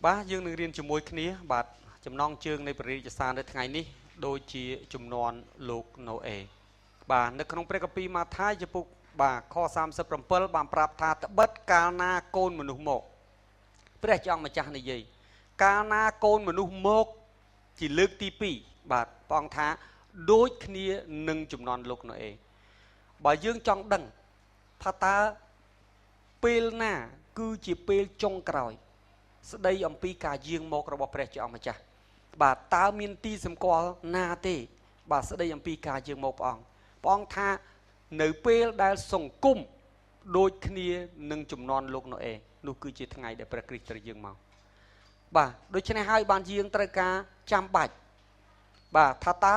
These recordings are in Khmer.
Ba dương được riêng chùm môi khía bạt chùm non chươngใน bểจะสานในថ្ងៃនេះដូចជាជំនាន់លោកណូអេបាទនៅក្នុងព្រះគម្ពីរម៉ាថាយចំពុកបាទខ37បានប្រាប់ថាត្បិតកាលណាកូនមនុស្សមកព្រះចង់ម្ចាស់និយាយកាលណាកូនមនុស្សមកជាលើកទី2បាទព្រះអង្គថាដូចគ្នានឹងជំនាន់លោកណូអេបើយើងចង់ដឹងថាតើពេលណាគឺជាពេលចុងក្រោយស្ដីអំពីការយាងមករបស់ព្រះជាអង្គម្ចាស់បាទតើមានទីសម្គាល់ណាទេបាទស្ដីអំពីការយាងមកព្រះអង្គថានៅពេលដែលសង្គមដូចគ្នានឹងជំនាន់លោកណូអេនោះគឺជាថ្ងៃដែលព្រះគ្រីស្ទត្រូវយាងមកបាទដូច្នេះហើយបានយាងត្រូវការចាំបាច់បាទថាតើ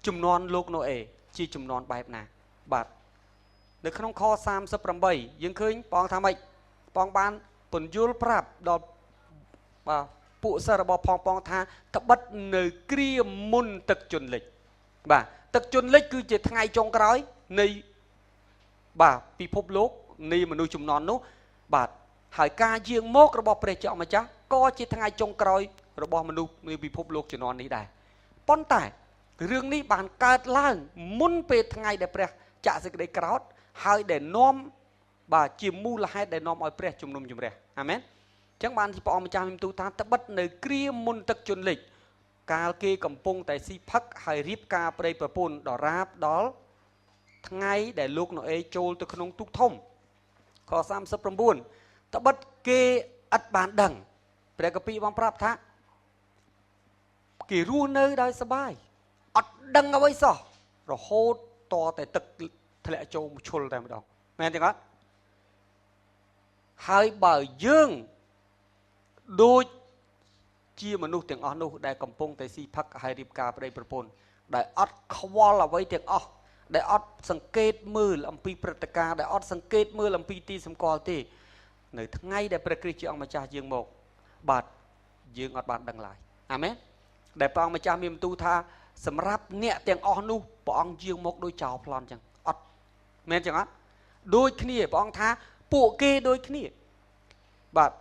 ជំនាន់លោកណូអេជាជំនាន់បែបណាបាទនៅក្នុងខ38យើងឃើញព្រះអង្គថាម៉េចព្រះអង្គបានពន្យល់ប្រាប់ដល់បាទពួកសិស្សរបស់ផងថាត្បិតនៅគ្រាមុនទឹកជន់លិចបាទទឹកជន់លិចគឺជាថ្ងៃចុងក្រោយនៃបាទពិភពលោកនៃមនុស្សជំនាន់នោះបាទហើយការយាងមករបស់ព្រះជាម្ចាស់ក៏ជាថ្ងៃចុងក្រោយរបស់មនុស្សនៃពិភពលោកជំនាន់នេះដែរប៉ុន្តែរឿងនេះបានកើតឡើងមុនពេលថ្ងៃដែលព្រះចាក់សេចក្តីក្រោធហើយដែលនាំបាទជាមូលហេតុដែលនាំឲ្យព្រះជំនុំជម្រះអាមែនអញ្ចឹងបានព្រះអង្គម្ចាស់មានទូថាត្បិតនៅគ្រាមុនទឹកជន់លិចកាលគេកំពុងតែស៊ីផឹកហើយរៀបការប្រេប្រពន្ធដល់រាបដល់ថ្ងៃដែលលោកណូអេចូលទៅក្នុងទូកធំខ39ត្បិតគេឥតបានដឹងព្រះគម្ពីរបានប្រាប់ថាគេរស់នៅដោយសប្បាយអត់ដឹងអ្វីសោះរហូតតតែទឹកធ្លាក់ចូលឈុលតែម្ដងមែនទេអត់ហើយបើយើងដូចជាមនុស្សទាំងអស់នោះដែលកំពុងតែស៊ីផឹកហើយរៀបការប្តីប្រពន្ធដែលអត់ខ្វល់អ្វីទាំងអស់ដែលអត់សង្កេតមើលអំពីព្រឹត្តិការណ៍ដែលអត់សង្កេតមើលអំពីទីសម្គាល់ទេនៅថ្ងៃដែលព្រះគ្រីស្ទជាអង្គម្ចាស់យាងមកបាទយើងអត់បានដឹងឡើយអាមែនដែលព្រះអង្គម្ចាស់មានបន្ទូលថាសម្រាប់អ្នកទាំងអស់នោះព្រះអង្គយាងមកដោយចោលប្លន់អញ្ចឹងអត់មែនចឹងអត់ដូចគ្នាព្រះអង្គថាពួកគេដូចគ្នាបាទ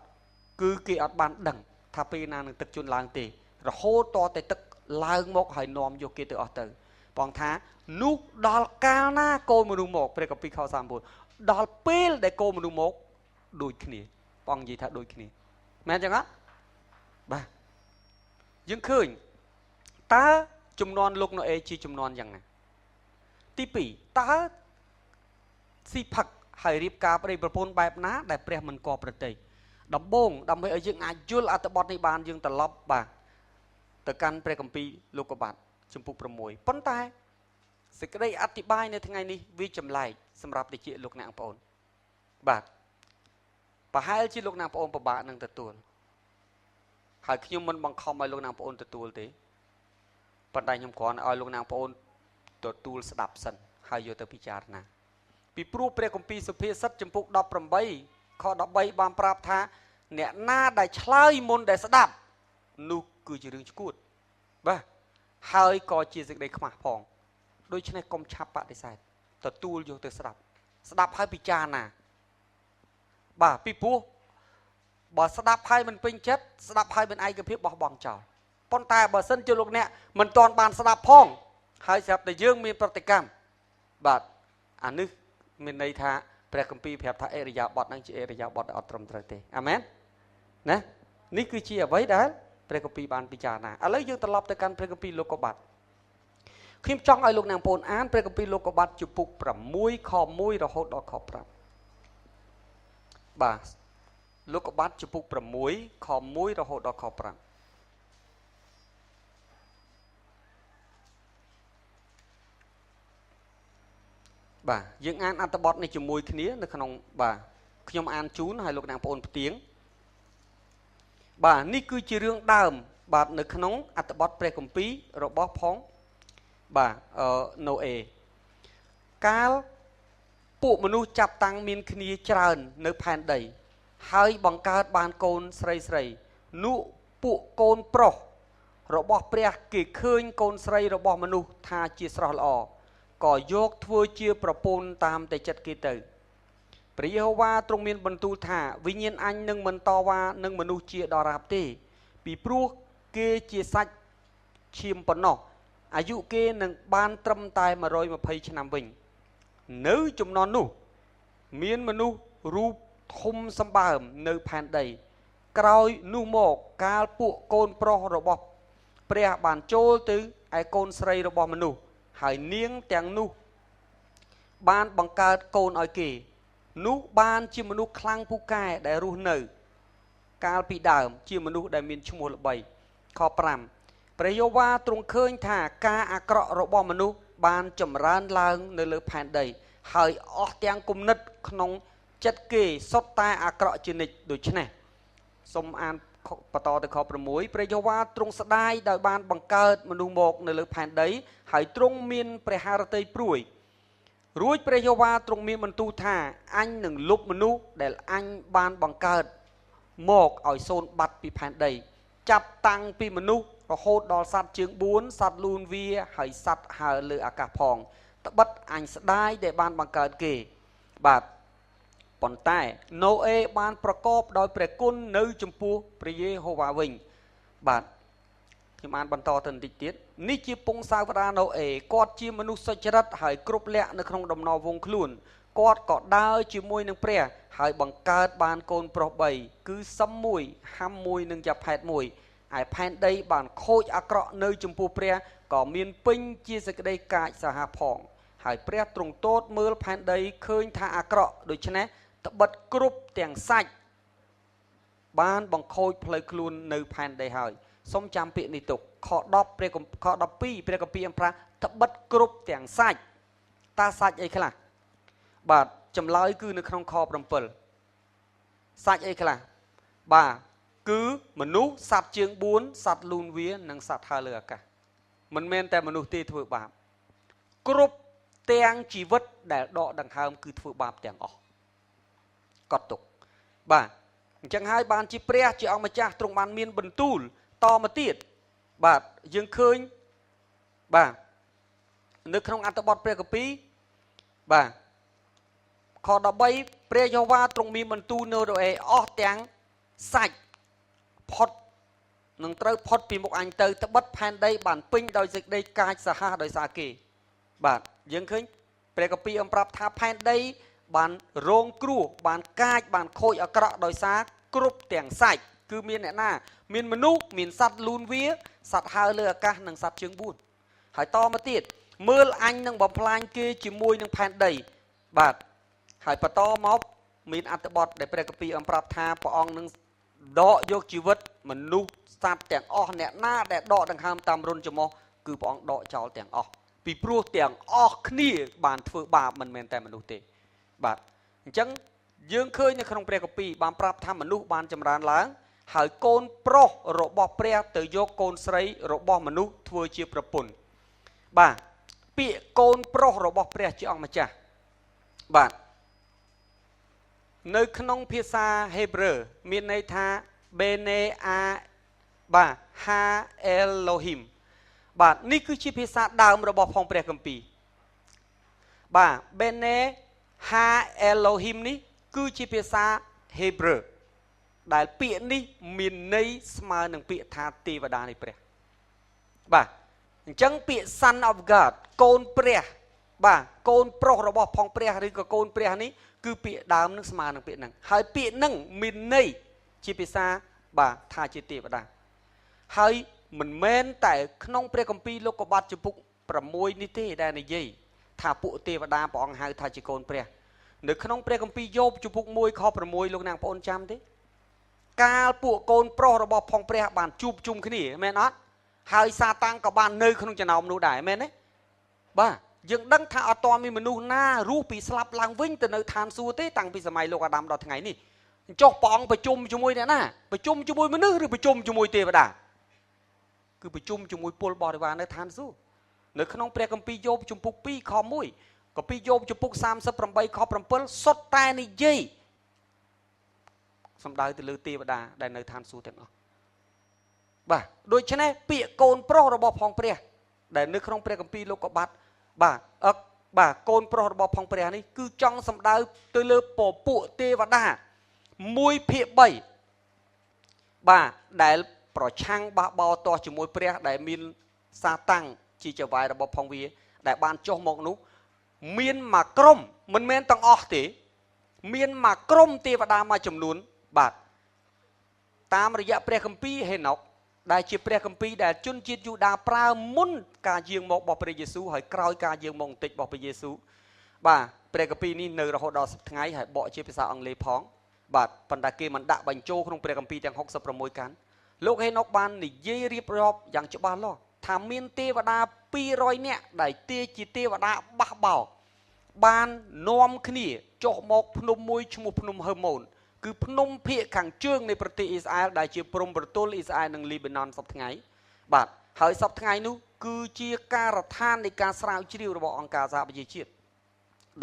គឺគេអត់បានដឹងថាពេលណានឹងទឹកជន់ឡើងទេរហូតតតែទឹកឡើងមកហើយនាំយកគេទៅអស់ទៅព្រះអង្គថានោះដល់កាលណាកូនមនុស្សមកព្រះគម្ពីរខ39ដល់ពេលដែលកូនមនុស្សមកដូចគ្នាព្រះអង្គនិយាយថាដូចគ្នាមែនចឹងអត់បាទយើងឃើញតើជំនាន់លោកណូអេជាជំនាន់យ៉ាងណាទី2តើស៊ីផឹកហើយរៀបការប្តីប្រពន្ធបែបណាដែលព្រះមិនគាប់ប្រតិដំបូងដើម្បីឲ្យយើងអាចយល់អត្ថបទនេះបានយើងត្រឡប់បាទទៅកាន់ព្រះគម្ពីរលោកុបាទជំពូក6ប៉ុន្តែសេចក្តីអធិប្បាយនៅថ្ងៃនេះវាចម្លែកសម្រាប់តិចលោកអ្នកបងប្អូនបាទប្រហែលជាលោកអ្នកបងប្អូនពិបាកនឹងទទួលហើយខ្ញុំមិនបង្ខំឲ្យលោកអ្នកបងប្អូនទទួលទេប៉ុន្តែខ្ញុំគ្រាន់ឲ្យលោកអ្នកបងប្អូនទទួលស្ដាប់សិនហើយយកទៅពិចារណាពីព្រោះព្រះគម្ពីរសុភាសិតជំពូក18ខ13បានប្រាប់ថាអ្នកណាដែលឆ្លើយមុនដែលស្ដាប់នោះគឺជារឿងឆ្កួតបាទហើយក៏ជាសេចក្តីខ្មាស់ផងដូច្នេះកុំឆាប់បដិសេធទទួលយកទៅស្ដាប់ហើយពិចារណាបាទពីព្រោះបើស្ដាប់ហើយមិនពេញចិត្តស្ដាប់ហើយមិនឯកភាពបោះបង់ចោលប៉ុន្តែបើសិនជាលោកអ្នកមិនទាន់បានស្ដាប់ផងហើយស្រាប់តែយើងមានប្រតិកម្មបាទអានេះមានន័យថាព្រះគម្ពីរប្រាប់ថាអរិយាបថហ្នឹងជាអរិយាបថដែលអត់ត្រឹមត្រូវទេអាមែនណានេះគឺជាអ្វីដែលព្រះគម្ពីរបានពិចារណាឥឡូវយើងត្រឡប់ទៅកាន់ព្រះគម្ពីរលោកុបាទខ្ញុំចង់ឲ្យលោកអ្នកបងប្អូនអានព្រះគម្ពីរលោកុបាទជំពូក6ខ1រហូតដល់ខ5បាទលោកុបាទជំពូក6ខ1រហូតដល់ខ5បាទយើងអានអត្ថបទនេះជាមួយគ្នានៅក្នុងបាទខ្ញុំអានជូនឲ្យលោកអ្នកបងប្អូនផ្ទៀងបាទនេះគឺជារឿងដើមបាទនៅក្នុងអត្ថបទព្រះគម្ពីររបស់ផងបាទណូអេកាលពួកមនុស្សចាប់តាំងមានគ្នាច្រើននៅផែនដីហើយបង្កើតបានកូនស្រីនោះពួកកូនប្រុសរបស់ព្រះគេឃើញកូនស្រីរបស់មនុស្សថាជាស្រស់ល្អក៏យកធ្វើជាប្រពន្ធតាមតែចិត្តគេទៅ ព្រះយេហូវ៉ាទ្រង់មានបន្ទូលថាវិញ្ញាណអញនឹងមិនតវ៉ានឹងមនុស្សជាដរាបទេពីព្រោះគេជាសាច់ឈាមប៉ុណ្ណោះអាយុគេនឹងបានត្រឹមតែ120ឆ្នាំវិញនៅចំនួននោះមានមនុស្សរូបធំសម្បើមនៅផែនដីក្រោយនោះមកកាលពួកកូនប្រុសរបស់ព្រះបានចូលទៅឯកូនស្រីរបស់មនុស្សហើយនាងទាំងនោះបានបង្កើតកូនឲ្យគេនោះបានជាមនុស្សខ្លាំងពូកែដែលរស់នៅកាលពីដើមជាមនុស្សដែលមានឈ្មោះល្បីខ5ព្រះយេហូវ៉ាទ្រង់ឃើញថាការអាក្រក់របស់មនុស្សបានចម្រើនឡើងនៅលើផែនដីហើយអស់ទាំងគំនិតក្នុងចិត្តគេសុទ្ធតែអាក្រក់ជានិច្ចដូច្នេះសូមអានបន្តទៅខ6ព្រះយេហូវ៉ាទ្រង់ស្ដាយដោយបានបង្កើតមនុស្សមកនៅលើផែនដីហើយទ្រង់មានព្រះハរតីព្រួយរួចព្រះយេហូវ៉ាទ្រង់មានបន្ទូលថាអញនឹងលុបមនុស្សដែលអញបានបង្កើតមកឲ្យសូន្យបាត់ពីផែនដីចាប់តាំងពីមនុស្សរហូតដល់សត្វជើង4សត្វលូនវាហើយសត្វហើរលើអាកាសផងត្បិតអញស្ដាយដែលបានបង្កើតគេបាទប៉ុន្តែណូអេបានប្រកបដោយព្រះគុណនៅចំពោះព្រះយេហូវ៉ាវិញបាទខ្ញុំអានបន្តទៅបន្តិចទៀតនេះជាពងសាវតាណូអេគាត់ជាមនុស្សសុចរិតហើយគ្រប់លក្ខនៅក្នុងដំណរវងខ្លួនគាត់ក៏ដើរជាមួយនឹងព្រះហើយបង្កើតបានកូនប្រុស3គឺសឹម1ហាំ1និងយ៉ាផែត1ឯផែនដីបានខូចអាក្រក់នៅចំពោះព្រះក៏មានពេញជាសេចក្តីកាចសាហាវផងហើយព្រះទ្រង់ទតមើលផែនដីឃើញថាអាក្រក់ដូច្នេះត្បិតគ្រប់ទាំងសាច់បានបង្ខូចផ្លូវខ្លួននៅផែនដីហើយសូមចាំពាក្យនេះទុកខ10ព្រះខ12ព្រះគម្ពីរអំប្រាត្បិតគ្រប់ទាំងសាច់តើសាច់អីខ្លះបាទចម្លើយគឺនៅក្នុងខ7សាច់អីខ្លះបាទគឺមនុស្សសត្វជើង4សត្វលូនវានិងសត្វហើរលើអាកាសមិនមែនតែមនុស្សទេធ្វើបាបគ្រប់ទាំងជីវិតដែលដកដង្ហើមគឺធ្វើបាបទាំងអស់កត់ទុកបាទអញ្ចឹងហើយបានជាព្រះជាអង្គម្ចាស់ទ្រង់បានមានបន្ទូលតមកទៀតបាទយើងឃើញបាទនៅក្នុងអត្ថបទព្រះគម្ពីរបាទខ13ព្រះយេហូវ៉ាទ្រង់មានបន្ទូលនៅរអេអស់ទាំងសាច់ផុតនឹងត្រូវផុតពីមុខអញទៅត្បិតផែនដីបានពេញដោយសេចក្តីកាចសាហាវដោយសារគេបាទយើងឃើញព្រះគម្ពីរប្រាប់ថាផែនដីបានរងគ្រោះបានកាចបានខូចអាក្រក់ដោយសារគ្រប់ទាំងសាច់គឺមានអ្នកណាមានមនុស្សមានសត្វលូនវាសត្វហើរលើអាកាសនិងសត្វជើង4ហើយតមកទៀតមើលអញនឹងបំផ្លាញគេជាមួយនឹងផែនដីបាទហើយបន្តមកមានអត្ថបទដែលព្រះគម្ពីរប្រាប់ថាព្រះអង្គនឹងដកយកជីវិតមនុស្សសត្វទាំងអស់អ្នកណាដែលដកដង្ហើមតាមរុនច្រមុះគឺព្រះអង្គដកចោលទាំងអស់ពីព្រោះទាំងអស់គ្នាបានធ្វើបាបមិនមែនតែមនុស្សទេបាទអញ្ចឹងយើងឃើញនៅក្នុងព្រះគម្ពីរបានប្រាប់ថាមនុស្សបានចម្រើនឡើងហើយកូនប្រុសរបស់ព្រះទៅយកកូនស្រីរបស់មនុស្សធ្វើជាប្រពន្ធបាទពាក្យកូនប្រុសរបស់ព្រះជាអង្គម្ចាស់បាទនៅក្នុងភាសាហេប្រឺមានន័យថាបេនេអាបាទហាអេឡូហ៊ីមបាទនេះគឺជាភាសាដើមរបស់ផងព្រះគម្ពីរបាទបេនេហាអេឡូហ៊ីមនេះគឺជាភាសាហេប្រឺដែលពាក្យនេះមានន័យស្មើនឹងពាក្យថាទេវតានៃព្រះបាទអញ្ចឹងពាក្យ Son of God កូនព្រះបាទកូនប្រុសរបស់ផងព្រះឬក៏កូនព្រះនេះគឺពាក្យដើមនឹងស្មើនឹងពាក្យហ្នឹងហើយពាក្យហ្នឹងមានន័យជាភាសាបាទថាជាទេវតាហើយមិនមែនតែក្នុងព្រះគម្ពីរលោកុបាតជំពូក6នេះទេដែលនិយាយថាពួកទេវតាព្រះអង្គហៅថាជាកូនព្រះនៅក្នុងព្រះគម្ពីរយោបជំពូក1ខ6លោកអ្នកបងប្អូនចាំទេកាលពួកកូនប្រុសរបស់ផងព្រះបានជួបជុំគ្នាមែនអត់ហើយសាតាំងក៏បាននៅក្នុងចំណោមនោះដែរមែនទេបាទយើងដឹងថាអត់ទាន់មានមនុស្សណារស់ពីស្លាប់ឡើងវិញទៅនៅឋានសួគ៌ទេតាំងពីសម័យលោកអាដាមដល់ថ្ងៃនេះចុះព្រះអង្គប្រជុំជាមួយអ្នកណាប្រជុំជាមួយមនុស្សឬប្រជុំជាមួយទេវតាគឺប្រជុំជាមួយពលបរិវារនៅឋានសួគ៌នៅក្នុងព្រះគម្ពីរយោបជំពូក2ខ1គម្ពីរយោបជំពូក38ខ7សុទ្ធតែនិយាយសំដៅទៅលើទេវតាដែលនៅឋានសួគ៌ទាំងអស់បាទដូច្នេះពាក្យកូនប្រុសរបស់ផងព្រះដែលនៅក្នុងព្រះគម្ពីរលោកុបាតបាទ បាទកូនប្រុសរបស់ផងព្រះនេះគឺចង់សម្ដៅទៅលើពពួកទេវតា1/3បាទដែលប្រឆាំងបះបោទាស់ជាមួយព្រះដែលមានសាតាំងជាចៅហ្វាយរបស់ផងវាដែលបានចុះមកនោះមានមួយក្រុមមិនមែនទាំងអស់ទេមានមួយក្រុមទេវតាមួយចំនួនបាទតាមរយៈព្រះគម្ពីរហេណុកដែលជាព្រះគម្ពីរដែលជនជាតិយូដាប្រើមុនការយាងមករបស់ព្រះយេស៊ូវហើយក្រោយការយាងមកបន្តិចរបស់ព្រះយេស៊ូវបាទព្រះគម្ពីរនេះនៅរហូតដល់10ថ្ងៃហើយបកជាភាសាអង់គ្លេសផងបាទប៉ុន្តែគេមិនដាក់បញ្ចូលក្នុងព្រះគម្ពីរទាំង66កាន់លោកហេណុកបាននិយាយរៀបរាប់យ៉ាងច្បាស់លាស់ថាមានទេវតា200នាក់ដែលជាទេវតាបះបោបាននាំគ្នាចុះមកភ្នំមួយឈ្មោះភ្នំហឺម៉ូនគឺភ្នំភាគខាងជើងនៃប្រទេសអ៊ីស្រាអែលដែលជាព្រំប្រទល់អ៊ីស្រាអែលនិងលីបាណនសពថ្ងៃបាទហើយសពថ្ងៃនោះគឺជាការដ្ឋាននៃការស្រាវជ្រាវរបស់អង្គការសហប្រជាជាតិ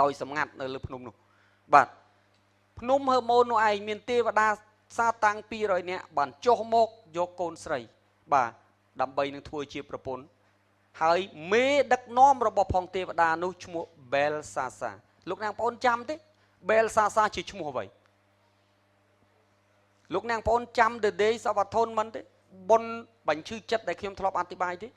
ដោយសម្ងាត់នៅលើភ្នំនោះបាទភ្នំហឺម៉ូននោះឯងមានទេវតាសាតាំង200នាក់បានចុះមកយកកូនស្រីបាទដើម្បីនឹងធ្វើជាប្រពន្ធហើយមេដឹកនាំរបស់ផងទេវតានោះឈ្មោះបែលសាសាលោកនាងប្អូនចាំទេបែលសាសាជាឈ្មោះអ្វីលោកនាងប្អូនចាំ The Days of Atonement ទេបុណ្យបញ្ឈឺចិត្តដែលខ្ញុំធ្លាប់អធិប្បាយទេ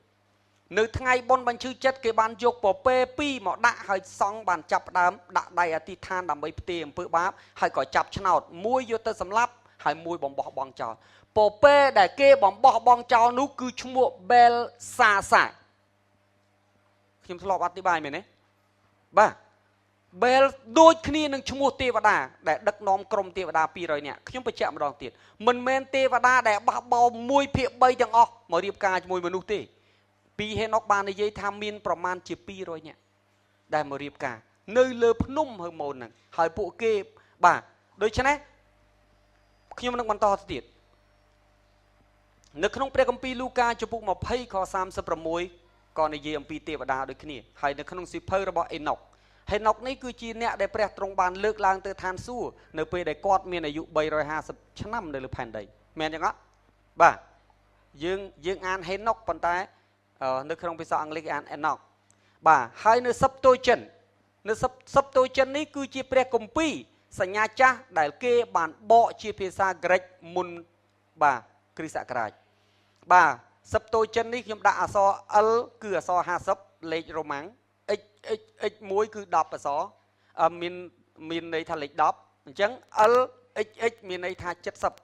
នៅថ្ងៃបុណ្យបញ្ឈឺចិត្តគេបានយកពពែ2មកដាក់ហើយសង់បានចាប់ផ្ដើមដាក់ដៃអធិដ្ឋានដើម្បីផ្ទេរអំពើបាបហើយក៏ចាប់ឆ្នោតមួយយកទៅសម្លាប់ហើយមួយបំបោះបង់ចោលពពែដែលគេបំបោះបង់ចោលនោះគឺឈ្មោះបែលសាសាខ្ញុំធ្លាប់អធិប្បាយមែនទេបាទបែលដូចគ្នានឹងឈ្មោះទេវតាដែលដឹកនាំក្រុមទេវតា200នាក់ខ្ញុំបញ្ជាក់ម្ដងទៀតមិនមែនទេវតាដែលបះបោ1/3ទាំងអស់មករៀបការជាមួយមនុស្សទេពីហេណុកបាននិយាយថាមានប្រមាណជា200នាក់ដែលមករៀបការនៅលើភ្នំហឺម៉ូនហ្នឹងហើយពួកគេបាទដូច្នេះខ្ញុំនឹងបន្តទៅទៀតនៅក្នុងព្រះគម្ពីរលូកាចំពុក20ខ36ក៏និយាយអំពីទេវតាដូចគ្នាហើយនៅក្នុងសៀវភៅរបស់អេណុកហេណុកនេះគឺជាអ្នកដែលព្រះទ្រង់បានលើកឡើងទៅឋានសួគ៌នៅពេលដែលគាត់មានអាយុ350ឆ្នាំនៅលើផែនដីមែនទេអត់បាទយើងអានហេណុកប៉ុន្តែនៅក្នុងភាសាអង់គ្លេសគេអាន Enoch បាទហើយនៅ Septuagint នៅ Septuagint នេះគឺជាព្រះគម្ពីរសញ្ញាចាស់ដែលគេបានបកជាភាសាក្រិកមុនបាទគ្រិស្តសករាជបាទ Septuagint នេះខ្ញុំដាក់អក្សរ L គឺអក្សរ50លេខរ៉ូម៉ាំង x1 គឺ10អក្សរមានន័យថាលេខ10អញ្ចឹង L xx មានន័យថា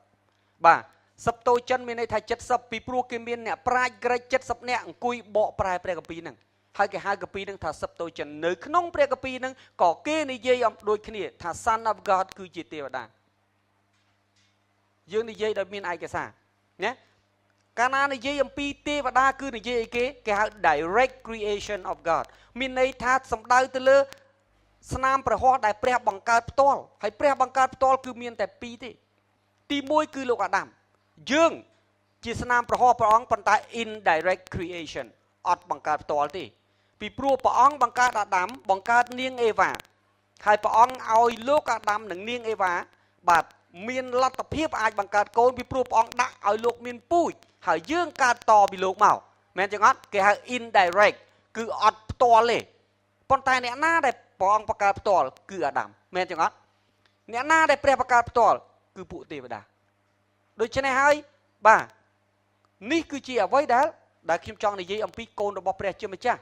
70បាទSeptuagint មានន័យថា70ពីព្រោះគេមានអ្នកប្រាជ្ញក្រិច70នាក់អង្គុយបកប្រែព្រះគម្ពីរហ្នឹងហើយគេហៅគម្ពីរហ្នឹងថា Septuagint នៅក្នុងព្រះគម្ពីរហ្នឹងក៏គេនិយាយអំដូចគ្នាថា Son of God គឺជាទេវតាយើងនិយាយដោយមានឯកសារណាកាលណានិយាយអំពីទេវតាគឺនិយាយអីគេហៅ direct creation of God មានន័យថាសំដៅទៅលើស្នាមព្រះហស្ថដែលព្រះបង្កើតផ្ទាល់ហើយព្រះបង្កើតផ្ទាល់គឺមានតែ2ទេទី1គឺលោកអាដាមយើងជាស្នាមព្រះហស្ថព្រះអង្គប៉ុន្តែ indirect creation អត់បង្កើតផ្ទាល់ទេពីព្រោះព្រះអង្គបង្កើតអាដាមបង្កើតនាងអេវ៉ាហើយព្រះអង្គឲ្យលោកអាដាមនិងនាងអេវ៉ាបាទមានលទ្ធភាពអាចបង្កើតកូនពីព្រោះព្រះអង្គដាក់ឲ្យលោកមានពូជហើយយើងកើតតពីលោកមកមែនចឹងអត់គេហៅ indirect គឺអត់ផ្ទាល់ទេប៉ុន្តែអ្នកណាដែលព្រះអង្គបង្កើតផ្ទាល់គឺអាដាមមែនចឹងអត់អ្នកណាដែលព្រះបង្កើតផ្ទាល់គឺពួកទេវតាដូច្នេះហើយបាទនេះគឺជាអ្វីដែលខ្ញុំចង់និយាយអំពីកូនរបស់ព្រះជាម្ចាស់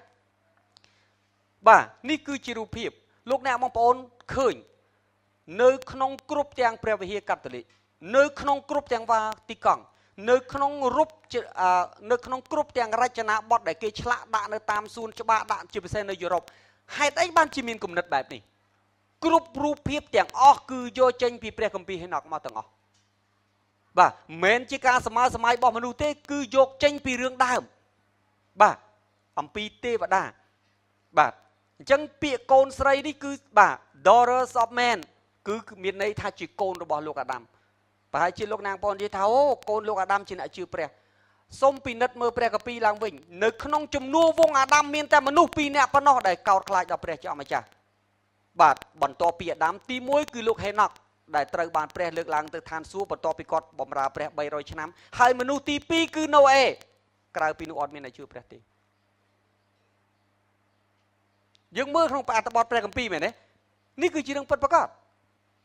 បាទនេះគឺជារូបភាពលោកអ្នកបងប្អូនឃើញនៅក្នុងគ្រប់ទាំងព្រះវិហារកាតូលិកនៅក្នុងគ្រប់ទាំងវ៉ាទីកង់នៅក្នុងនៅក្នុងគ្រប់ទាំងរចនាបថដែលគេឆ្លាក់ដាក់នៅតាមសួនច្បារដាក់ជាពិសេសនៅយុរ៉ុបហេតុអីបានជាមានគំនិតបែបនេះគ្រប់រូបភាពទាំងអស់គឺយកចេញពីព្រះគម្ពីរហេណុកមកទាំងអស់បាទមិនមែនជាការសម័យរបស់មនុស្សទេគឺយកចេញពីរឿងដើមបាទអំពីទេវតាបាទអញ្ចឹងពាក្យកូនស្រីនេះគឺបាទ daughters of man គឺមានន័យថាជាកូនរបស់លោកអាដាមប្រហែលជាលោកនាងប្អូននិយាយថាអូកូនលោកអាដាមជាអ្នកជឿព្រះសូមពិនិត្យមើលព្រះគម្ពីរឡើងវិញនៅក្នុងជំនួសវងអាដាមមានតែមនុស្ស2នាក់ប៉ុណ្ណោះដែលកោតខ្លាចដល់ព្រះជាអម្ចាស់បាទបន្ទាប់ពីអាដាមទី1គឺលោកហេណុកដែលត្រូវបានព្រះលើកឡើងទៅឋានសួគ៌បន្ទាប់ពីគាត់បម្រើព្រះ300ឆ្នាំហើយមនុស្សទី2គឺណូអេក្រៅពីនោះអត់មានអ្នកជឿព្រះទេ យើងមើលក្នុងអត្ថបទព្រះគម្ពីរមែនទេនេះគឺជារឿងពិតប្រាកដ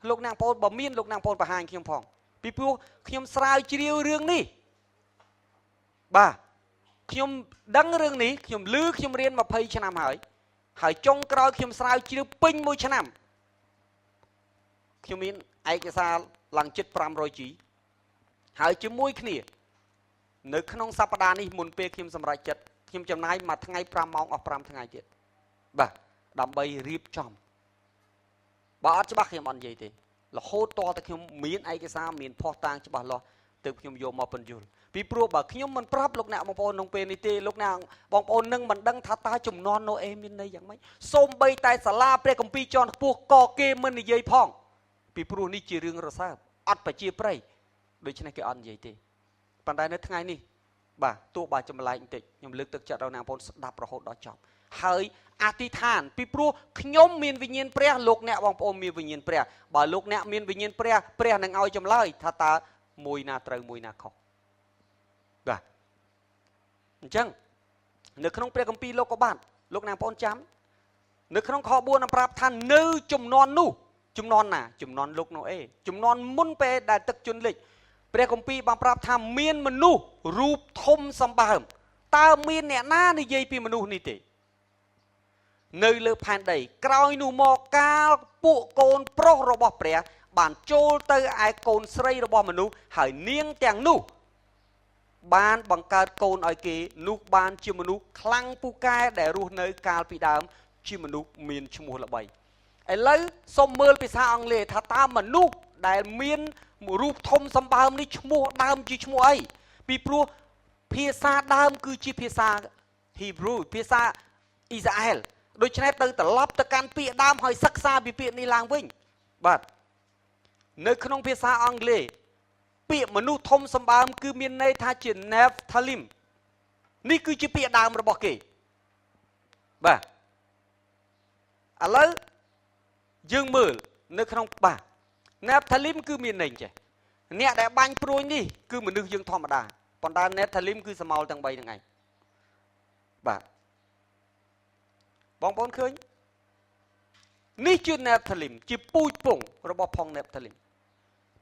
លោកអ្នកបងប្អូនបើមានលោកអ្នកបងប្អូនបង្ហាញខ្ញុំផងពីព្រោះខ្ញុំស្រាវជ្រាវរឿងនេះបាទខ្ញុំដឹងរឿងនេះខ្ញុំឮខ្ញុំរៀន20ឆ្នាំហើយចុងក្រោយខ្ញុំស្រាវជ្រាវពេញ1ឆ្នាំខ្ញុំមានឯកសារឡើងជិត 500G ហើយជាមួយគ្នានៅក្នុងសប្តាហ៍នេះមុនពេលខ្ញុំសម្រេចចិត្តខ្ញុំចំណាយមួយថ្ងៃ5ម៉ោងអស់5ថ្ងៃទៀតបាទដើម្បីរៀបចំបើអត់ច្បាស់ខ្ញុំអត់និយាយទេរហូតតតែខ្ញុំមានឯកសារមានភស្តុតាងច្បាស់លាស់ទើបខ្ញុំយកមកបញ្យល់ពីព្រោះបើខ្ញុំមិនប្រាប់លោកអ្នកបងប្អូនក្នុងពេលនេះទេលោកអ្នកបងប្អូននឹងមិនដឹងថាតើជំនាន់ណូអេមានន័យយ៉ាងម៉េចសូម្បីតែសាលាព្រះគម្ពីរជាន់ខ្ពស់ក៏គេមិននិយាយផងពីព្រោះនេះជារឿងរសើបអត់ប្រជាប្រិយដូច្នេះគេអត់និយាយទេប៉ុន្តែនៅថ្ងៃនេះបាទទោះបើចម្លែកបន្តិចខ្ញុំលើកទឹកចិត្តដល់អ្នកបងប្អូនស្ដាប់រហូតដល់ចប់ហើយអធិដ្ឋានពីព្រោះខ្ញុំមានវិញ្ញាណព្រះលោកអ្នកបងប្អូនមានវិញ្ញាណព្រះបើលោកអ្នកមានវិញ្ញាណព្រះព្រះនឹងឲ្យចម្លើយថាតើមួយណាត្រូវមួយណាខុសបាទអញ្ចឹងនៅក្នុងព្រះគម្ពីរលោកុបាទលោកអ្នកបងប្អូនចាំនៅក្នុងខ4ប្រាប់ថានៅជំនាន់នោះជំនាន់ណាជំនាន់លោកណូអេជំនាន់មុនពេលដែលទឹកជន់លិចព្រះគម្ពីរបានប្រាប់ថាមានមនុស្សរូបធំសម្បើមតើមានអ្នកណានិយាយពីមនុស្សនេះទេនៅលើផែនដីក្រោយនោះមកកាលពួកកូនប្រុសរបស់ព្រះបានចូលទៅឯកូនស្រីរបស់មនុស្សហើយនាងទាំងនោះបានបង្កើតកូនឲ្យគេនោះបានជាមនុស្សខ្លាំងពូកែដែលរស់នៅកាលពីដើមជាមនុស្សមានឈ្មោះល្បីឥឡូវសូមមើលភាសាអង់គ្លេសថាតើមនុស្សដែលមានរូបធំសម្បើមនេះឈ្មោះដើមជាឈ្មោះអីពីព្រោះភាសាដើមគឺជាភាសា Hebrew ភាសាអ៊ីស្រាអែលដូច្នេះទៅត្រឡប់ទៅកាន់ពាក្យដើមហើយសិក្សាពីពាក្យនេះឡើងវិញបាទនៅក្នុងភាសាអង់គ្លេសពាក្យមនុស្សធំសម្បើមគឺមានន័យថាជា Nephthalim នេះគឺជាពាក្យដើមរបស់គេបាទឥឡូវយើងមើលនៅក្នុងបាទ Nephthalim គឺមានន័យចេះអ្នកដែលបាញ់ព្រួយនេះគឺមនុស្សយើងធម្មតាប៉ុន្តែ Nephthalim គឺសមោលទាំង3ហ្នឹងឯងបាទបងប្អូនឃើញនេះជា Nephthalim ជាពូជពងរបស់ផង Nephthalim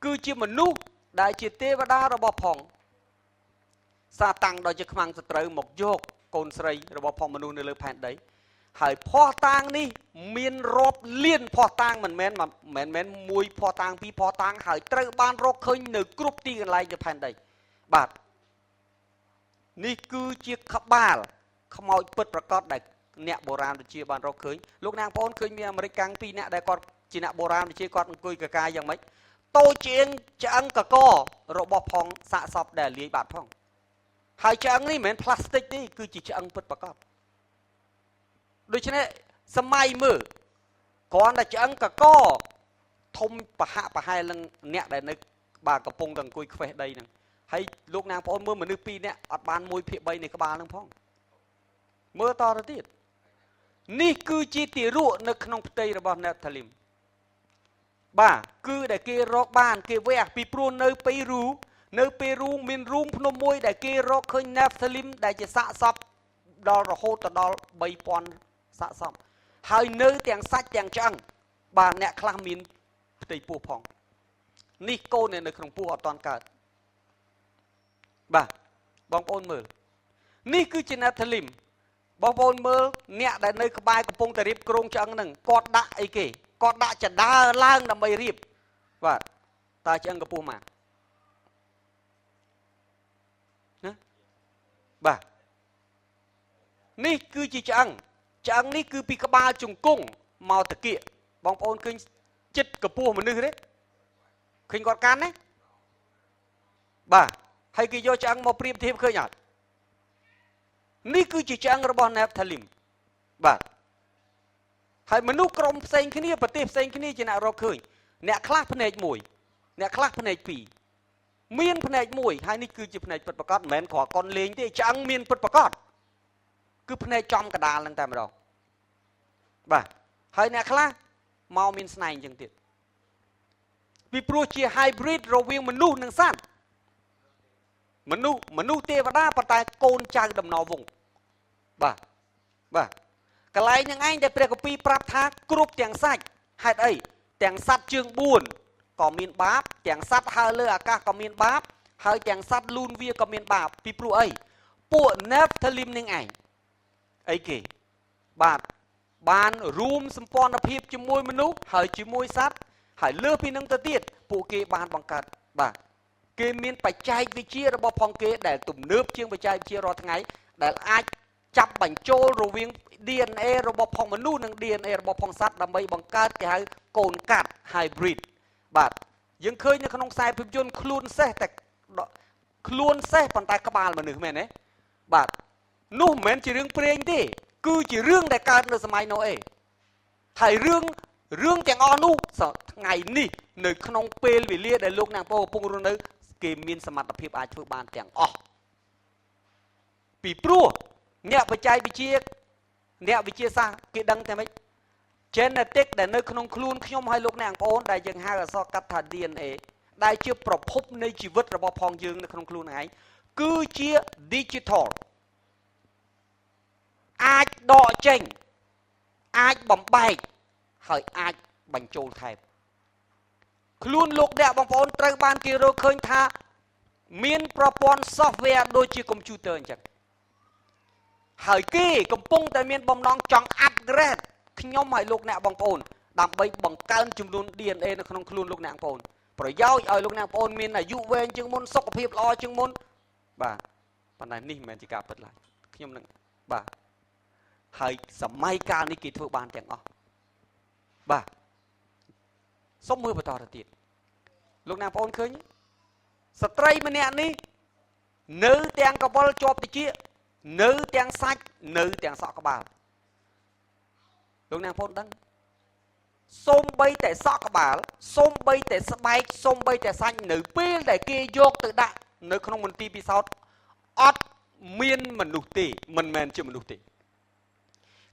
គឺជាមនុស្សដែលជាទេវតារបស់ផងសាតាំងដ៏ជាខ្មាំងសត្រូវមកយកកូនស្រីរបស់ផងមនុស្សនៅលើផែនដីហើយភ័ស្តុតាងនេះមានរាប់លានភ័ស្តុតាងមិនមែនមួយភ័ស្តុតាងពីរភ័ស្តុតាងហើយត្រូវបានរកឃើញនៅគ្រប់ទីកន្លែងនៅផែនដីបាទនេះគឺជាក្បាលខ្មោចពិតប្រាកដដែលអ្នកបុរាណវិទ្យាបានរកឃើញលោកអ្នកបងប្អូនឃើញមានអាមេរិកកាំង2នាក់ដែលគាត់ជាអ្នកបុរាណវិទ្យាគាត់អង្គុយកកាយយ៉ាងម៉េចតូចជាងឆ្អឹងកករបស់ផងសាកសពដែលលាយបាត់ផងហើយឆ្អឹងនេះមិនមែនផ្លាស្ទិកទេគឺជាឆ្អឹងពិតប្រាកដដូច្នេះសម័យមើលគ្រាន់តែឆ្អឹងកកធំប្រហាក់ប្រហែលនឹងអ្នកដែលនៅបាទកំពុងតែអង្គុយខ្វេះដីហ្នឹងហើយលោកអ្នកបងប្អូនមើលមនុស្ស2នាក់អត់បាន1/3នៃក្បាលហ្នឹងផងមើលតទៅទៀតនេះគឺជាទារកនៅក្នុងផ្ទៃរបស់ Nephthalim បាទគឺដែលគេរកបានគេវះពីព្រោះនៅពេរូមានរូងភ្នំមួយដែលគេរកឃើញ Nephthalim ដែលជាសាកសពដល់រហូតដល់3000សាកសពហើយនៅទាំងសាច់ទាំងឆ្អឹងបាទអ្នកខ្លះមានផ្ទៃពោះផងនេះកូននៅក្នុងពោះអត់តាន់កើតបាទបងប្អូនមើលនេះគឺជា Nephthalim បងប្អូនមើលអ្នកដែលនៅក្បែរកំពុងតែរៀបគ្រងឆ្អឹងហ្នឹងគាត់ដាក់អីគេគាត់ដាក់ចដើឡើងដើម្បីរៀបបាទតើឆ្អឹងកម្ពស់ម៉ាណាបាទនេះគឺជាឆ្អឹងនេះគឺពីក្បាលជង្គង់មកតាគៀកបងប្អូនឃើញចិត្តកម្ពស់មនុស្សទេឃើញគាត់កាន់ទេបាទហើយគេយកឆ្អឹងមកប្រៀបធៀបឃើញអត់នេះគឺជាឆ្អឹងរបស់ Nephthalim បាទហើយមនុស្សក្រុមផ្សេងគ្នាប្រទេសផ្សេងគ្នាជាអ្នករកឃើញអ្នកខ្លះភ្នែក1អ្នកខ្លះភ្នែក2មានភ្នែក1ហើយនេះគឺជាភ្នែកពិតប្រាកដមិនមែនគ្រាន់កុនលេងទេឆ្អឹងមានពិតប្រាកដគឺភ្នែកចំកដាលហ្នឹងតែម្ដងបាទហើយអ្នកខ្លះមកមានស្នែងអញ្ចឹងទៀតពីព្រោះជា hybrid រវាងមនុស្សនិងសត្វមនុស្សទេវតាប៉ុន្តែកូនចៅដំណវង្សបាទ កន្លែងនឹងឯងដែលព្រះគម្ពីរប្រាប់ថាគ្រប់ទាំងសាច់ហេតុអីទាំងសត្វជើង4ក៏មានបាបទាំងសត្វហើរលើអាកាសក៏មានបាបហើយទាំងសត្វលូនវាក៏មានបាបពីព្រោះអីពួក Nephilim នឹងឯងអីគេបាទបានរួមសម្ព័ន្ធភាពជាមួយមនុស្សហើយជាមួយសត្វហើយលើសពីនឹងទៅទៀតពួកគេបានបង្កើតបាទគេមានបច្ចេកវិទ្យារបស់ផងគេដែលទំនើបជាងបច្ចេកវិទ្យារាល់ថ្ងៃដែលអាចចាប់បញ្ចូលរវាង DNA របស់ផងមនុស្សនិង DNA របស់ផងសត្វដើម្បីបង្កើតគេហៅកូនកាត់ hybrid បាទយើងឃើញនៅក្នុងខ្សែភាពយន្តខ្លួនសេះតែខ្លួនសេះប៉ុន្តែក្បាលមនុស្សមែនទេបាទនោះមិនមែនជារឿងព្រេងទេគឺជារឿងដែលកើតនៅសម័យណូអេហើយរឿងទាំងអស់នោះថ្ងៃនេះនៅក្នុងពេលវេលាដែលលោកអ្នកបងកំពុងរស់នៅគេមានសមត្ថភាពអាចធ្វើបានទាំងអស់ពីព្រោះអ្នកបច្ចេកវិទ្យាអ្នកវិទ្យាសាស្ត្រគេដឹងតែម៉េច genetic ដែលនៅក្នុងខ្លួនខ្ញុំហើយលោកអ្នកបងប្អូនដែលយើងហៅអក្សរកាត់ថា DNA ដែលជាប្រភពនៃជីវិតរបស់ផងយើងនៅក្នុងខ្លួនឯងគឺជា digital អាចដកចេញអាចបំបែកហើយអាចបញ្ចូលថែមខ្លួនលោកអ្នកបងប្អូនត្រូវបានគេរកឃើញថាមានប្រព័ន្ធ software ដូចជា computer អញ្ចឹងហើយគេកំពុងតែមានបំណងចង់ upgrade ខ្ញុំហើយលោកអ្នកបងប្អូនដើម្បីបង្កើនចំនួន DNA នៅក្នុងខ្លួនលោកអ្នកបងប្អូនប្រយោជន៍ឲ្យលោកអ្នកបងប្អូនមានអាយុវែងជាងមុនសុខភាពល្អជាងមុនបាទប៉ុន្តែនេះមិនមែនជាការពិតឡើយខ្ញុំនឹងបាទហើយសម័យកាលនេះគេធ្វើបានទាំងអស់បាទសូមមើលបន្តទៅទៀតលោកអ្នកបងប្អូនឃើញស្ត្រីម្នាក់នេះនៅទាំងកវលជាប់តិចនៅទាំងសាច់នៅទាំងសក់ក្បាលលោកអ្នកបងប្អូនដឹងសូម្បីតែសក់ក្បាលសូម្បីតែស្បែកសូម្បីតែសាច់នៅពេលដែលគេយកទៅដាក់នៅក្នុងមន្ទីរពិសោធន៍អត់មានមនុស្សទេមិនមែនជាមនុស្សទេ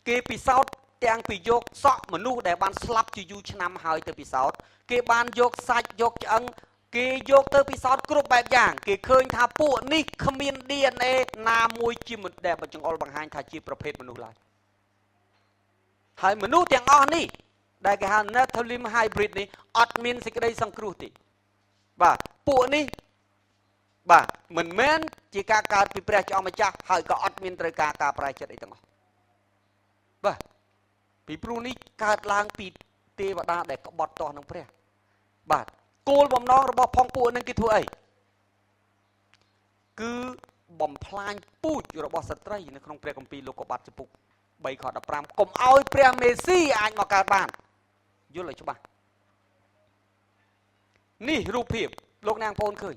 គេពិសោធន៍ទាំងពីយកសក់មនុស្សដែលបានស្លាប់ជាយូរឆ្នាំហើយទៅពិសោធន៍គេបានយកសាច់យកឆ្អឹងគេយកទៅពិសោធន៍គ្រប់បែបយ៉ាងគេឃើញថាពួកនេះគ្មាន DNA ណាមួយជាដែលបញ្ចង្អុលបង្ហាញថាជាប្រភេទមនុស្សឡើយហើយមនុស្សទាំងអស់នេះដែលគេហៅ Nephilim hybrid នេះអត់មានសេចក្តីសង្គ្រោះទេបាទពួកនេះបាទមិនមែនជាការកើតពីព្រះជាម្ចាស់ហើយក៏អត់មានត្រូវការប្រែចិត្តអីទាំងអស់បាទពីព្រោះនេះកើតឡើងពីទេវតាដែលក្បត់ទាស់នឹងព្រះបាទគោលបំណងរបស់ផងពួកនឹងគេធ្វើអីគឺបំផ្លាញពូជរបស់ស្ត្រីនៅក្នុងព្រះគម្ពីរលោកុបាទចំពុក3ខ15កុំឲ្យព្រះមេស៊ីអាចមកកើតបានយល់ឲ្យច្បាស់នេះរូបភាពលោកអ្នកបងប្អូនឃើញ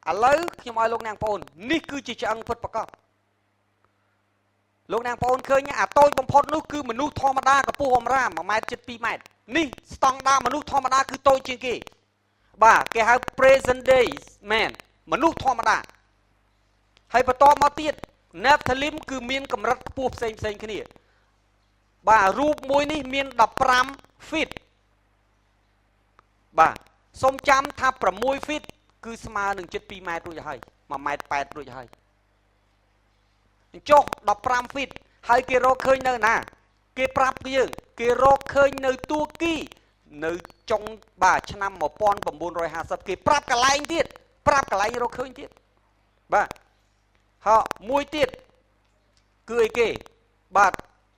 ឥឡូវខ្ញុំឲ្យលោកអ្នកបងប្អូននេះគឺជាឆ្អឹងពិតប្រាកដលោកអ្នកបងប្អូនឃើញអាតូចបំផុតនោះគឺមនុស្សធម្មតាកម្ពស់អមរាម1.2 ម៉ែត្រនេះស្តង់ដារមនុស្សធម្មតាគឺតូចជាងគេបាទគេហៅ present day man មនុស្សធម្មតាហើយបន្តមកទៀត Nephilim គឺមានកម្រិតខ្ពស់ផ្សេងគ្នាបាទរូបមួយនេះមាន15 feet បាទសូមចាំថា6 feet គឺស្មើនឹង7.2 ម៉ែត្ររួចហើយ1.8 ម៉ែត្ររួចហើយចុះ15 feet ហើយគេរកឃើញនៅណាគេប្រាប់យើងគេរកឃើញនៅទួគីនៅចុងបាទឆ្នាំ1950គេប្រាប់កន្លែងទៀតប្រាប់កន្លែងរកឃើញទៀតបាទហើយមួយទៀតគឺអីគេបាទ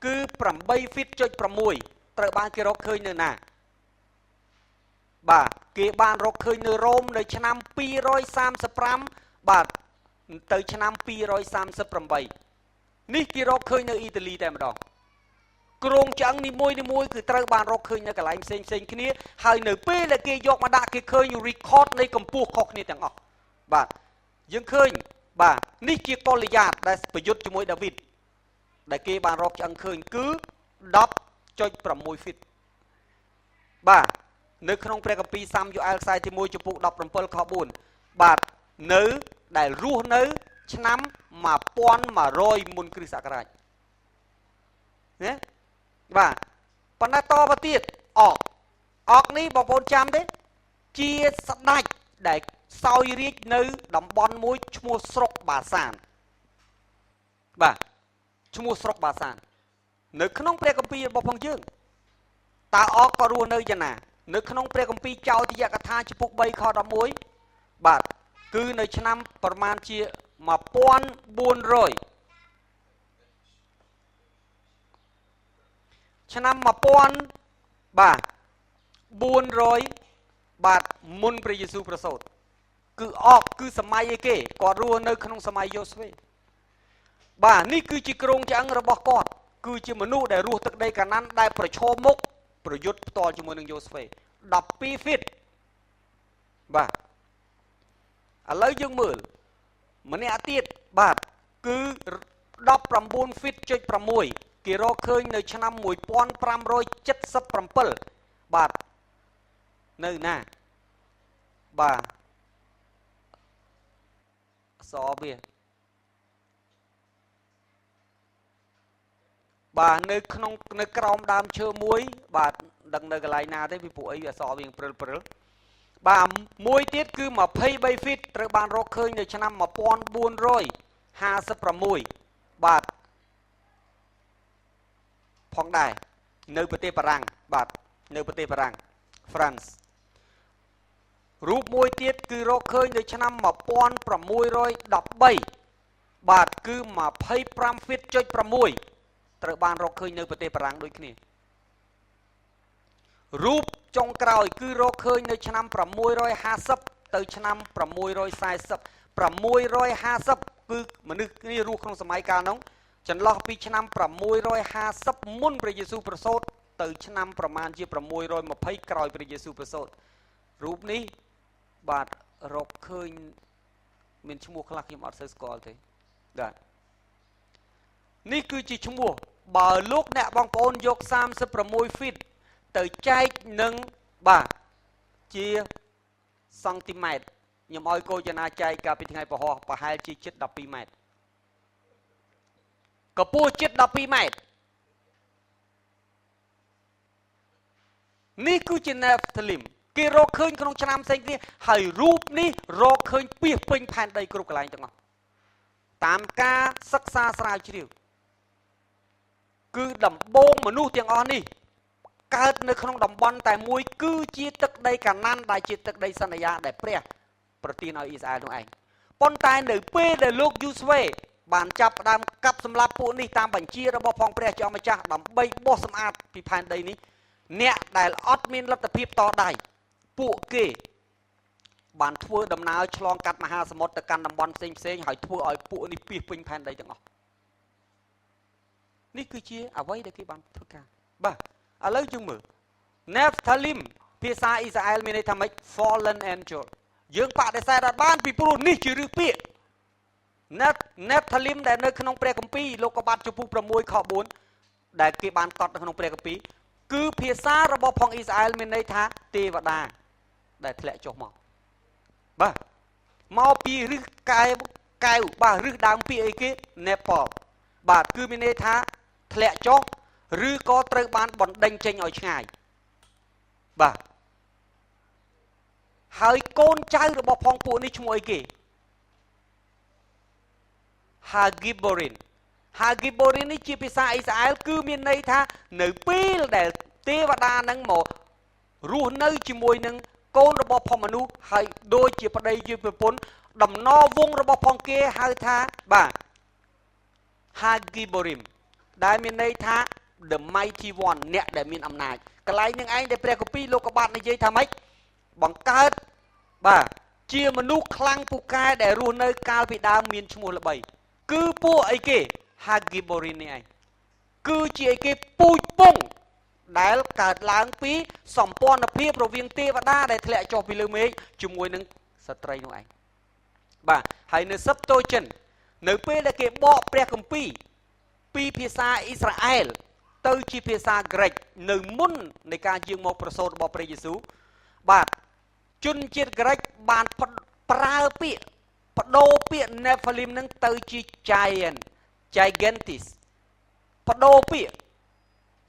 គឺ8 feet ចុច 6ត្រូវបានគេរកឃើញនៅណាបាទគេបានរកឃើញនៅរ៉ូមនៅឆ្នាំ235បាទទៅឆ្នាំ238នេះគេរកឃើញនៅអ៊ីតាលីតែម្ដងគ្រោងឆ្អឹងនីមួយគឺត្រូវបានរកឃើញនៅកន្លែងផ្សេងគ្នាហើយនៅពេលដែលគេយកមកដាក់គេឃើញ record នៃកម្ពស់ខុសគ្នាទាំងអស់បាទយើងឃើញបាទនេះជាកុលយាតដែលប្រយុទ្ធជាមួយដាវីតដែលគេបានរកឆ្អឹងឃើញគឺ 10.6 feet បាទនៅក្នុងព្រះគម្ពីរសាមយូអែលខ្សែទី1ចំពុក17ខ4បាទនៅដែលរស់នៅឆ្នាំ1100មុនគ្រិស្តសករាជណាបាទប៉ុន្តែតទៅទៀតអកនេះបងប្អូនចាំទេជាស្ដេចដែលសោយរាជនៅតំបន់មួយឈ្មោះស្រុកបាសានបាទ ឈ្មោះស្រុកបាសាននៅក្នុងព្រះគម្ពីររបស់ផងយើងតើអកក៏រស់នៅយ៉ាងណានៅក្នុងព្រះគម្ពីរចោទយកថាចំពុក3ខ11បាទគឺនៅឆ្នាំប្រមាណជា1400ឆ្នាំ1000បាទ400បាទមុនព្រះយេស៊ូវប្រសូតគឺអកគឺសម័យអីគេគាត់រស់នៅក្នុងសម័យយូស្វេបាទនេះគឺជាគ្រោងឆ្អឹងរបស់គាត់គឺជាមនុស្សដែលរស់ទឹកដីកាណាន់ដែលប្រឈមមុខប្រយុទ្ធផ្ទាល់ជាមួយនឹងយូស្វេ12 feet បាទឥឡូវយើងមើលម្នាក់ទៀតបាទគឺ19 feet ចុច6គេរកឃើញនៅឆ្នាំ1577បាទនៅណាបាទសវាបាទនៅក្នុងនៅក្រោមដើមឈើមួយបាទដឹងនៅកន្លែងណាទេពីពួកអីអសវាងព្រិលបាទមួយទៀតគឺ23 feet ត្រូវបានរកឃើញនៅឆ្នាំ1456បាទផងដែរនៅប្រទេសបារាំងបាទនៅប្រទេសបារាំង France រូបមួយទៀតគឺរកឃើញនៅឆ្នាំ1613បាទគឺ25 feet ចុច6ត្រូវបានរកឃើញនៅប្រទេសបារាំងដូចគ្នារូបចុងក្រោយគឺរកឃើញនៅឆ្នាំ650ទៅឆ្នាំ640 650គឺមនុស្សគ្នារស់ក្នុងសម័យកាលនោះចន្លោះពីឆ្នាំ650មុនព្រះយេស៊ូវប្រសូតទៅឆ្នាំប្រមាណជា620ក្រោយព្រះយេស៊ូវប្រសូតរូបនេះបាទរកឃើញមានឈ្មោះខ្លះខ្ញុំអត់សូវស្គាល់ទេបាទនេះគឺជាឈ្មោះបើលោកអ្នកបងប្អូនយក36 feet ទៅចែកនឹងបាទជាសង់ទីម៉ែត្រខ្ញុំឲ្យកោចនាចែកកាលពីថ្ងៃពហុប្រហែលជាជិត12ម៉ែត្រកម្ពស់ជិត12ម៉ែត្រនេះគឺជា Nephilim គេរកឃើញក្នុងឆ្នាំផ្សេងគ្នាហើយរូបនេះរកឃើញពាសពេញផែនដីគ្រប់កន្លែងទាំងអស់តាមការសិក្សាស្រាវជ្រាវគឺដំបូងមនុស្សទាំងអស់នេះកើតនៅក្នុងតំបន់តែមួយគឺជាទឹកដីកាណាន់ដែលជាទឹកដីសន្យាដែលព្រះប្រទានឲ្យអ៊ីស្រាអែលនោះឯងប៉ុន្តែនៅពេលដែលលោកយូស្វេបានចាប់ផ្ដើមកាប់សម្លាប់ពួកនេះតាមបញ្ជារបស់ផងព្រះចောင်းម្ចាស់ដើម្បីបោះសម្អាតពីផែនដីនេះអ្នកដែលអត់មានលទ្ធភាពតដៃពួកគេបានធ្វើដំណើរឆ្លងកាត់មហាសមុទ្រទៅកាន់តំបន់ផ្សេងហើយធ្វើឲ្យពួកនេះពាសពេញផែនដីទាំងអស់នេះគឺជាអ្វីដែលគេបានធ្វើការបាទឥឡូវយើងមើល Nephilim ភាសាអ៊ីស្រាអែលមានន័យថាម៉េច fallen angel យើងបដិសេធអត់បានពីព្រោះនេះជាឫសពាក្យ Nephilim ដែលនៅក្នុងព្រះគម្ពីរលោកុបាទចំពុក6ខ4ដែលគេបានកត់នៅក្នុងព្រះគម្ពីរគឺភាសារបស់ផងអ៊ីស្រាអែលមានន័យថាទេវតាដែលធ្លាក់ចុះមកបាទមកពីឫសកែវបាទឫសដើមពាក្យអីគេ Nepal បាទគឺមានន័យថាធ្លាក់ចុះឬក៏ត្រូវបានបណ្ដេញចេញឲ្យឆ្ងាយបាទហើយកូនចៅរបស់ផងពួកនេះឈ្មោះអីគេ Hagiborin នេះជាភាសាអ៊ីស្រាអែលគឺមានន័យថានៅពេលដែលទេវតានឹងមករស់នៅជាមួយនឹងកូនរបស់ផងមនុស្សហើយដូចជាប្តីជាប្រពន្ធដំណរវងរបស់ផងគេហៅថាបាទ Hagiborim ដែលមានន័យថា the mighty one អ្នកដែលមានអំណាចកន្លែងនឹងឯងដែលព្រះគម្ពីរលោកុបាទនិយាយថាម៉េចបង្កើតបាទជាមនុស្សខ្លាំងពូកែដែលរស់នៅកាលពីដើមមានឈ្មោះល្បីគឺពួកអីគេ Hagiborin នេះឯងគឺជាអីគេពូជពងដែលកើតឡើងពីសម្ព័ន្ធភាពរវាងទេវតាដែលធ្លាក់ចុះពីលើមេឃជាមួយនឹងស្ត្រីនោះឯងបាទហើយនៅ Septuagint នៅពេលដែលគេបកព្រះគម្ពីរពីភាសាអ៊ីស្រាអែលទៅជាភាសាក្រិកនៅមុននៃការយាងមកប្រសូតរបស់ព្រះយេស៊ូវបាទជនជាតិក្រិកបានប្រើពាក្យបដូរពាក្យ Nephilim នឹងទៅជា Gigantis បដូរពាក្យ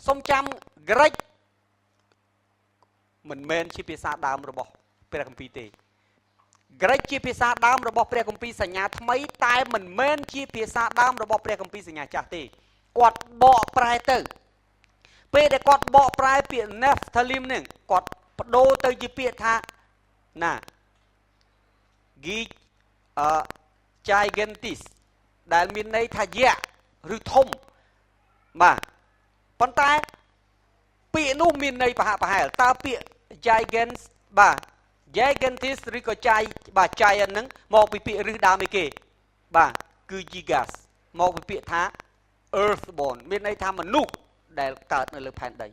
សូមចាំក្រិកមិនមែនជាភាសាដើមរបស់ព្រះគម្ពីរទេក្រិកជាភាសាដើមរបស់ព្រះគម្ពីរសញ្ញាថ្មីតែមិនមែនជាភាសាដើមរបស់ព្រះគម្ពីរសញ្ញាចាស់ទេ គាត់បកប្រែទៅពេលដែលគាត់បកប្រែពាក្យ Nephthalim នឹងគាត់បដូរទៅជាពាក្យថាណា Gigantis ដែលមានន័យថាយៈឬធំបាទប៉ុន្តែពាក្យនោះមានន័យប្រហាក់ប្រហែលតើពាក្យ Gigants បាទ Gigantis ឬក៏ Giant ហ្នឹងមកពីពាក្យឫសដើមអីគេបាទគឺ Gigas មកពីពាក្យថា Earthborn មានន័យថាមនុស្សដែលកើតនៅលើផែនដី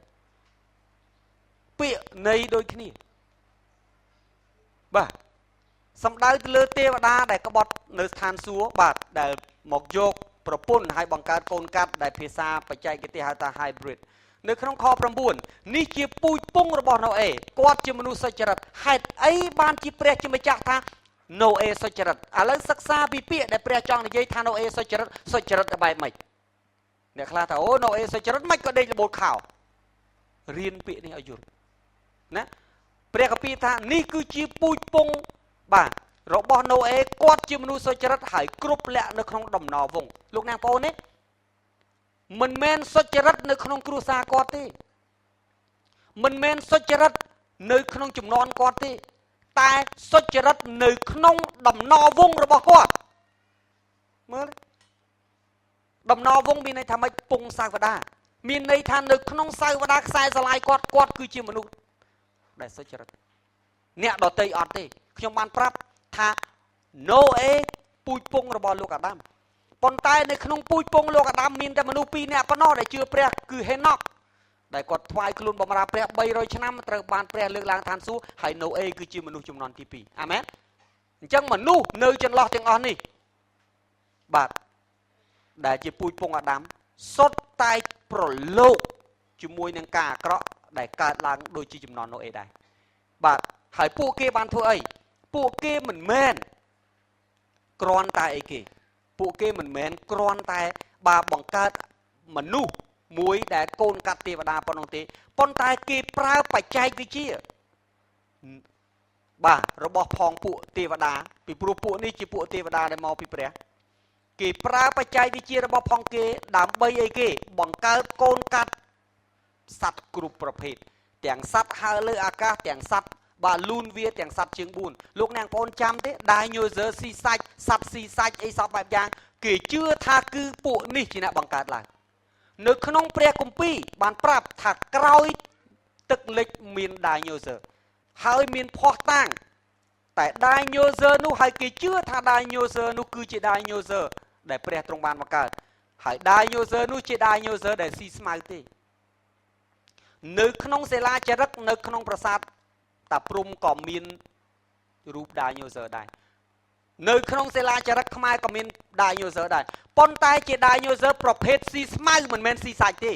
ពាក្យន័យដូចគ្នាបាទសំដៅទៅលើទេវតាដែលក្បត់នៅស្ថានសួគ៌បាទដែលមកយកប្រពន្ធហើយបង្កើតកូនកាត់ដែលភាសាបច្ចេកទេសហៅថា hybrid នៅក្នុងខ 9 នេះជាពូជពងរបស់ណូអេគាត់ជាមនុស្សសុចរិតហេតុអីបានជាព្រះជាម្ចាស់ថាណូអេសុចរិតឥឡូវសិក្សាពីពាក្យដែលព្រះចង់និយាយថាណូអេសុចរិតបែបម៉េចអ្នកខ្លះថាអូណូអេសុចរិតមិនក៏ដេកលបូតខោរៀនពាក្យនេះឲ្យយល់ណាព្រះគម្ពីរថានេះគឺជាពូជពងបាទរបស់ណូអេគាត់ជាមនុស្សសុចរិតហើយគ្រប់លក្ខនៅក្នុងដំណរវង្សលោកអ្នកបងប្អូននេះមិនមែនសុចរិតនៅក្នុងគ្រួសារគាត់ទេមិនមែនសុចរិតនៅក្នុងចំនួនគាត់ទេតែសុចរិតនៅក្នុងដំណរវង្សរបស់គាត់មើលដំណរវង្សមានន័យថាម៉េចពងសាវតាមានន័យថានៅក្នុងសាវតាខ្សែស្រឡាយគាត់គឺជាមនុស្សដែលសុចរិតអ្នកដតីអត់ទេខ្ញុំបានប្រាប់ថាណូអេពូជពងរបស់លោកអាដាមប៉ុន្តែនៅក្នុងពូជពងលោកអាដាមមានតែមនុស្ស2នាក់ប៉ុណ្ណោះដែលជឿព្រះគឺហេណុកដែលគាត់ថ្វាយខ្លួនបម្រើព្រះ300ឆ្នាំត្រូវបានព្រះលើកឡើងឋានសួគ៌ហើយណូអេគឺជាមនុស្សជំនាន់ទី2អាមែនអញ្ចឹងមនុស្សនៅចន្លោះទាំងអស់នេះបាទដែលជាពូជពងអាដាមសុទ្ធតែប្រឡូកជាមួយនឹងការអាក្រក់ដែលកើតឡើងដូចជាជំនាន់ណូអេដែរបាទហើយពួកគេបានធ្វើអីពួកគេមិនមែនគ្រាន់តែអីគេពួកគេមិនមែនគ្រាន់តែបាទបង្កើតមនុស្សមួយដែលកូនកាត់ទេវតាប៉ុណ្ណោះទេប៉ុន្តែគេប្រើបច្ចេកវិទ្យាបាទរបស់ផងពួកទេវតាពីព្រោះពួកនេះជាពួកទេវតាដែលមកពីព្រះគេប្រើបច្ចេកវិទ្យារបស់ផងគេដើម្បីអីគេបង្កើតកូនកាត់សត្វគ្រប់ប្រភេទទាំងសត្វហើរលើអាកាសទាំងសត្វបាទលូនវាទាំងសត្វជើង4លោកអ្នកបងប្អូនចាំទេដាយញូសឺស៊ីសាច់សត្វស៊ីសាច់អីសពបែបយ៉ាងគេជឿថាគឺពួកនេះជាអ្នកបង្កើតឡើងនៅក្នុងព្រះគម្ពីរបានប្រាប់ថាក្រោយទឹកលិចមានដាយញូសឺហើយមានភ័ស្តុតាងតែដាយញូសឺនោះហើយគេជឿថាដាយញូសឺនោះគឺជាដាយញូសឺដែលព្រះទ្រង់បានបង្កើតហើយដាយញូសឺនោះជាដាយញូសឺដែលស៊ីស្មៅទេនៅក្នុងសិលាចារឹកនៅក្នុងប្រាសាទតាព្រំក៏មានរូបដាយញូសឺដែរនៅក្នុងសិលាចារឹកខ្មែរក៏មានដាយញូសឺដែរប៉ុន្តែជាដាយញូសឺប្រភេទស៊ីស្មៅមិនមែនស៊ីសាច់ទេ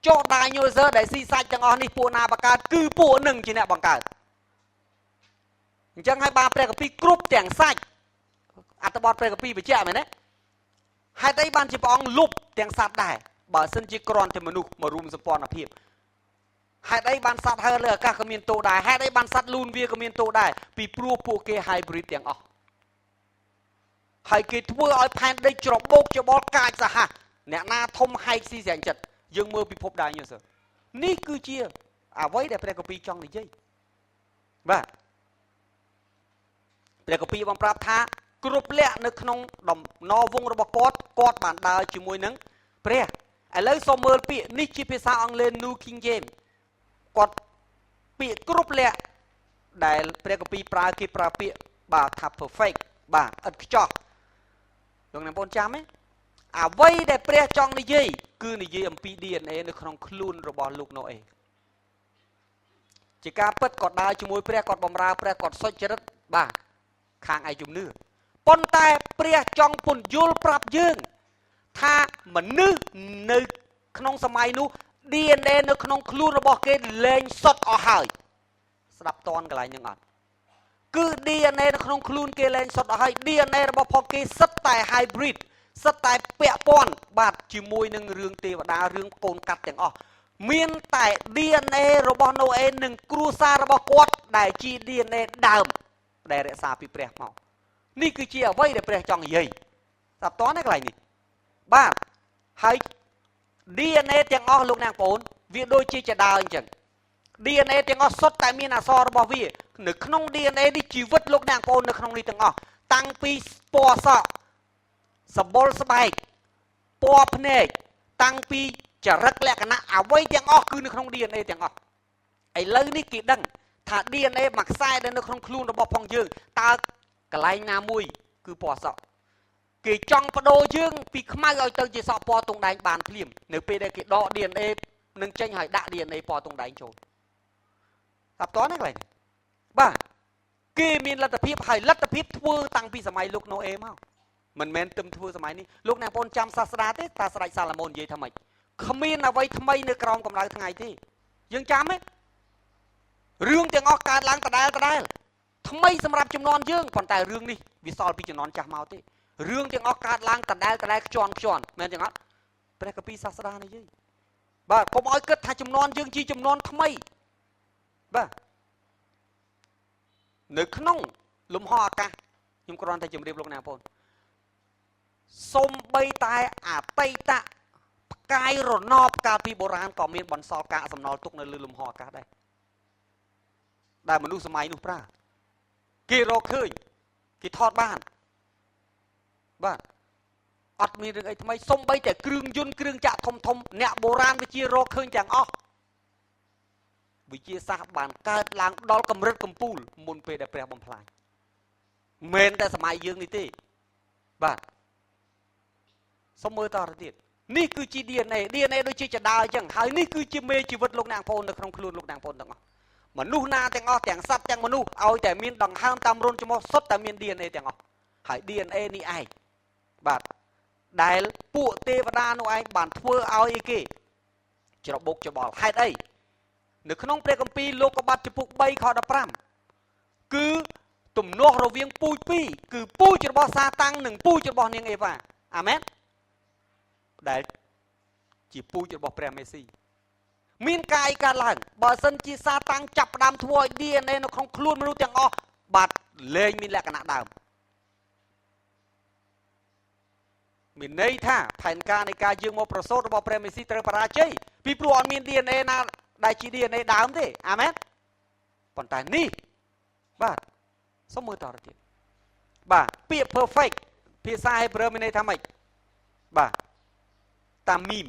ចុះដាយញូសឺដែលស៊ីសាច់ទាំងអស់នេះពួកណាបង្កើតគឺពួកនឹងជាអ្នកបង្កើតអញ្ចឹងហើយបានព្រះគម្ពីរគ្រប់ទាំងសាច់អត្ថបទព្រះគម្ពីរបញ្ជាក់មែនទេហេតុអីបានជាព្រះអង្គលុបទាំងសត្វដែរបើសិនជាគ្រាន់តែមនុស្សមករួមសម្ព័ន្ធភាពហេតុអីបានសត្វហើរលើអាកាសក៏មានទោសដែរហេតុអីបានសត្វលូនវាក៏មានទោសដែរពីព្រោះពួកគេ hybrid ទាំងអស់ហើយគេធ្វើឲ្យផែនដីច្របូកច្បល់កាចសាហាវអ្នកណាធំហែកស៊ីស្រាំងចិត្តយើងមើលពិភពដាយញូសឺនេះគឺជាអ្វីដែលព្រះគម្ពីរចង់និយាយបាទព្រះគម្ពីរបានប្រាប់ថាគ្រប់លក្ខនៅក្នុងដំណរវងរបស់គាត់បានដើរជាមួយនឹងព្រះឥឡូវសូមមើលពាក្យនេះជាភាសាអង់គ្លេស New King James គាត់ពាក្យគ្រប់លក្ខដែលព្រះគម្ពីរប្រើគេប្រើពាក្យបាទថា perfect បាទឥតខ្ចោះលោកអ្នកបងចាំទេអ្វីដែលព្រះចង់និយាយគឺនិយាយអំពី DNA នៅក្នុងខ្លួនរបស់លោកណូអេជាការពិតគាត់ដើរជាមួយព្រះគាត់បម្រើព្រះគាត់សុចរិតបាទខាងឯជំនឿប៉ុន្តែព្រះចង់ពន្យល់ប្រាប់យើងថាមនុស្សនៅក្នុងសម័យនោះ DNA នៅក្នុងខ្លួនរបស់គេលែងសុទ្ធអស់ហើយស្ដាប់តន់កន្លែងហ្នឹងអត់គឺ DNA នៅក្នុងខ្លួនគេលែងសុទ្ធអស់ហើយ DNA របស់ផងគេសិតតែ hybrid សិតតែពាក់ព័ន្ធបាទជាមួយនឹងរឿងទេវតារឿងកូនកាត់ទាំងអស់មានតែ DNA របស់ណូអេនិងគ្រួសាររបស់គាត់ដែលជា DNA ដើមដែលរក្សាពីព្រះមកនេះគឺជាអ្វីដែលព្រះចង់និយាយស្ដាប់តន់ណាកន្លែងនេះបាទហើយ DNA ទាំងអស់លោកអ្នកបងប្អូនវាដូចជាចដើអញ្ចឹង DNA ទាំងអស់សុទ្ធតែមានអក្សររបស់វានៅក្នុង DNA នេះជីវិតលោកអ្នកបងប្អូននៅក្នុងនេះទាំងអស់តាំងពីពណ៌សក់សម្បុរស្បែកពណ៌ភ្នែកតាំងពីចរិតលក្ខណៈអ្វីទាំងអស់គឺនៅក្នុង DNA ទាំងអស់ឥឡូវនេះគេដឹងថា DNA មួយខ្សែដែលនៅក្នុងខ្លួនរបស់ផងយើងតើកន្លែងណាមួយគឺពណ៌សក់គេចង់បដូរយើងពីខ្មៅឲ្យទៅជាសក់ពណ៌តុងដែងបានភ្លាមនៅពេលដែលគេដក DNA នឹងចេញឲ្យដាក់ DNA ពណ៌តុងដែងចូលតាប់តណាកន្លែងបាទគេមានលទ្ធភាពហើយលទ្ធភាពធ្វើតាំងពីសម័យលោកណូអេមកមិនមែនទឹមធ្វើសម័យនេះលោកអ្នកបងចាំសាស្ត្រាទេតាស្រេចសាឡម៉ូននិយាយថាម៉េចគ្មានអ្វីថ្មីនៅក្រោមកម្ដៅថ្ងៃទេយើងចាំទេរឿងទាំងអស់កើតឡើងដដែលថ្មីសម្រាប់ចំនួនយើងប៉ុន្តែរឿងនេះវាសល់ពីចំនួនចាស់មកទេរឿងទាំងអស់កើតឡើងដដែលខ្ជាន់មែនចឹងអត់ព្រះគម្ពីរសាស្ត្រានិយាយបាទកុំឲ្យគិតថាចំនួនយើងជាចំនួនថ្មីបាទនៅក្នុងលំហអាកាសខ្ញុំគ្រាន់តែជម្រាបលោកអ្នកបងប្អូនសូម្បីតែអតីតផ្កាយរណបកាលពីបុរាណក៏មានបន្សល់កាកសំណល់ទុកនៅលើលំហអាកាសដែរដែលមនុស្សសម័យនោះប្រើគេរកឃើញគេថតបានបាទអត់មានរឿងអីថ្មីសូម្បីតែគ្រឿងយន្តគ្រឿងចាក់ធំអ្នកបុរាណវិទ្យារកឃើញទាំងអស់វិទ្យាសាស្ត្របានកើតឡើងដល់កម្រិតកំពូលមុនពេលដែលព្រះបំផ្លាញមិនតែសម័យយើងនេះទេបាទសូមមើលតទៅទៀតនេះគឺជា DNA ដូចជាចដាអញ្ចឹងហើយនេះគឺជាមេជីវិតលោកអ្នកបងប្អូននៅក្នុងខ្លួនលោកអ្នកបងប្អូនទាំងអស់មនុស្សណាទាំងអស់ទាំងសត្វទាំងមនុស្សឲ្យតែមានដង្ហើមតាមរុនច្រមុះសុទ្ធតែមាន DNA ទាំងអស់ហើយ DNA នេះឯងបាទដែលពួកទេវតានោះឯងបានធ្វើឲ្យអីគេច្របូកច្បល់ហេតុអីនៅក្នុងព្រះគម្ពីរលោកុបាទចំពុក3ខ15គឺទំនាស់រវាងពូជពីរគឺពូជរបស់សាតាំងនិងពូជរបស់នាងអេវ៉ាអាមែនដែលជាពូជរបស់ព្រះមេស៊ីមានកាយកើតឡើងបើសិនជាសាតាំងចាប់ផ្ដើមធ្វើឲ្យ DNA នៅក្នុងខ្លួនមនុស្សទាំងអស់បាទលែងមានលក្ខណៈដើមមានន័យថាផែនការនៃការយើងមកប្រសូតរបស់ព្រះមេស៊ីត្រូវបរាជ័យពីព្រោះអត់មាន DNA ណាដែលជា DNA ដើមទេអាមែនប៉ុន្តែនេះបាទសូមមើលតទៅទៀតបាទពាក្យ perfect ភាសាហេប្រឺមានន័យថាម៉េចបាទតាមីម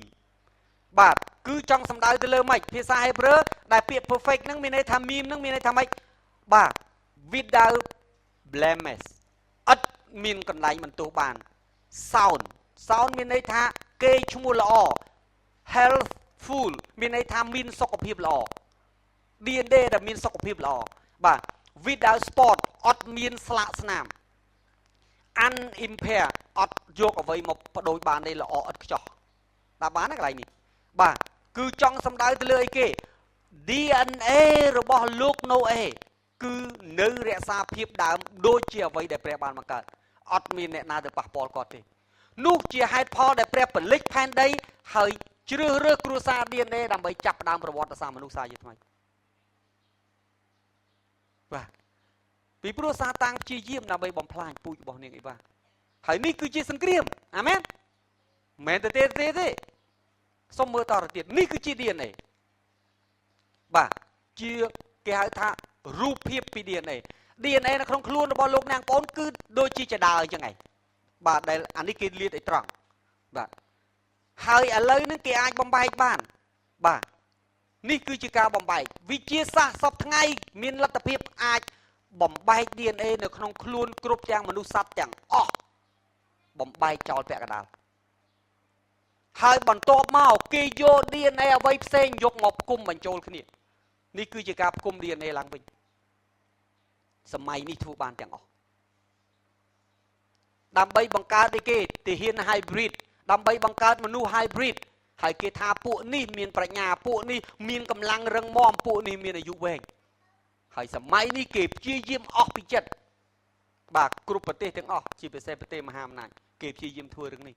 បាទគឺចង់សំដៅទៅលើម៉េចភាសាហេប្រឺដែលពាក្យ perfect ហ្នឹងមានន័យថាមីមហ្នឹងមានន័យថាម៉េចបាទ without blemish អត់មានកន្លែងបន្ទោសបាន sound មានន័យថាគេឈ្មោះល្អ healthful មានន័យថាមានសុខភាពល្អ DNA ដែលមានសុខភាពល្អបាទ without spot អត់មានស្លាកស្នាម unimpaired អត់យកអ្វីមកបដូរបានទេល្អឥតខ្ចោះតាមបានណាកន្លែងនេះបាទគឺចង់សំដៅទៅលើអីគេ DNA របស់លោកណូអេគឺនៅរក្សាភាពដើមដូចជាអ្វីដែលព្រះបានបង្កើតអត់មានអ្នកណាទៅប៉ះពាល់គាត់ទេនោះជាហេតុផលដែលព្រះពលិចផែនដីហើយជ្រើសរើសគ្រួសារ DNA ដើម្បីចាប់ផ្ដើមប្រវត្តិសាស្ត្រមនុស្សសាជាថ្មីបាទពីព្រោះសាតាំងព្យាយាមដើម្បីបំផ្លាញពូជរបស់នាងអីវ៉ាហើយនេះគឺជាសង្គ្រាមអាមែនមិនមែនទេសូមមើលតទៅទៀតនេះគឺជា DNA បាទជាគេហៅថារូបភាពពី DNA នៅក្នុងខ្លួនរបស់លោកអ្នកបងប្អូនគឺដូចជាចដើអញ្ចឹងឯងបាទដែលអានេះគេលាតឲ្យត្រង់បាទហើយឥឡូវនេះគេអាចបំបែកបានបាទនេះគឺជាការបំបែកវិទ្យាសាស្ត្រសពថ្ងៃមានលទ្ធភាពអាចបំបែក DNA នៅក្នុងខ្លួនគ្រប់ទាំងមនុស្សសត្វទាំងអស់បំបែកចោលពាក់កណ្ដាលហើយបន្ទាប់មកគេយក DNA អ្វីផ្សេងយកមកផ្គុំបញ្ចូលគ្នានេះគឺជាការផ្គុំ DNA ឡើងវិញសម័យនេះធ្វើបានទាំងអស់ដើម្បីបង្កើតអីគេទាហាន hybrid ដើម្បីបង្កើតមនុស្ស hybrid ហើយគេថាពួកនេះមានប្រាជ្ញាពួកនេះមានកម្លាំងរឹងមាំពួកនេះមានអាយុវែងហើយសម័យនេះគេព្យាយាមអស់ពីចិត្តបាទគ្រប់ប្រទេសទាំងអស់ជាពិសេសប្រទេសមហាអំណាចគេព្យាយាមធ្វើរឿងនេះ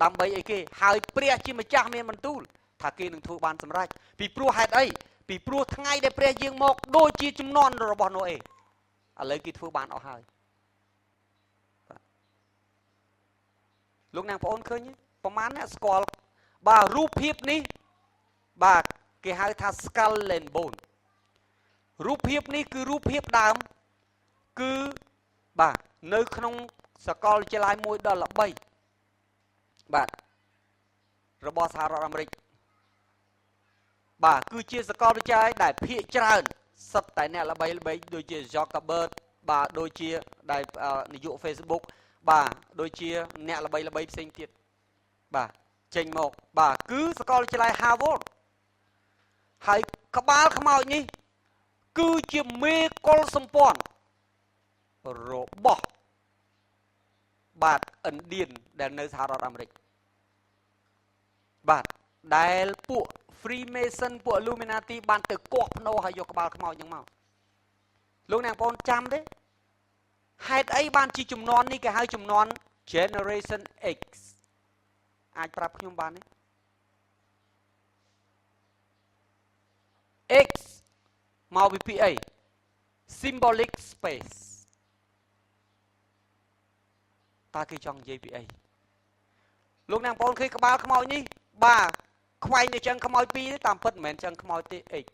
ដើម្បីអីគេហើយព្រះជាម្ចាស់មានបន្ទូលថាគេនឹងធ្វើបានសម្រេចពីព្រោះហេតុអីពីព្រោះថ្ងៃដែលព្រះយាងមកដូចជាជំនន់របស់ណូអេឥឡូវគេធ្វើបានអស់ហើយលោកអ្នកបងប្អូនឃើញប្រហែលអ្នកស្គាល់ បាទរូបភាពនេះបាទគេហៅថា skull and bone រូបភាពនេះគឺរូបភាពដើមគឺបាទនៅក្នុងសាកលវិទ្យាល័យមួយដ៏ល្បីបាទរបស់សហរដ្ឋអាមេរិកបាទគឺជាសាកលវិទ្យាល័យដែលភាគច្រើនសិតតែអ្នកល្បីដូចជា Zuckerberg បាទដូចជាដែលនាយក Facebook បាទដូចជាអ្នកល្បីផ្សេងទៀតបាទចេញមកបាទគឺសាកលវិទ្យាល័យ Harvard ហើយក្បាលខ្មោចនេះគឺជាមេកុលសម្ព័ន្ធរបស់បាទឥណ្ឌានដែលនៅសហរដ្ឋអាមេរិកបាទដែលពួក Freemason ពួក Illuminati បានទៅគាស់ភ្នោហើយយកក្បាលខ្មោចហ្នឹងមកលោកអ្នកបងចាំទេហេតុអីបានជាចំនួននេះគេហៅចំនួន Generation X អាចប្រាប់ខ្ញុំបានទេ X មកពីពាក្យអី symbolic space តើគេចង់និយាយពីអីលោកអ្នកបងឃើញក្បាលខ្មោចនេះបាទខ្វែងទៅចឹងខ្មោច2ទេតាមពិតមិនមែនចឹងខ្មោចទេ X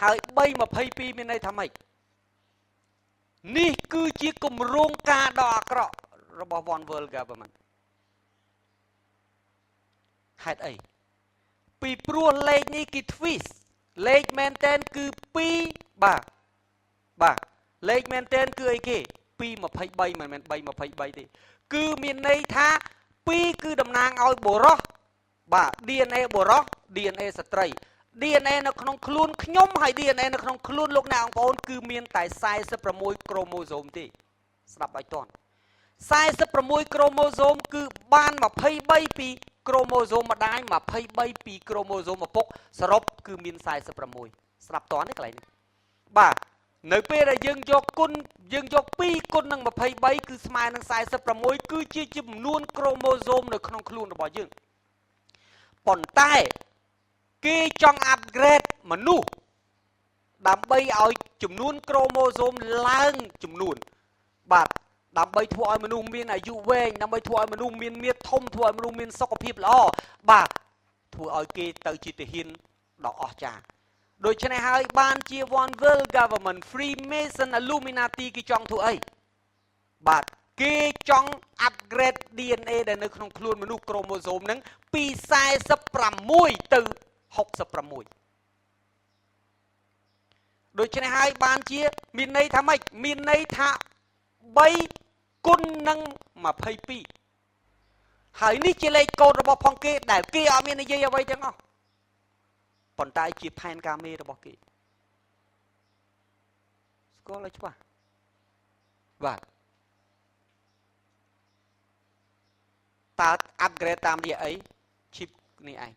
ហើយ322មានន័យថាម៉េចនេះគឺជាគម្រោងការដ៏អាក្រក់របស់ One World Government ហេតុអីពីព្រោះលេខនេះគេ twist លេខមែនតែនគឺ2បាទលេខមែនតែនគឺអីគេ223មិនមែន323ទេគឺមានន័យថា2គឺតំណាងឲ្យបុរសបាទ DNA បុរស DNA ស្ត្រី DNA នៅក្នុងខ្លួនខ្ញុំហើយ DNA នៅក្នុងខ្លួនលោកអ្នកបងប្អូនគឺមានតែ46ក្រូម៉ូសូមទេស្ដាប់ឲ្យតាន់46ក្រូម៉ូសូមគឺបាន23ពីក្រូម៉ូសូមម្ដាយ23ពីក្រូម៉ូសូមឪពុកសរុបគឺមាន46ស្ដាប់តាន់ទេកន្លែងនេះបាទនៅពេលដែលយើងយកគុណយើងយក2គុណនឹង23គឺស្មើនឹង46គឺជាចំនួនក្រូម៉ូសូមនៅក្នុងខ្លួនរបស់យើងប៉ុន្តែគេចង់ upgrade មនុស្សដើម្បីឲ្យចំនួនក្រូម៉ូសូមឡើងចំនួនបាទដើម្បីធ្វើឲ្យមនុស្សមានអាយុវែងដើម្បីធ្វើឲ្យមនុស្សមានមាឌធំធ្វើឲ្យមនុស្សមានសុខភាពល្អបាទធ្វើឲ្យគេទៅជាទាហានដ៏អស្ចារ្យដូច្នេះហើយបានជា One World Government Freemason Illuminati គេចង់ធ្វើអីបាទគេចង់ upgrade DNA ដែលនៅក្នុងខ្លួនមនុស្សក្រូម៉ូសូមហ្នឹងពី46ទៅ66ដូច្នេះហើយបានជាមានន័យថាម៉េចមានន័យថា3គុណនឹង22ហើយនេះជាលេខកូដរបស់ផងគេដែលគេអត់មាននិយាយអ្វីទាំងអស់ប៉ុន្តែជាផែនការមេរបស់គេស្គាល់ឲ្យច្បាស់បាទតើ upgrade តាមរយៈអី chip នេះឯង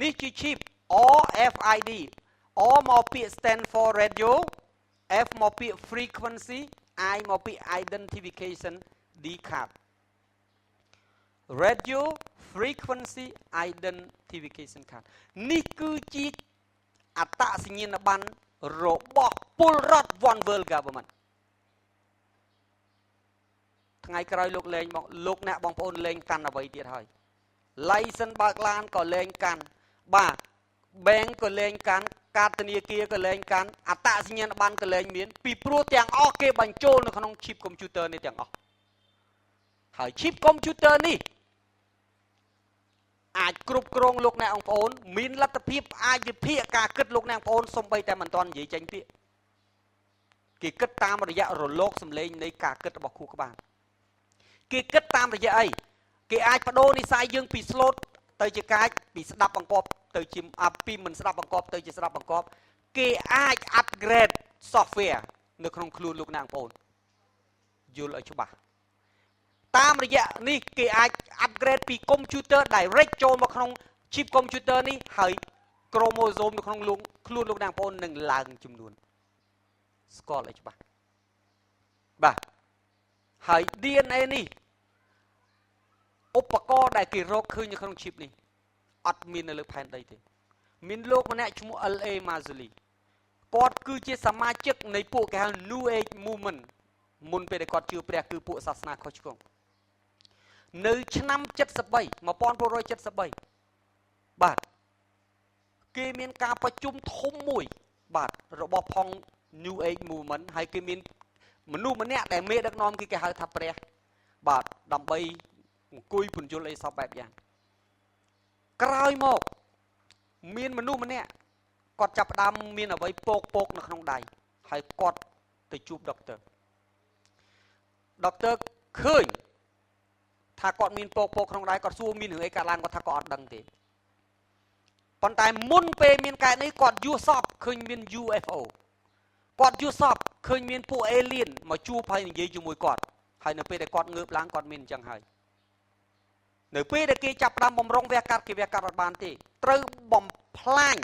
នេះជា chip RFID R មកពាក្យ stand for radio F មកពាក្យ frequency I មកពាក្យ identification D card radio frequency identification card នេះគឺជាអត្តសញ្ញាណប័ណ្ណរបស់ពលរដ្ឋ One World Government ថ្ងៃក្រោយលោកលេងមកលោកអ្នកបងប្អូនលេងកាន់អ្វីទៀតហើយ license បើកឡានក៏លេងកាន់បាទ bank ក៏លេងកាន់កាតធនាគារក៏លេងកាន់អត្តសញ្ញាណប័ណ្ណក៏លេងមានពីព្រោះទាំងអស់គេបញ្ចូលនៅក្នុង chip computer នេះទាំងអស់ហើយ chip computer នេះអាចគ្រប់គ្រងលោកអ្នកបងប្អូនមានលទ្ធភាពអាចវិភាគការគិតលោកអ្នកបងប្អូនសំបីតែមិនទាន់និយាយចេញពាក្យគេគិតតាមរយៈរលកសំឡេងនៃការគិតរបស់ខួរក្បាលគេគិតតាមរយៈអីគេអាចបដូរនិស្ស័យយើងពី slot ទៅជាកាចពីស្ដាប់បង្គាប់ទៅជាពីមិនស្ដាប់បង្គាប់ទៅជាស្ដាប់បង្គាប់គេអាច upgrade software នៅក្នុងខ្លួនលោកអ្នកបងប្អូនយល់ឲ្យច្បាស់តាមរយៈនេះគេអាច upgrade ពី computer direct ចូលមកក្នុង chip computer នេះហើយ chromosome នៅក្នុងខ្លួនលោកអ្នកបងប្អូននឹងឡើងចំនួនស្គាល់ឲ្យច្បាស់បាទហើយ DNA នេះឧបករណ៍ដែលគេរកឃើញនៅក្នុង chip នេះអត់មាននៅលើផែនដីទេមានលោកម្នាក់ឈ្មោះ LA Marzulli គាត់គឺជាសមាជិកនៃពួកគេហៅ New Age Movement មុនពេលដែលគាត់ជឿព្រះគឺពួកសាសនាខុសឆ្គង នៅឆ្នាំ73 1973បាទគេមានការប្រជុំធំមួយបាទរបស់ផង New Age Movement ហើយគេមានមនុស្សម្នាក់ដែលមេដឹកនាំគេហៅថាព្រះបាទដើម្បីអង្គុយពន្យល់អីសពបែបយ៉ាងក្រោយមកមានមនុស្សម្នាក់គាត់ចាប់ផ្ដើមមានអ្វីពកនៅក្នុងដៃហើយគាត់ទៅជួបដុកទ័រឃើញថាគាត់មានពកក្នុងដៃគាត់សួរមានរឿងអីកើតឡើងគាត់ថាគាត់អត់ដឹងទេប៉ុន្តែមុនពេលមានកើតនេះគាត់យល់សពឃើញមាន UFO គាត់យល់សពឃើញមានពួក alien មកជួបហើយនិយាយជាមួយគាត់ហើយនៅពេលដែលគាត់ងើបឡើងគាត់មានអញ្ចឹងហើយនៅពេលដែលគេចាប់ផ្ដើមបំរុងវះកាត់គេវះកាត់អត់បានទេត្រូវបំផ្លាញ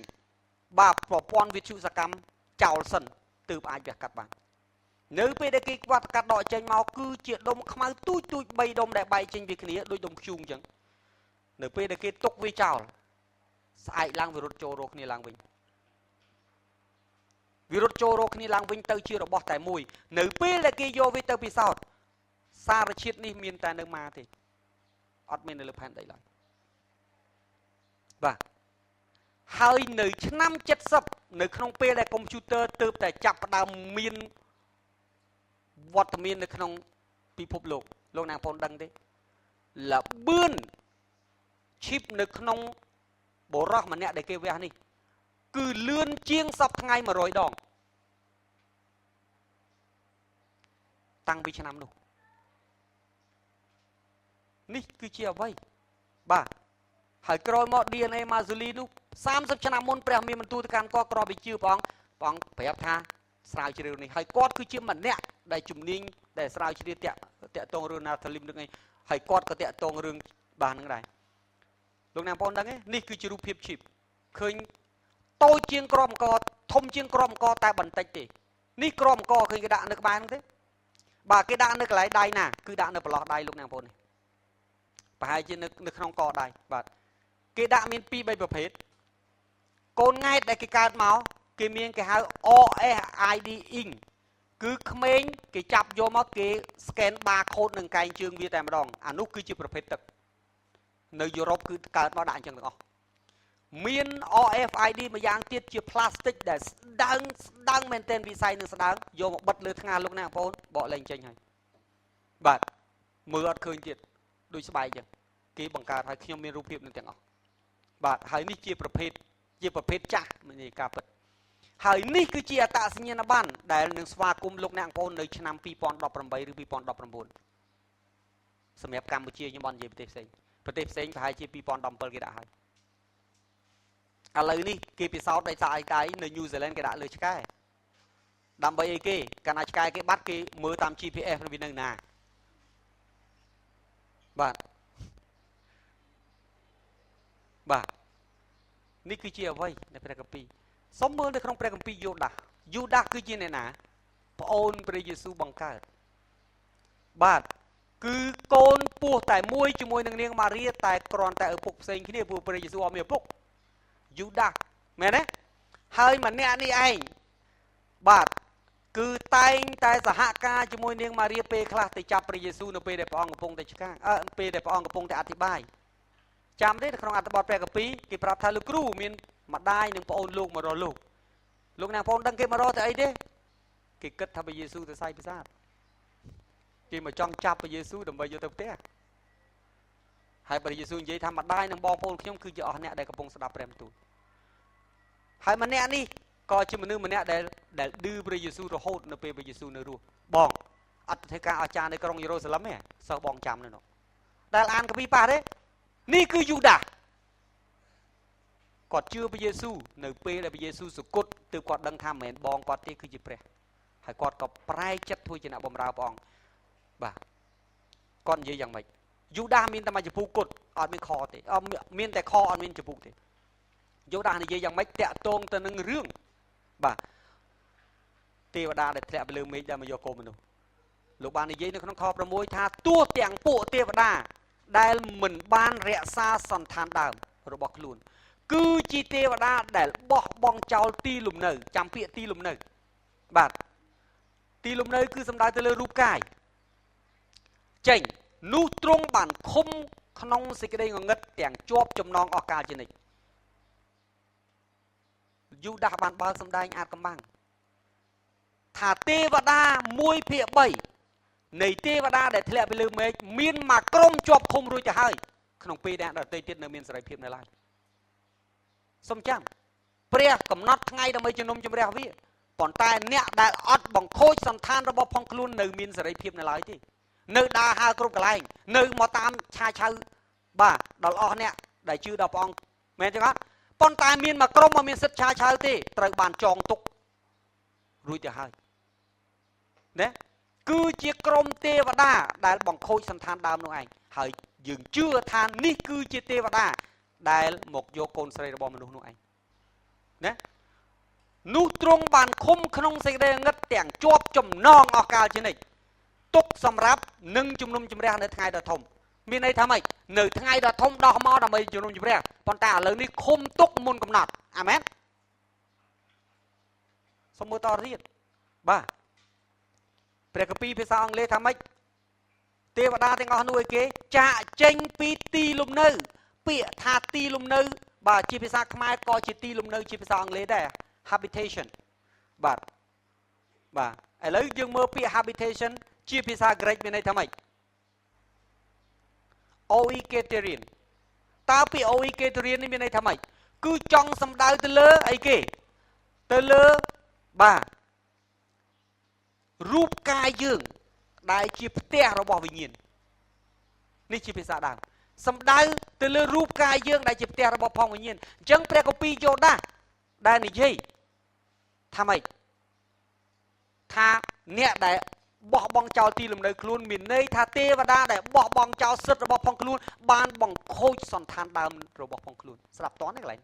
បាទប្រព័ន្ធវិទ្យុសកម្មចោលសិនទើបអាចវះកាត់បាននៅពេលដែលគេខ្វាត់កាត់ដកចេញមកគឺជាដុំខ្មៅទូច3ដុំដែលបែកចេញពីគ្នាដូចដុំធ្យូងអញ្ចឹងនៅពេលដែលគេទុកវាចោលស្អែកឡើងវារត់ចូលរកគ្នាឡើងវិញទៅជារបស់តែមួយនៅពេលដែលគេយកវាទៅពិសោធន៍សារជាតិនេះមានតែនៅម៉ាទេអត់មាននៅលើផែនដីឡើយបាទហើយនៅឆ្នាំ70នៅក្នុងពេលដែលកុំព្យូទ័រទើបតែចាប់ផ្ដើមមានវត្តមាននៅក្នុងពិភពលោកណាងបងដឹងទេលបឿនឈីបនៅក្នុងបរោះម្នាក់ដែលគេវះនេះគឺលឿនជាងសពថ្ងៃ100 ដងតាំងពីឆ្នាំនោះនេះគឺជាអ្វីបាទហើយក្រោយមក DNA ម៉ាស៊ូលីនោះ30 ឆ្នាំមុនព្រះមានបន្ទូលទៅកាន់គាត់ក្រោយពីជឿព្រះអង្គប្រាប់ថាស្រាវជ្រាវនេះហើយគាត់គឺជាម្នាក់ដែលជំនាញដែលស្រាវជ្រាវតាក់ទងរឿងណាថាលឹមនឹងអីហើយគាត់ក៏តាក់ទងរឿងបាននឹងដែរលោកអ្នកបងដឹងទេនេះគឺជារូបភាពឈីបឃើញតូចជាងក្រមអង្គធំជាងក្រមអង្គតែបន្តិចទេនេះក្រមអង្គឃើញគេដាក់នៅក្បែរហ្នឹងទេបាទគេដាក់នៅកន្លែងដៃណាគឺដាក់នៅប្រឡោះដៃលោកអ្នកបងនេះប្រហែលជានៅក្នុងកដៃបាទគេដាក់មាន2 3ប្រភេទកូនង៉ែតដែលគេកើតមកគេមានគេហៅ RFID ink គឺក្មេងគេចាប់យកមកគេ scan barcode នឹងកែងជើងវាតែម្ដងអានោះគឺជាប្រភេទទឹកនៅយុរ៉ុបគឺកើតមកដាក់អញ្ចឹងទាំងអស់មាន RFID មួយយ៉ាងទៀតជា plastic ដែលស្ដើងមែនទែនវិស័យនឹងស្ដើងយកមកបិទលើថ្ងាលលោកណាបងបកលែងចេញហើយបាទមើលអត់ឃើញទៀតដូចស្បែកអញ្ចឹងគេបង្កើតឲ្យខ្ញុំមានរូបភាពនឹងទាំងអស់បាទហើយនេះជាប្រភេទចាស់នៃការពិតហើយនេះគឺជាអត្តសញ្ញាណប័ណ្ណដែលនឹងស្វាគមន៍លោកអ្នកបងនៅឆ្នាំ2018ឬ2019សម្រាប់កម្ពុជាខ្ញុំអត់និយាយប្រទេសផ្សេងប្រហែលជា2017គេដាក់ហើយឥឡូវនេះគេពិសោធន៍ដោយសារអីកាយនៅញូហ្សេឡង់គេដាក់លើឆ្កែដើម្បីអីគេកាលណាឆ្កែគេបាត់គេមើលតាម GPS វានៅណាបាទនេះគឺជាអ្វីในព្រះគម្ពីរសូមមើលនៅក្នុងព្រះគម្ពីរយូដាសគឺជាអ្នកណាប្អូនព្រះយេស៊ូវបង្កើតបាទគឺកូនពោះតែមួយជាមួយនឹងនាងម៉ារីតែគ្រាន់តែឪពុកផ្សេងគ្នាព្រោះព្រះយេស៊ូវអត់មានឪពុកយូដាសមែនទេហើយម្នាក់នេះឯងបាទគឺតែងតែសហការជាមួយនាងម៉ារីពេលខ្លះទៅចាប់ព្រះយេស៊ូវនៅពេលដែលព្រះអង្គកំពុងតែឆ្កាងពេលដែលព្រះអង្គកំពុងតែអធិប្បាយចាំទេនៅក្នុងអត្ថបទព្រះគម្ពីរគេប្រាប់ថាលោកគ្រូមានម្ដាយនិងប្អូនលោកមករកលោកអ្នកបងដឹងគេមករកទៅអីទេគេគិតថាព្រះយេស៊ូវទៅសាយពិសាទគេមកចង់ចាប់ព្រះយេស៊ូវដើម្បីយកទៅផ្ទះហើយព្រះយេស៊ូវនិយាយថាម្ដាយនិងបងប្អូនខ្ញុំគឺជាអស់អ្នកដែលកំពុងស្ដាប់ព្រះបន្ទូលហើយម្នាក់នេះក៏ជាមនុស្សម្នាក់ដែលឌឺព្រះយេស៊ូវរហូតនៅពេលព្រះយេស៊ូវនៅរស់បងអត្តធិការអាចារ្យនៅក្រុងយេរូសាឡឹមទេសិស្សបងចាំនៅនោះដែលអានកាពីប៉ះទេនេះគឺយូដាសគាត់ជឿព្រះយេស៊ូវនៅពេលដែលព្រះយេស៊ូវសុគតទើបគាត់ដឹងថាមិនមែនបងគាត់ទេគឺជាព្រះហើយគាត់ក៏ប្រែចិត្តធ្វើជាអ្នកបម្រើព្រះអង្គបាទគាត់និយាយយ៉ាងម៉េចយូដាសមានតែមួយចំពុកគត់អត់មានខទេមានតែខអត់មានចំពុកទេយូដាសនិយាយយ៉ាងម៉េចតាក់ទងទៅនឹងរឿងបាទទេវតាដែលធ្លាក់ទៅលើមេឃដែលមកយកកូនមនុស្សលោកបាននិយាយនៅក្នុងខ6ថាទោះទាំងពួកទេវតាដែលមិនបានរក្សាសន្តានដើមរបស់ខ្លួនគឺជាទេវតាដែលបោះបង់ចោលទីលំនៅចាំពាក្យទីលំនៅបាទទីលំនៅគឺសំដៅទៅលើរូបកាយចេញ នោះទ្រង់បានឃុំក្នុងសេចក្តីងងឹតទាំងជាប់ចំណងអស់កាលជានិច្ចយូដាសបានបើកសម្ដែងអាចកំបាំងថាទេវតា1/3នៃទេវតាដែលធ្លាក់ពីលើមេឃមានមួយក្រុមជាប់ឃុំរួចទៅហើយក្នុងពេលដែលដទៃទៀតនៅមានសេរីភាពនៅឡើយសូមចាំព្រះកំណត់ថ្ងៃដើម្បីជំនុំជម្រះវាប៉ុន្តែអ្នកដែលអត់បង្ខូចសន្តានរបស់ផងខ្លួននៅមានសេរីភាពនៅឡើយទេនៅដើរហើរគ្រប់កន្លែងនៅមកតាមឆាឆៅបាទដល់អស់អ្នកដែលជឿដល់ព្រះអង្គមែនទេអត់ប៉ុន្តែមានមួយក្រុមមិនមានសិទ្ធិឆាឆៅទេត្រូវបានចងទុករួចទៅហើយណាគឺជាក្រុមទេវតាដែលបង្ខូចសន្តានដើមនោះឯងហើយយើងជឿថានេះគឺជាទេវតាដែលមកយកកូនស្រីរបស់មនុស្សនោះឯងណានោះទ្រង់បានឃុំក្នុងសេចក្តីងឹតទាំងជាប់ចំណងអស់កាលជានិច្ចទុកសម្រាប់នឹងជំនុំជម្រះនៅថ្ងៃដ៏ធំមានន័យថាម៉េចនៅថ្ងៃដ៏ធំដោះមកដើម្បីជំនុំជម្រះប៉ុន្តែឥឡូវនេះឃុំទុកមុនកំណត់អាមែនសូមមើលតទៀតបាទព្រះគម្ពីរភាសាអង់គ្លេសថាម៉េចទេវតាទាំងអស់នោះឯគេចាកចេញពីទីលំនៅពាក្យថាទីលំនៅបាទជាភាសាខ្មែរក៏ជាទីលំនៅជាភាសាអង់គ្លេសដែរ habitation បាទឥឡូវយើងមើលពាក្យ habitation ជាភាសាក្រិកមានន័យថាម៉េច oikaterin តើពាក្យ oikaterin នេះមានន័យថាម៉េចគឺចង់សំដៅទៅលើអីគេទៅលើបាទរូបកាយយើងដែលជាផ្ទះរបស់វិញ្ញាណនេះជាភាសាដើមសំដៅទៅលើរូបកាយយើងដែលជាផ្ទះរបស់ផងវិញ្ញាណអញ្ចឹងព្រះគម្ពីរយ៉ូដាសដែលនិយាយថាម៉េចថាអ្នកដែលបោះបង់ចោលទីលំនៅខ្លួនមានន័យថាទេវតាដែលបោះបង់ចោលសិទ្ធិរបស់ផងខ្លួនបានបង្ខូចសន្តានដើមរបស់ផងខ្លួនស្រាប់តនេះកន្លែង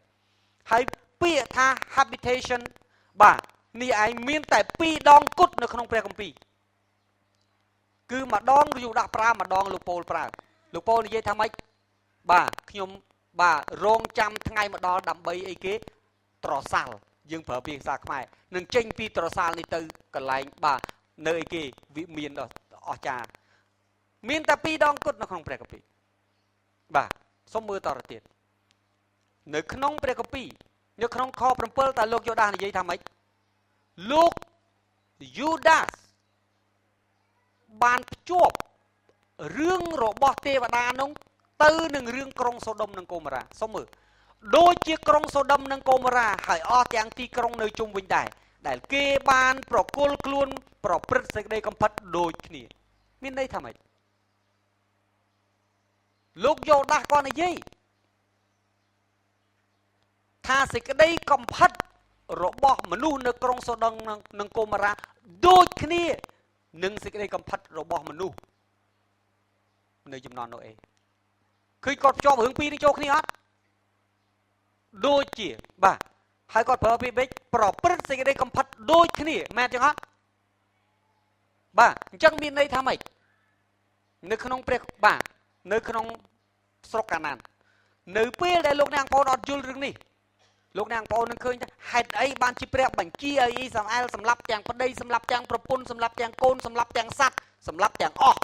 ហើយពាក្យថា habitation បាទនេះឯងមានតែ2ដងគត់នៅក្នុងព្រះគម្ពីរគឺម្ដងយូដាសប្រើម្ដងលោកប៉ូលប្រើលោកប៉ូលនិយាយថាម៉េចបាទខ្ញុំបាទរងចាំថ្ងៃមកដល់ដើម្បីអីគេត្រសាល់យើងប្រើភាសាខ្មែរនឹងចេញពីត្រសាល់នេះទៅកន្លែងបាទនៅអីគេវិមានអស្ចារ្យមានតែ2ដងគត់នៅក្នុងព្រះគម្ពីរបាទសូមមើលតទៅទៀតនៅក្នុងព្រះគម្ពីរនៅក្នុងខ7តើលោកយូដាសនិយាយថាម៉េចលោកយូដាសបានភ្ជាប់រឿងរបស់ទេវតានោះទៅនឹងរឿងក្រុងសូដុំនិងកូម៉ូរ៉ាសូមមើលដូចជាក្រុងសូដុំនិងកូម៉ូរ៉ាហើយអស់ទាំងទីក្រុងនៅជុំវិញដែរដែលគេបានប្រគល់ខ្លួនប្រព្រឹត្តសេចក្តីកំផិតដូចគ្នាមានន័យថាម៉េចលោកយូដាសក៏និយាយថាសេចក្តីកំផិតរបស់មនុស្សនៅក្រុងសូដុំនិងកូម៉ូរ៉ាដូចគ្នានឹងសេចក្តីកំផិតរបស់មនុស្សនៅចំនួននោះឯងឃើញគាត់ភ្ជាប់រឿងពីរនេះចូលគ្នាអត់ដូចជាបាទហើយគាត់ប្រើពាក្យបិចប្រព្រឹត្តសេចក្តីកំផិតដូចគ្នាមែនចឹងអត់បាទអញ្ចឹងមានន័យថាម៉េចនៅក្នុងព្រះបាទនៅក្នុងស្រុកកាណាននៅពេលដែលលោកអ្នកបងប្អូនអត់យល់រឿងនេះលោកអ្នកបងប្អូននឹងឃើញថាហេតុអីបានជាព្រះបញ្ជាឲ្យអ៊ីសាអែលសម្លាប់ទាំងប្តីសម្លាប់ទាំងប្រពន្ធសម្លាប់ទាំងកូនសម្លាប់ទាំងសត្វសម្លាប់ទាំងអស់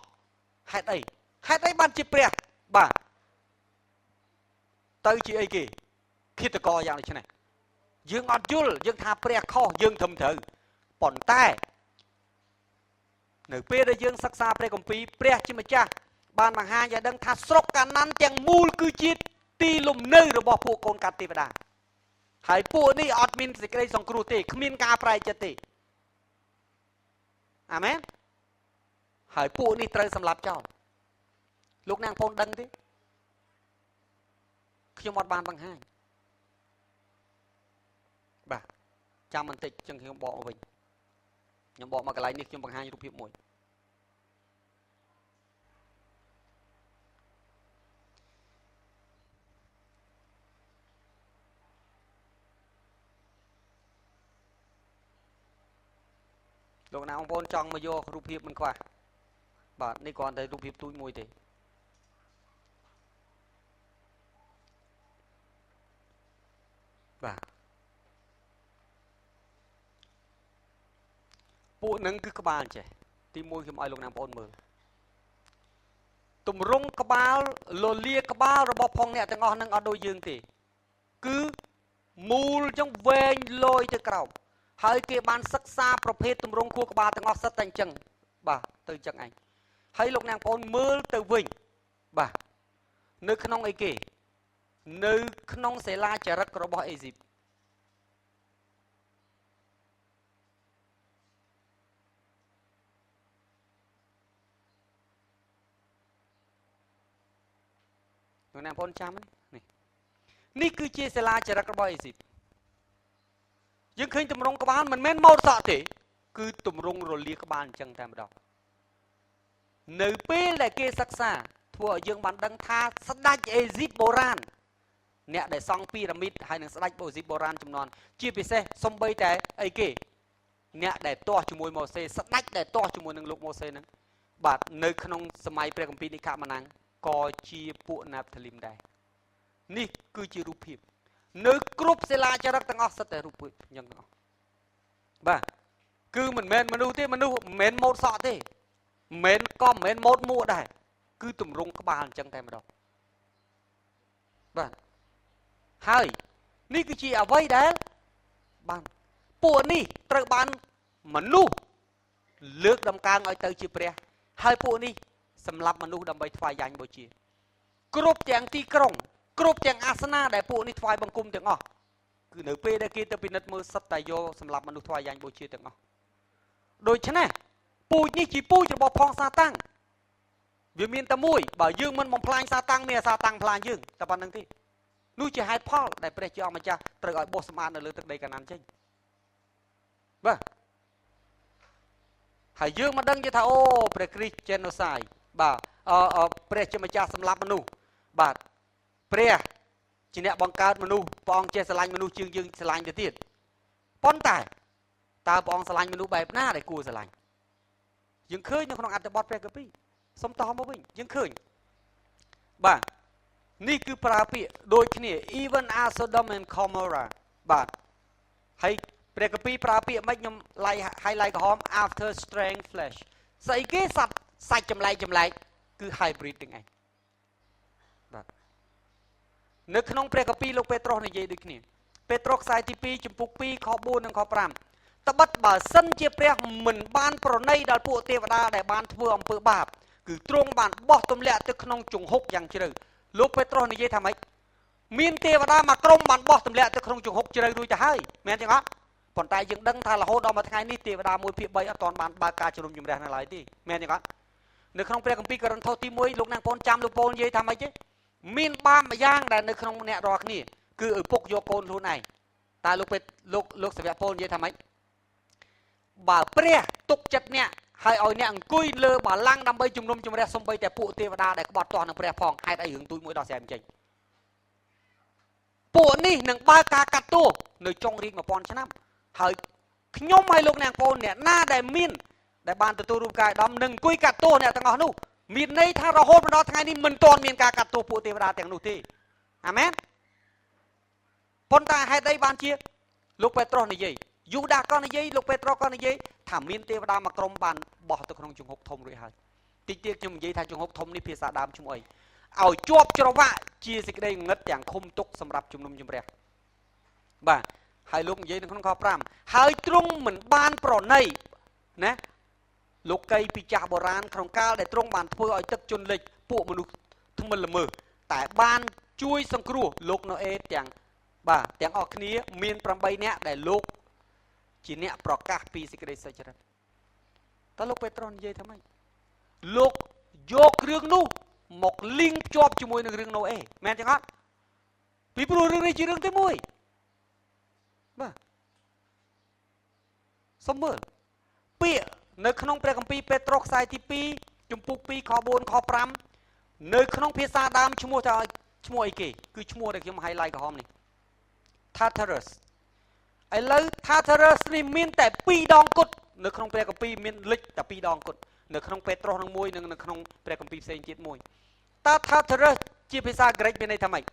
ហេតុអីបានជាព្រះបាទទៅជាអីគេឃាតករយ៉ាងដូចនេះយើងអត់យល់យើងថាព្រះខុសយើងត្រឹមត្រូវប៉ុន្តែនៅពេលដែលយើងសិក្សាព្រះគម្ពីរព្រះជាម្ចាស់បានបង្ហាញឲ្យដឹងថាស្រុកកាណានទាំងមូលគឺជាទីលំនៅរបស់ពួកកូនកាត់ទេវតាហើយពួកនេះអត់មានសេចក្តីសង្គ្រោះទេគ្មានការប្រែកចិត្តទេអាមែនហើយពួកនេះត្រូវសម្លាប់ចោលលោកអ្នកបងប្អូនដឹងទេខ្ញុំអត់បានបង្ហាញបាទចាំបន្តិចចឹងខ្ញុំបកមកវិញខ្ញុំបកមកកន្លែងនេះខ្ញុំបង្ហាញរូបភាពមួយលោកអ្នកបងប្អូនចង់មកយករូបភាពមិនខ្វះបាទនេះគ្រាន់តែរូបភាពទូចមួយទេបាទពួកនឹងគឺក្បាលចេះទី1ខ្ញុំឲ្យលោកអ្នកបងប្អូនមើល ទម្រង់ក្បាលលលាក្បាលរបស់ផងអ្នកទាំងអស់នឹងអត់ដូចយើងទេគឺមូលចឹងវែងលយទៅក្រោមហើយគេបានសិក្សាប្រភេទទម្រង់ខួរក្បាលទាំងអស់សិតតែអញ្ចឹងបាទទៅអញ្ចឹងឯងហើយលោកអ្នកបងប្អូនមើលទៅវិញបាទនៅក្នុងអីគេនៅក្នុងសិលាចារឹករបស់អេស៊ីបលោកអ្នកបងប្អូនចាំនេះគឺជាសិលាចារឹករបស់អេស៊ីបយើងឃើញទម្រង់ក្បាលមិនមែនម៉ូតសក់ទេគឺទម្រង់រលាក្បាលអញ្ចឹងតែម្ដងនៅពេលដែលគេសិក្សាធ្វើឲ្យយើងបានដឹងថាស្ដេចអេស៊ីបបុរាណអ្នកដែលសង់ពីរ៉ាមីតហើយនឹងស្ដេចអេស៊ីបបុរាណចំនួនជាពិសេសសំបីតែអីគេអ្នកដែលទាស់ជាមួយម៉ូសេស្ដេចដែលទាស់ជាមួយនឹងលោកម៉ូសេហ្នឹងបាទនៅក្នុងសម័យព្រះគម្ពីរនិកាម៉ាណាំងក៏ជាពួកណាប់ថាលីមដែរនេះគឺជារូបភាពនៅគ្រប់សិលាចារឹកទាំងអស់សិតតែរូបភាពអញ្ចឹងទាំងអស់បាទគឺមិនមែនមនុស្សទេមនុស្សមិនមែនម៉ូតសក់ទេមិនមែនក៏មិនមែនម៉ូតមួកដែរគឺទម្រង់ក្បាលអញ្ចឹងតែម្ដងបាទហើយនេះគឺជាអ្វីដែលបានពួកនេះត្រូវបានមនុស្សលើកដំកើងឲ្យទៅជាព្រះហើយពួកនេះសម្រាប់មនុស្សដើម្បីថ្វាយយ៉ាញ់បូជាគ្រប់ទាំងទីក្រុងគ្រប់ទាំងអាសនៈដែលពួកនេះថ្វាយបង្គំទាំងអស់គឺនៅពេលដែលគេទៅពិនិត្យមើលសិតតែយកសម្រាប់មនុស្សថ្វាយយ៉ាញ់បូជាទាំងអស់ដូច្នេះពូជនេះជាពូជរបស់ផងសាតាំងវាមានតែមួយបើយើងមិនបំផ្លាញសាតាំងមានសាតាំងផ្លាញយើងតែប៉ុណ្្នឹងទេនោះជាហេតុផលដែលព្រះជាអម្ចាស់ត្រូវឲ្យបោះសម្អាតនៅលើទឹកដីកាណានចេញបាទហើយយើងមកដឹងថាអូព្រះគ្រីស្ទ genocide បាទព្រះជាម្ចាស់សម្លាប់មនុស្សបាទព្រះជាអ្នកបង្កើតមនុស្សព្រះអង្គចេះស្រឡាញ់មនុស្សជាងយើងស្រឡាញ់ទៅទៀតប៉ុន្តែតើព្រះអង្គស្រឡាញ់មនុស្សបែបណាដែលគួរស្រឡាញ់យើងឃើញនៅក្នុងអត្ថបទព្រះគម្ពីរសុំតមកវិញយើងឃើញបាទនេះគឺប្រើពាក្យដូចគ្នា even as Sodom and Gomorrah បាទហើយព្រះគម្ពីរប្រើពាក្យមិនខ្ញុំ highlight ក្រហម after strength flesh ស្អីគេសត្វសាច់ចម្លែកគឺ hybrid ទាំងឯងបាទនៅក្នុងព្រះគម្ពីរលោកពេត្រុសនិយាយដូចគ្នាពេត្រុសខ្សែទី2ចំពុក2ខ4និងខ5ត្បិតបើសិនជាព្រះមិនបានប្រណីដល់ពួកទេវតាដែលបានធ្វើអំពើបាបគឺទ្រង់បានបោះទម្លាក់ទៅក្នុងជង្ហុកយ៉ាងជ្រៅលោកពេត្រុសនិយាយថាម៉េចមានទេវតាមួយក្រុមបានបោះទម្លាក់ទៅក្នុងជង្ហុកជ្រៅរួចទៅហើយមែនទេអត់ប៉ុន្តែយើងដឹងថារហូតដល់មួយថ្ងៃនេះទេវតា1ភាគ3អត់ទាន់បានបើកការជំនុំជម្រះនៅឡើយទេមែនទេអត់នៅក្នុងព្រះគម្ពីរកូរិនថូសទី1លោកអ្នកបងចាំលោកពូននិយាយថាម៉េចទេមានបាបមួយយ៉ាងដែលនៅក្នុងអ្នករាល់គ្នាគឺឪពុកយកកូនខ្លួនឯងតើលោកសាវកពូននិយាយថាម៉េចបើព្រះទុកចិត្តអ្នកហើយឲ្យអ្នកអង្គុយលើបល្ល័ង្កដើម្បីជំនុំជម្រះសំបីតែពួកទេវតាដែលក្បត់ទាស់នឹងព្រះផងហេតុអីរឿងទូចមួយដល់ស្រែមចេញពួកនេះនឹងបើកការកាត់ទោសនៅចុងរាជ1000ឆ្នាំហើយខ្ញុំឲ្យលោកអ្នកបងអ្នកណាដែលមានដែលបានទទួលរូបកាយដំនឹងអង្គុយកាត់ទោសអ្នកទាំងអស់នោះមានន័យថារហូតមកដល់ថ្ងៃនេះមិនទាន់មានការកាត់ទោសពួកទេវតាទាំងនោះទេអាមែនប៉ុន្តែហេតុអីបានជាលោកពេត្រុសនិយាយយូដាក៏និយាយលោកពេត្រុសក៏និយាយថាមានទេវតាមួយក្រុមបានបោះទៅក្នុងជង្ហុកធំរួចហើយតិចទៀតខ្ញុំនិយាយថាជង្ហុកធំនេះភាសាដើមឈ្មោះអីឲ្យជាប់ច្រវាក់ជាសេចក្តីងឹតទាំងឃុំទុកសម្រាប់ជំនុំជម្រះបាទហើយលោកនិយាយនៅក្នុងខ5ហើយទ្រង់មិនបានប្រណីណាលោកីពីចាស់បុរាណក្នុងកាលដែលទ្រង់បានធ្វើឲ្យទឹកជន់លិចពួកមនុស្សថ្មិលល្មើសតែបានជួយសង្គ្រោះលោកណូអេទាំងបាទទាំងអស់គ្នាមាន8នាក់ដែលលោកជាអ្នកប្រកាសពីសេចក្តីសុចរិតតើលោកពេត្រុសនិយាយថាម៉េចលោកយករឿងនោះមកលីងភ្ជាប់ជាមួយនឹងរឿងណូអេមែនទេអត់ពីព្រោះរឿងនេះជារឿងទី1បាទសូមមើលពាក្យនៅក្នុងព្រះគម្ពីរពេត្រុសខ្សែទី2ចំពុក2ខ4ខ5នៅក្នុងភាសាដើមឈ្មោះថាឈ្មោះអីគេគឺឈ្មោះដែលខ្ញុំ highlight ក្រហមនេះ Tartarus ឥឡូវ Tartarus នេះមានតែ2ដងគត់នៅក្នុងព្រះគម្ពីរមានលេខតែ2ដងគត់នៅក្នុងពេត្រុសនឹងមួយនិងនៅក្នុងព្រះគម្ពីរផ្សេងទៀតមួយតើ Tartarus ជាភាសាក្រិកមានន័យថាម៉េច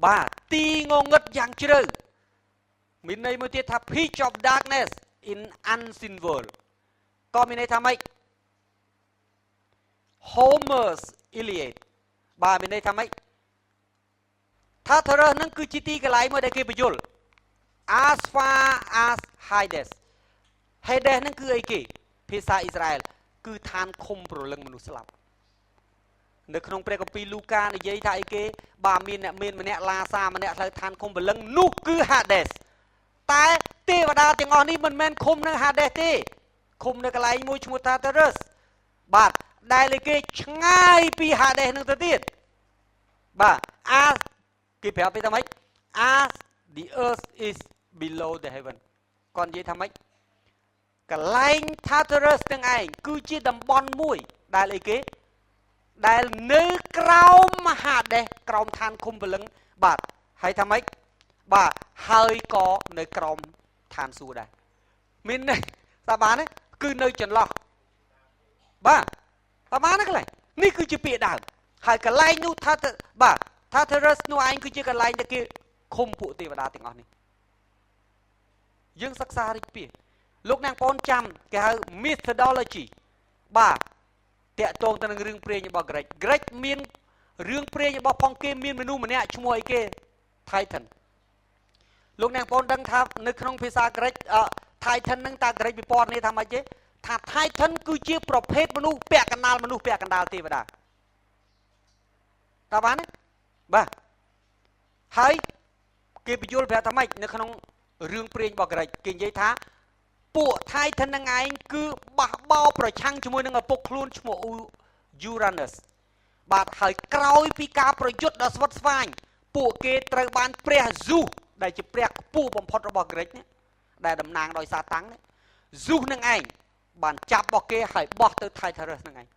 បាទទីងងឹតយ៉ាងជ្រៅមានន័យមួយទៀតថា pitch of darkness in unseen world ក៏មានន័យថាម៉េច Homer's Iliad បាទមានន័យថាម៉េច Tartarus ហ្នឹងគឺជាទីកន្លែងមួយដែលគេបញ្យល់ as far as Hades ហ្នឹងគឺអីគេភាសាអ៊ីស្រាអែលគឺឋានឃុំព្រលឹងមនុស្សស្លាប់នៅក្នុងព្រះគម្ពីរលូកានិយាយថាអីគេបាទមានអ្នកមានម្នាក់ឡាសាម្នាក់ផ្លូវឋានឃុំព្រលឹងនោះគឺ Hades តែទេវតាទាំងអស់នេះមិនមែនឃុំនៅ Hades ទេឃុំនៅកន្លែងមួយឈ្មោះ Tartarus បាទដែលគេឆ្ងាយពី Hades នឹងទៅទៀតបាទ as គេប្រាប់ពីថាម៉េច as the earth is below the heaven គាត់និយាយថាម៉េចកន្លែង Tartarus ទាំងឯងគឺជាតំបន់មួយដែលអីគេដែលនៅក្រោម Hades ក្រោមឋានឃុំព្រលឹងបាទហើយថាម៉េចបាទហើយក៏នៅក្រោមឋានសួគ៌ដែរមានន័យថាបានទេគឺនៅចន្លោះបាទប្រហែលណាកន្លែងនេះគឺជាពាក្យដើមហើយកន្លែងនោះថាបាទ Tartarus នោះឯងគឺជាកន្លែងដែលគេឃុំពួកទេវតាទាំងអស់នេះយើងសិក្សារីកពីលោកអ្នកបងចាំគេហៅ methodology បាទតាក់ទងទៅនឹងរឿងព្រេងរបស់ Greg មានរឿងព្រេងរបស់ផងគេមានមនុស្សម្នាក់ឈ្មោះអីគេ Titan លោកអ្នកបងដឹងថានៅក្នុងភាសា Greg Titan ហ្នឹងតើ Greg ពិពណ៌នាថាម៉េចទេថា Titan គឺជាប្រភេទមនុស្សពាក់កណ្ដាលមនុស្សពាក់កណ្ដាលទេវតាតើបានទេបាទហើយគេបញ្យល់ប្រាប់ថាម៉េចនៅក្នុងរឿងព្រេងរបស់ Greg គេនិយាយថាពួក Titan នឹងឯងគឺបះបោប្រឆាំងជាមួយនឹងឪពុកខ្លួនឈ្មោះ Uranus បាទហើយក្រោយពីការប្រយុទ្ធដ៏ស្វិតស្វាញពួកគេត្រូវបានព្រះ Zeus ដែលជាព្រះខ្ពស់បំផុតរបស់ Greg នេះដែលតំណាងដោយសាតាំងនេះ Zeus នឹងឯងបានចាប់របស់គេហើយបោះទៅ Tartarus នឹងឯង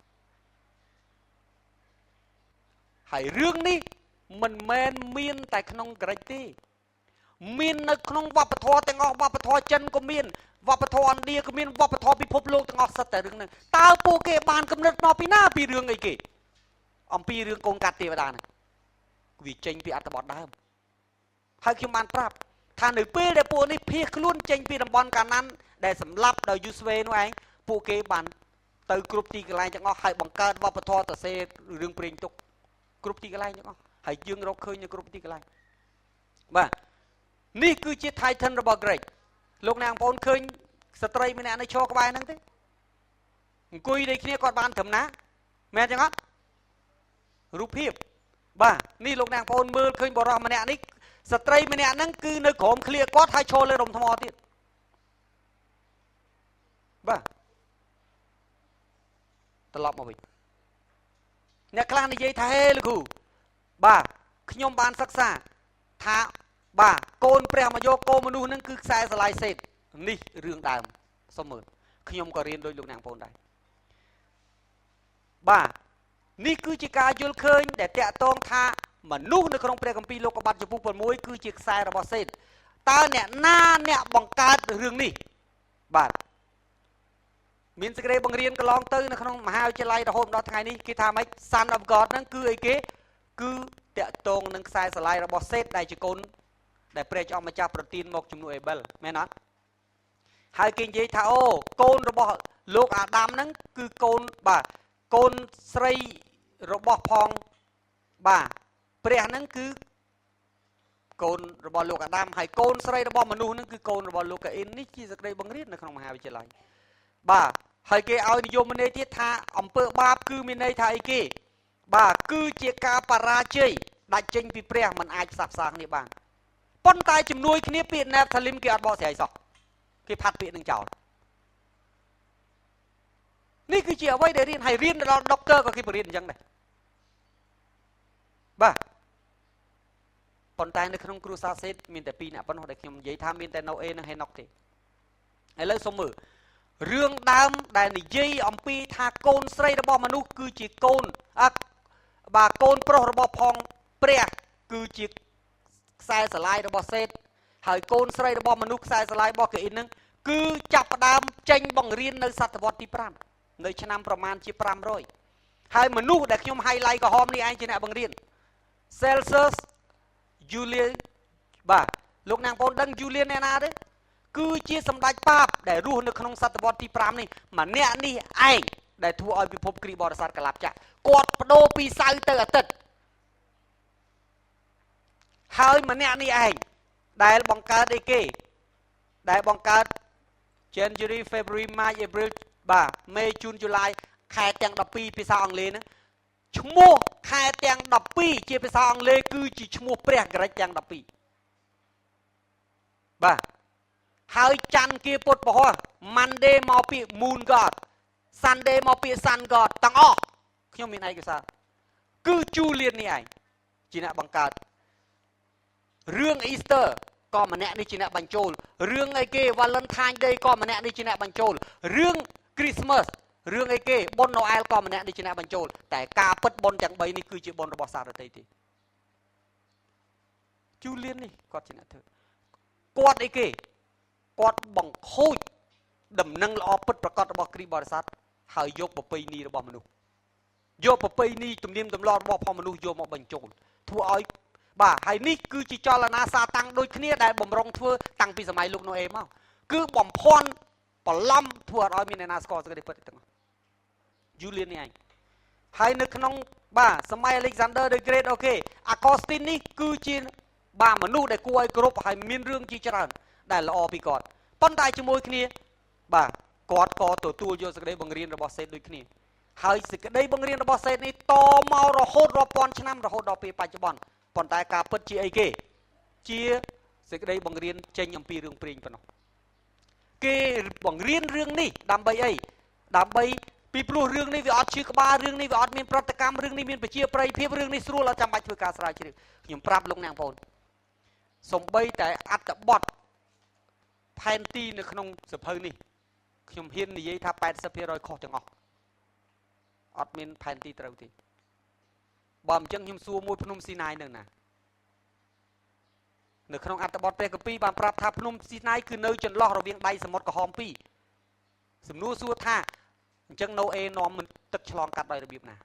ហើយរឿងនេះមិនមែនមានតែក្នុង Greg ទេមាននៅក្នុងវប្បធម៌ទាំងអស់វប្បធម៌ចិនក៏មានវប្បធម៌ឥណ្ឌាក៏មានវប្បធម៌ពិភពលោកទាំងអស់សិតតែរឿងហ្នឹងតើពួកគេបានកំណត់មកពីណាពីរឿងអីគេអំពីរឿងកូនកាត់ទេវតាហ្នឹងវាចេញពីអត្ថបទដើមហើយខ្ញុំបានប្រាប់ថានៅពេលដែលពួកនេះភៀសខ្លួនចេញពីតំបន់កាណាន់ដែលសម្លាប់ដោយយូស្វេនោះឯងពួកគេបានទៅគ្រប់ទីកន្លែងទាំងអស់ហើយបង្កើតវប្បធម៌ទៅសេរឿងព្រេងទុកគ្រប់ទីកន្លែងទាំងអស់ហើយយើងរកឃើញនៅគ្រប់ទីកន្លែងបាទនេះគឺជា Titan របស់ Greg លោកអ្នកបងប្អូនឃើញស្ត្រីម្នាក់នៅឈរក្បែរហ្នឹងទេអង្គុយដូចគ្នាគាត់បានត្រឹមណាមែនចឹងអត់រូបភាពបាទនេះលោកអ្នកបងប្អូនមើលឃើញបរិសម្នាក់នេះស្ត្រីម្នាក់ហ្នឹងគឺនៅក្រោមឃ្លាគាត់ហើយឈរលើដុំថ្មទៀតបាទត្រឡប់មកវិញអ្នកខ្លះនិយាយថាហេលោកគ្រូបាទខ្ញុំបានសិក្សាថាបាទកូនព្រះមកយកកូនមនុស្សហ្នឹងគឺខ្សែស្រឡាយសេតនេះរឿងដើមសុំមើលខ្ញុំក៏រៀនដោយលោកអ្នកបងប្អូនដែរបាទនេះគឺជាការយល់ឃើញដែលតាក់ទងថាមនុស្សនៅក្នុងព្រះគម្ពីរលោកុបាទចំពុក6គឺជាខ្សែរបស់សេតតើអ្នកណាអ្នកបង្កើតរឿងនេះបាទមានសេចក្តីបង្រៀនកន្លងទៅនៅក្នុងមហាវិទ្យាល័យរហូតដល់ថ្ងៃនេះគេថាម៉េច Son of God ហ្នឹងគឺអីគេគឺតាក់ទងនឹងខ្សែស្រឡាយរបស់សេតដែលជាកូនដែលព្រះចောင်းម្ចាស់ប្រទានមកជំនួសអេបិលមែនអត់ហើយគេនិយាយថាអូកូនរបស់លោកអាដាមហ្នឹងគឺកូនបាទកូនស្រីរបស់ផងបាទព្រះហ្នឹងគឺកូនរបស់លោកអាដាមហើយកូនស្រីរបស់មនុស្សហ្នឹងគឺកូនរបស់លោកកាអ៊ីននេះជាសេចក្តីបង្រៀននៅក្នុងមហាវិទ្យាល័យបាទហើយគេឲ្យនិយមន័យទៀតថាអំពើបាបគឺមានន័យថាអីគេបាទគឺជាការបរាជ័យដាច់ចេញពីព្រះមិនអាចផ្សះផ្សាគ្នាបានប៉ុន្តែជំនួយគ្នាពាក្យ Nephilim គេអត់បកស្រាយសោះគេផាត់ពាក្យនឹងចោលនេះគឺជាអ្វីដែលរៀនហើយរៀនដល់ដុកទ័រក៏គេបរៀនអញ្ចឹងដែរបាទប៉ុន្តែនៅក្នុងគ្រួសារសេតមានតែ2អ្នកប៉ុណ្ណោះដែលខ្ញុំនិយាយថាមានតែ Noe និង Henoch ទេឥឡូវសូមមើលរឿងដើមដែលនិយាយអំពីថាកូនស្រីរបស់មនុស្សគឺជាកូនបាទកូនប្រុសរបស់ផងព្រះគឺជាខ្សែស្រឡាយរបស់សេតហើយកូនស្រីរបស់មនុស្សខ្សែស្រឡាយរបស់កាអ៊ីនហ្នឹងគឺចាប់ផ្ដើមចេញបង្រៀននៅសតវត្សទី5នៅឆ្នាំប្រមាណជា500ហើយមនុស្សដែលខ្ញុំ highlight ក្រហមនេះឯងជាអ្នកបង្រៀន Celsus Julian បាទលោកអ្នកបងដឹង Julian អ្នកណាទេគឺជាសម្ដេចប៉ាបដែលរស់នៅក្នុងសតវត្សទី5នេះម្នាក់នេះឯង ដែលធ្វើឲ្យពិភពគ្រីស្ទបរិស័ទកលាប់ចាស់គាត់បដូរពីសៅរ៍ទៅអាទិត្យហើយម្នាក់នេះឯងដែលបង្កើតអីគេដែលបង្កើត January February March April បាទ May June July ខែទាំង12ភាសាអង់គ្លេសហ្នឹងឈ្មោះខែទាំង12ជាភាសាអង់គ្លេសគឺជាឈ្មោះព្រះក្រិចទាំង12បាទហើយច័ន្ទគេពុតពហោះ Monday មកពី Moon God Sunday មកពី Sun God ទាំងអស់ខ្ញុំមានឯកសារគឺ Julian នេះឯងជាអ្នកបង្កើតរឿង Easter ក៏ម្នាក់នេះជាអ្នកបញ្ចូលរឿងអីគេ Valentine Day ក៏ម្នាក់នេះជាអ្នកបញ្ចូលរឿង Christmas រឿងអីគេបុណ្យ Noel ក៏ម្នាក់នេះជាអ្នកបញ្ចូលតែការពិតបុណ្យទាំង3នេះគឺជាបុណ្យរបស់សារតីទេ Julian នេះគាត់ជាអ្នកធ្វើគាត់អីគេគាត់បង្ខូចដំណឹងល្អពិតប្រាកដរបស់គ្រីស្ទបរិស័ទហើយយកប្រពៃណីរបស់មនុស្សយកប្រពៃណីទំនៀមទម្លាប់របស់ផងមនុស្សយកមកបញ្ចូលធ្វើឲ្យបាទហើយនេះគឺជាចលនាសាតាំងដូចគ្នាដែលបំរុងធ្វើតាំងពីសម័យលោកណូអេមកគឺបំភាន់បន្លំធ្វើឲ្យមានអ្នកណាស្គាល់សេចក្តីពិតទាំងអស់ Julian នេះឯងហើយនៅក្នុងបាទសម័យ Alexander the Great អូខេ Augustine នេះគឺជាបាទមនុស្សដែលគួរឲ្យគោរពហើយមានរឿងជាច្រើនដែលល្អពីគាត់ប៉ុន្តែជាមួយគ្នាបាទគាត់ក៏ទទួលយកសេចក្តីបង្រៀនរបស់សេតដូចគ្នាហើយសេចក្តីបង្រៀនរបស់សេតនេះតមករហូតរាប់ពាន់ឆ្នាំរហូតដល់ពេលបច្ចុប្បន្នប៉ុន្តែការពិតជាអីគេជាសេចក្តីបង្រៀនចេញអំពីរឿងព្រេងប៉ុណ្ណោះគេបង្រៀនរឿងនេះដើម្បីអីដើម្បីពីព្រោះរឿងនេះវាអត់ឈឺក្បាលរឿងនេះវាអត់មានប្រតិកម្មរឿងនេះមានប្រជាប្រិយភាពរឿងនេះស្រួលអត់ចាំបាច់ធ្វើការស្រាវជ្រាវខ្ញុំប្រាប់លោកអ្នកបងប្អូនសំបីតែអត្ថបទផែនទីនៅក្នុងសភៅនេះខ្ញុំហ៊ាននិយាយថា 80% ខុសទាំងអស់អត់មានផែនទីត្រូវទេបើមិនចឹងខ្ញុំសួរមួយភ្នំស៊ីណាយនៅណានៅក្នុងអត្ថបទព្រះគម្ពីរបានប្រាប់ថាភ្នំស៊ីណាយគឺនៅចន្លោះរវាងដៃសមុទ្រក្រហមពីរសំណួរសួរថាអញ្ចឹងណូអេនាំទឹកឆ្លងកាត់ដោយរបៀបណា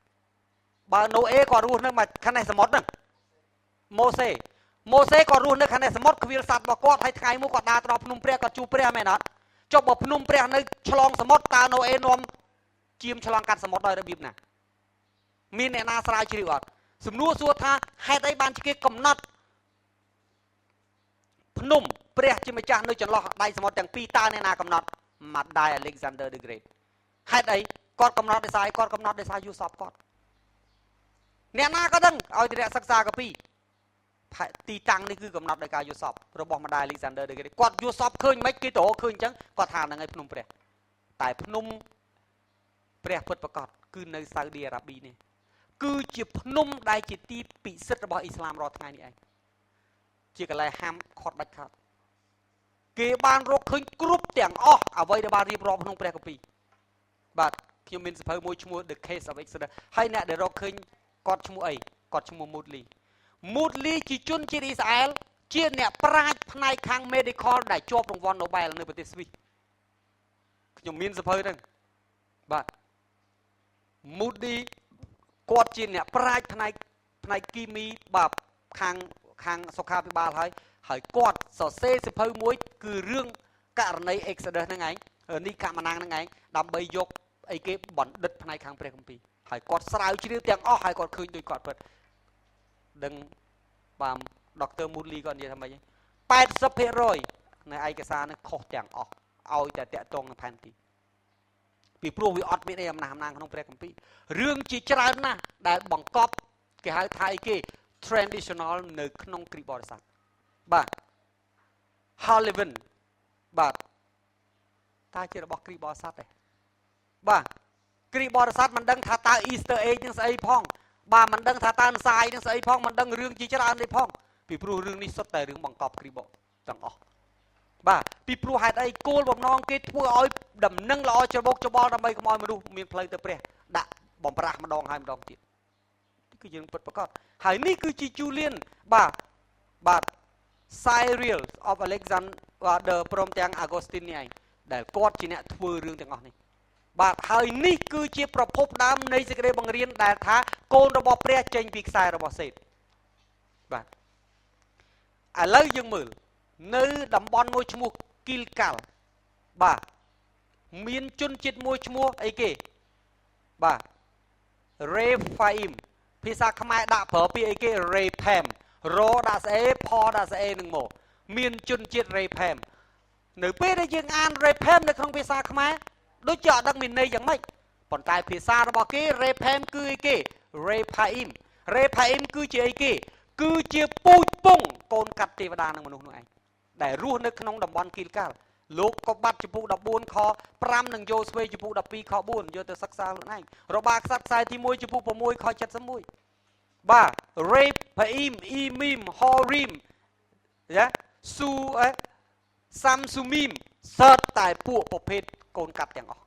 បើណូអេក៏រស់នៅខាងនេះសមុទ្រហ្នឹងម៉ូសេក៏រស់នៅខាងនេះសមុទ្រខ្វៀលសត្វរបស់គាត់ហើយថ្ងៃមួយគាត់ដើរទៅដល់ភ្នំព្រះគាត់ជួបព្រះមែនអត់ចុះបើភ្នំព្រះនៅឆ្លងសមុទ្រតើណូអេនាំជាមឆ្លងកាត់សមុទ្រដោយរបៀបណាមានអ្នកណាស្រាវជ្រាវអត់សំណួរសួរថាហេតុអីបានជាគេកំណត់ភ្នំព្រះជាម្ចាស់នៅចន្លោះដៃសមុទ្រទាំងពីរតើអ្នកណាកំណត់ម៉ាដាយ Alexander the Great ហេតុអីគាត់កំណត់ដោយសារគាត់កំណត់ដោយសារយូសបគាត់អ្នកណាក៏ដឹងឲ្យតែអ្នកសិក្សាកាពីទីតាំងនេះគឺកំណត់ដោយការយល់សពរបស់ម្ដាយ Alexander the Great គាត់យល់សពឃើញមិនគេទៅឃើញអញ្ចឹងគាត់ថាហ្នឹងឯងភ្នំព្រះតែភ្នំព្រះពិតប្រាកដគឺនៅសាអូឌីអារ៉ាប៊ីនេះគឺជាភ្នំដែលជាទីពិសិដ្ឋរបស់អ៊ីស្លាមរាល់ថ្ងៃនេះឯងជាកន្លែងហាមឃាត់ដាច់ខាតគេបានរកឃើញគ្រប់ទាំងអស់អ្វីដែលបានរៀបរាប់ក្នុងព្រះគម្ពីរបាទខ្ញុំមានសភៅមួយឈ្មោះ The Case of Exodus ហើយអ្នកដែលរកឃើញគាត់ឈ្មោះអីគាត់ឈ្មោះ Moodley ជាជនជាតិអ៊ីស្រាអែលជាអ្នកប្រាជ្ញផ្នែកខាង medical ដែលជាប់រង្វាន់ Nobel នៅប្រទេសស្វីសខ្ញុំមានសភៅហ្នឹងបាទ Moodley គាត់ជាអ្នកប្រាជ្ញផ្នែកគីមីបាទខាងសុខាភិបាលហើយគាត់សរសេរសភៅមួយគឺរឿងករណី Exodus ហ្នឹងឯងនេះកមណាំងហ្នឹងឯងដើម្បីយកអីគេបណ្ឌិតផ្នែកខាងព្រះគម្ពីរហើយគាត់ស្រាវជ្រាវទាំងអស់ហើយគាត់ឃើញដូចគាត់ពិតដឹងបាទដុកទ័រ Moodley គាត់និយាយថាម៉េច 80% នៃឯកសារនេះខុសទាំងអស់ឲ្យតែតាក់ទងនឹងផែនទីពីព្រោះវាអត់មានអីអំណះអំណាងក្នុងព្រះគម្ពីររឿងជាច្រើនណាស់ដែលបង្កប់គេហៅថាអីគេ traditional នៅក្នុងគ្រីស្ទបរិស័ទបាទ Halloween បាទតែជារបស់គ្រីស្ទបរិស័ទទេបាទគ្រីស្ទបរិស័ទមិនដឹងថាតើ Easter egg នឹងស្អីផងបាទមិនដឹងថាតើនសាយនឹងស្អីផងមិនដឹងរឿងជាច្រើនទេផងពីព្រោះរឿងនេះសុទ្ធតែរឿងបង្កប់គ្រីស្ទទាំងអស់បាទពីព្រោះហេតុអីគោលបំណងគេធ្វើឲ្យដំណឹងល្អច្របូកច្បល់ដើម្បីកុំឲ្យមនុស្សមានផ្លូវទៅព្រះដាក់បំប្រាស់ម្ដងហើយម្ដងទៀតគឺយើងពិតប្រាកដហើយនេះគឺជា Julian បាទ Cyril of Alexander ព្រមទាំង Augustine នេះឯងដែលគាត់ជាអ្នកធ្វើរឿងទាំងអស់នេះបាទហើយនេះគឺជាប្រភពដើមនៃសេចក្តីបង្រៀនដែលថាកូនរបស់ព្រះចេញពីខ្សែរបស់សេតបាទឥឡូវយើងមើលនៅតំបន់មួយឈ្មោះគីលកាល់បាទមានជនជាតិមួយឈ្មោះអីគេ បាទ Rephaim ភាសាខ្មែរដាក់ប្រើពាក្យអីគេ Rephaim រដាក់ស្អេផដាក់ស្អេនឹងមកមានជនជាតិ Rephaim នៅពេលដែលយើងអាន Rephaim នៅក្នុងភាសាខ្មែរដូចជាអត់ដឹងមានន័យយ៉ាងម៉េចប៉ុន្តែភាសារបស់គេ Rephaim គឺអីគេ Rephaim គឺជាអីគេគឺជាពូជពងកូនកាត់ទេវតានិងមនុស្សនោះឯងដែលរស់នៅក្នុងតំបន់គីលកាល់លោកក៏បាត់ចំពុក14ខ5និងយោស្វេចំពុក12ខ4យកទៅសិក្សាខ្លួនឯងរបាក្សត្រខ្សែទី1ចំពុក6ខ71បាទ Rephaim Emim Horim យ៉ាស៊ូSamsumim សតតែពួកប្រភេទកូនកាត់ទាំងអស់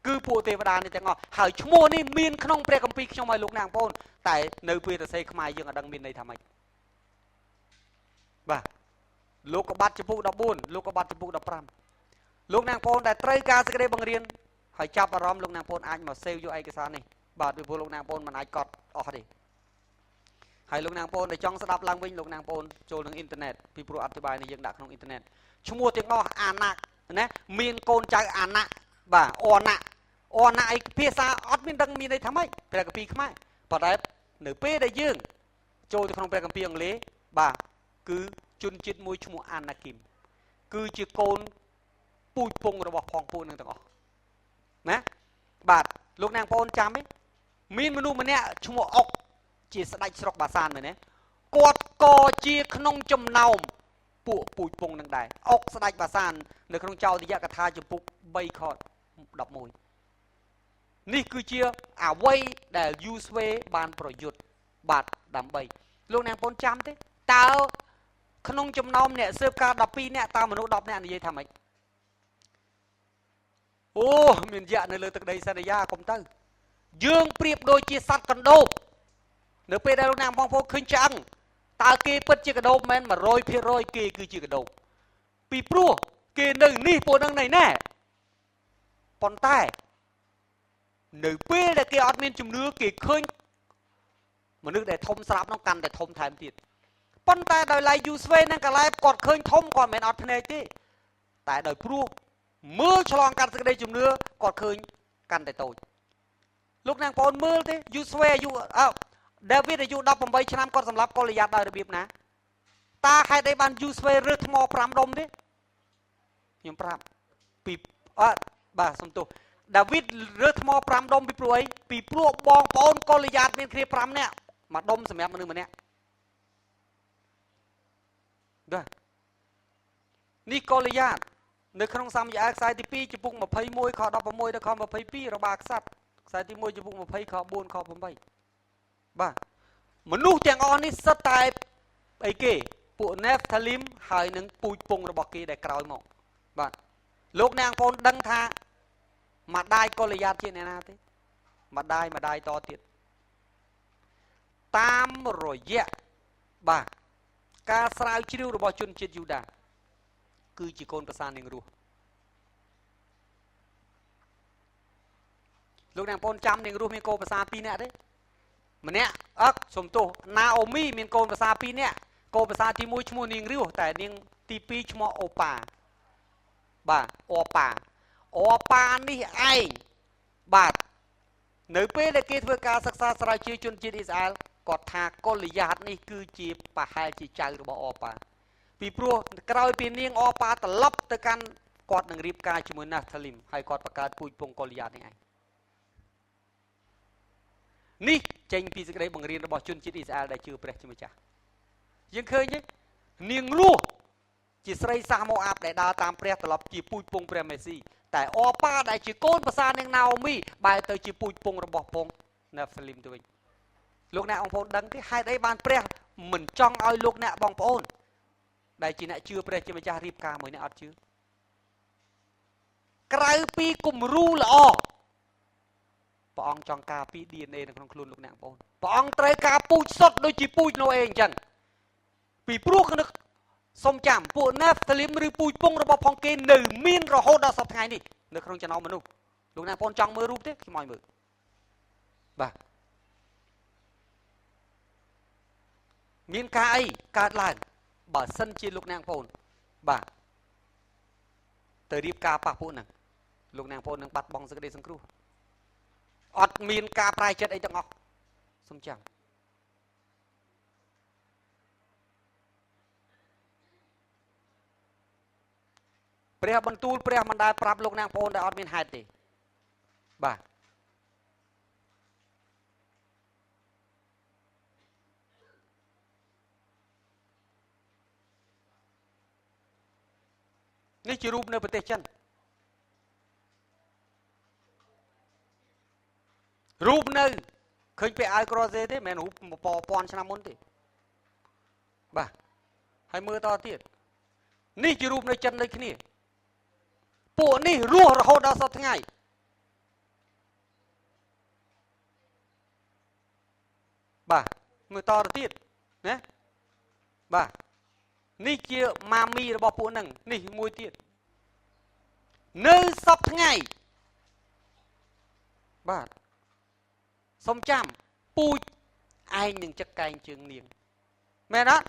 គឺពួកទេវតានេះទាំងអស់ហើយឈ្មោះនេះមានក្នុងព្រះគម្ពីរខ្ញុំឲ្យលោកអ្នកបងប្អូនតែនៅពេលសរសេរខ្មែរយើងអត់ដឹងមានន័យថាម៉េចបាទលោកក៏បាត់ចំពុក14លោកក៏បាត់ចំពុក15លោកអ្នកបងប្អូនដែលត្រូវការសេចក្តីបង្រៀនហើយចាប់អារម្មណ៍លោកអ្នកបងប្អូនអាចមកសេវយកឯកសារនេះបាទពីព្រោះលោកអ្នកបងប្អូនមិនអាចកត់អស់ទេហើយលោកអ្នកបងប្អូនដែលចង់ស្ដាប់ឡើងវិញលោកអ្នកបងប្អូនចូលនឹងអ៊ីនធឺណិតពីព្រោះអត្ថបទនេះយើងដាក់ក្នុងអ៊ីនធឺណិតឈ្មោះទាំងអស់អាណាក់ណាមានកូនចៅអាណាក់បាទអណាក់ឯភាសាអត់មានដឹងមានន័យថាម៉េចព្រះគម្ពីរខ្មែរប៉ុន្តែនៅពេលដែលយើងចូលទៅក្នុងព្រះគម្ពីរអង់គ្លេសបាទគឺជនជាតិមួយឈ្មោះអាណាគីមគឺជាកូនពូជពងរបស់ផងពួកនឹងទាំងអស់ណាបាទលោកអ្នកបងប្អូនចាំទេមានមនុស្សម្នាក់ឈ្មោះអុកជាស្ដេចស្រុកបាសានមែនទេគាត់ក៏ជាក្នុងចំណោមពួកពូជពងនឹងដែរអុកស្ដេចបាសាននៅក្នុងចោទយកថាចំពុក3ខ11នេះគឺជាអវ័យដែលយូស្វេបានប្រយុទ្ធបាទដើម្បីលោកអ្នកបងប្អូនចាំទេតើក្នុងចំណោមអ្នកស៊ើបការ12នាក់តើមនុស្ស10នាក់និយាយថាម៉េចអូមានយៈនៅលើទឹកដីសន្យាកុំទៅយើងប្រៀបដូចជាសត្វកណ្ដូបនៅពេលដែលលោកអ្នកបងប្អូនឃើញឆ្អឹងតើគេពិតជាកណ្ដូបមែន 100% គេគឺជាកណ្ដូបពីព្រោះគេនៅនេះពួកនឹងណែប៉ុន្តែនៅពេលដែលគេអត់មានជំនឿគេឃើញមនុស្សដែលធំស្រាប់នោះកាន់តែធំថែមទៀតប៉ុន្តែដោយឡែកយូស្វេនិងកាឡែបគាត់ឃើញធំគាត់មិនអត់ភ្នែកទេតែដោយព្រោះមើលឆ្លងកាត់សេចក្តីជំនឿគាត់ឃើញកាន់តែតូចលោកអ្នកបងប្អូនមើលទេយូស្វេអាយុដាវីតអាយុ18ឆ្នាំគាត់សម្លាប់កូលីយ៉ាតដោយរបៀបណាតើហេតុអីបានយូស្វេរើសថ្ម5ដុំទេខ្ញុំប្រាប់ពីបាទសំទោសដាវីតរើសថ្ម5ដុំពីព្រោះអីពីព្រោះបងប្អូនកូលីយ៉ាតមានគ្នា5នាក់មួយដុំសម្រាប់មនុស្សម្នាក់បាទនេះកូលីយ៉ាតនៅក្នុងសាមយៈខ្សែទី2ចំពុក21ខ16ដល់ខ22របាក្សត្រខ្សែទី1ចំពុក20ខ4ខ8បាទមនុស្សទាំងអស់នេះសិតតែអីគេពួក Nephilim ហើយនឹងពូជពងរបស់គេដែលក្រោយមកបាទលោកអ្នកបងប្អូនដឹងថាម្ដាយកូលីយ៉ាតជាអ្នកណាទេម្ដាយតទៀតតាមរយៈបាទការស្រាវជ្រាវរបស់ជនជាតិយូដាគឺជាកូនប្រសានាងរស់លោកអ្នកបងប្អូនចាំនាងរស់មានកូនប្រសា2នាក់ទេម្នាក់សំទោសណាអូមីមានកូនប្រសា2នាក់កូនប្រសាទី1ឈ្មោះនាងរស់តែនាងទី2ឈ្មោះអូប៉ាបាទអូប៉ានេះឯងបាទនៅពេលដែលគេធ្វើការសិក្សាស្រាវជ្រាវជនជាតិអ៊ីស្រាអែលគាត់ថាកូលីយ៉ាតនេះគឺជាប្រហែលជាចៅរបស់អូប៉ាពីព្រោះក្រោយពីនាងអូប៉ាត្រឡប់ទៅកាន់គាត់នឹងរៀបការជាមួយណាស់ថាលីមហើយគាត់បង្កើតពូជពងកូលីយ៉ាតនេះឯងនេះចេញពីសេចក្តីបង្រៀនរបស់ជនជាតិអ៊ីស្រាអែលដែលជឿព្រះជាម្ចាស់យើងឃើញទេនាងរស់ជាស្រីសាសម៉ូអាប់ដែលដើរតាមព្រះត្រឡប់ជាពូជពងព្រះមេស៊ីតែអូប៉ាដែលជាកូនប្រសានាងណាអូមីបែរទៅជាពូជពងរបស់ពងណាហ្វលីមទៅវិញលោកអ្នកបងប្អូនដឹងទេហេតុអីបានព្រះមិនចង់ឲ្យលោកអ្នកបងប្អូនដែលជាអ្នកជឿព្រះជាម្ចាស់រៀបការមួយអ្នកអត់ជឿក្រៅពីគំរូល្អព្រះអង្គចង់ការពី DNA នៅក្នុងខ្លួនលោកអ្នកបងប្អូនព្រះអង្គត្រូវការពូជសុទ្ធដូចជាពូជណូអេអញ្ចឹងពីព្រោះសូមចាំពួក Nephilim ឬពូជពងរបស់ផងគេនៅមានរហូតដល់សប្តាហ៍នេះនៅក្នុងចំណោមមនុស្សលោកអ្នកបងប្អូនចង់មើលរូបទេខ្ញុំឲ្យមើលបាទមានការអីកើតឡើងបើសិនជាលោកអ្នកបងប្អូនបាទទៅរៀបការប៉ះពួកហ្នឹងលោកអ្នកបងប្អូននឹងបាត់បង់សេចក្តីសង្គ្រោះ អត់មានការប្រែចិត្តអីទាំងអស់សូមចាំព្រះបន្ទូលព្រះមិនដែលប្រាប់លោកនាងប្អូនដែលអត់មានហេតុទេបាទនេះជារូបនៅប្រទេសចិនរូបនៅឃើញពេលអាវក្រសេទេមិនមែនរូប1000ឆ្នាំមុនទេបាទហើយមើលតទៀតនេះជារូបនៅចិនដូចគ្នាពួកនេះរស់រហូតដល់សប្តាហ៍ថ្ងៃបាទមើលតទៅទៀតណាបាទនេះជាម៉ាមីរបស់ពួកហ្នឹងនេះមួយទៀតនៅសប្តាហ៍ថ្ងៃបាទសុំចាំពូជឯងនឹងចឹកកែងជើងនាងមែនអត់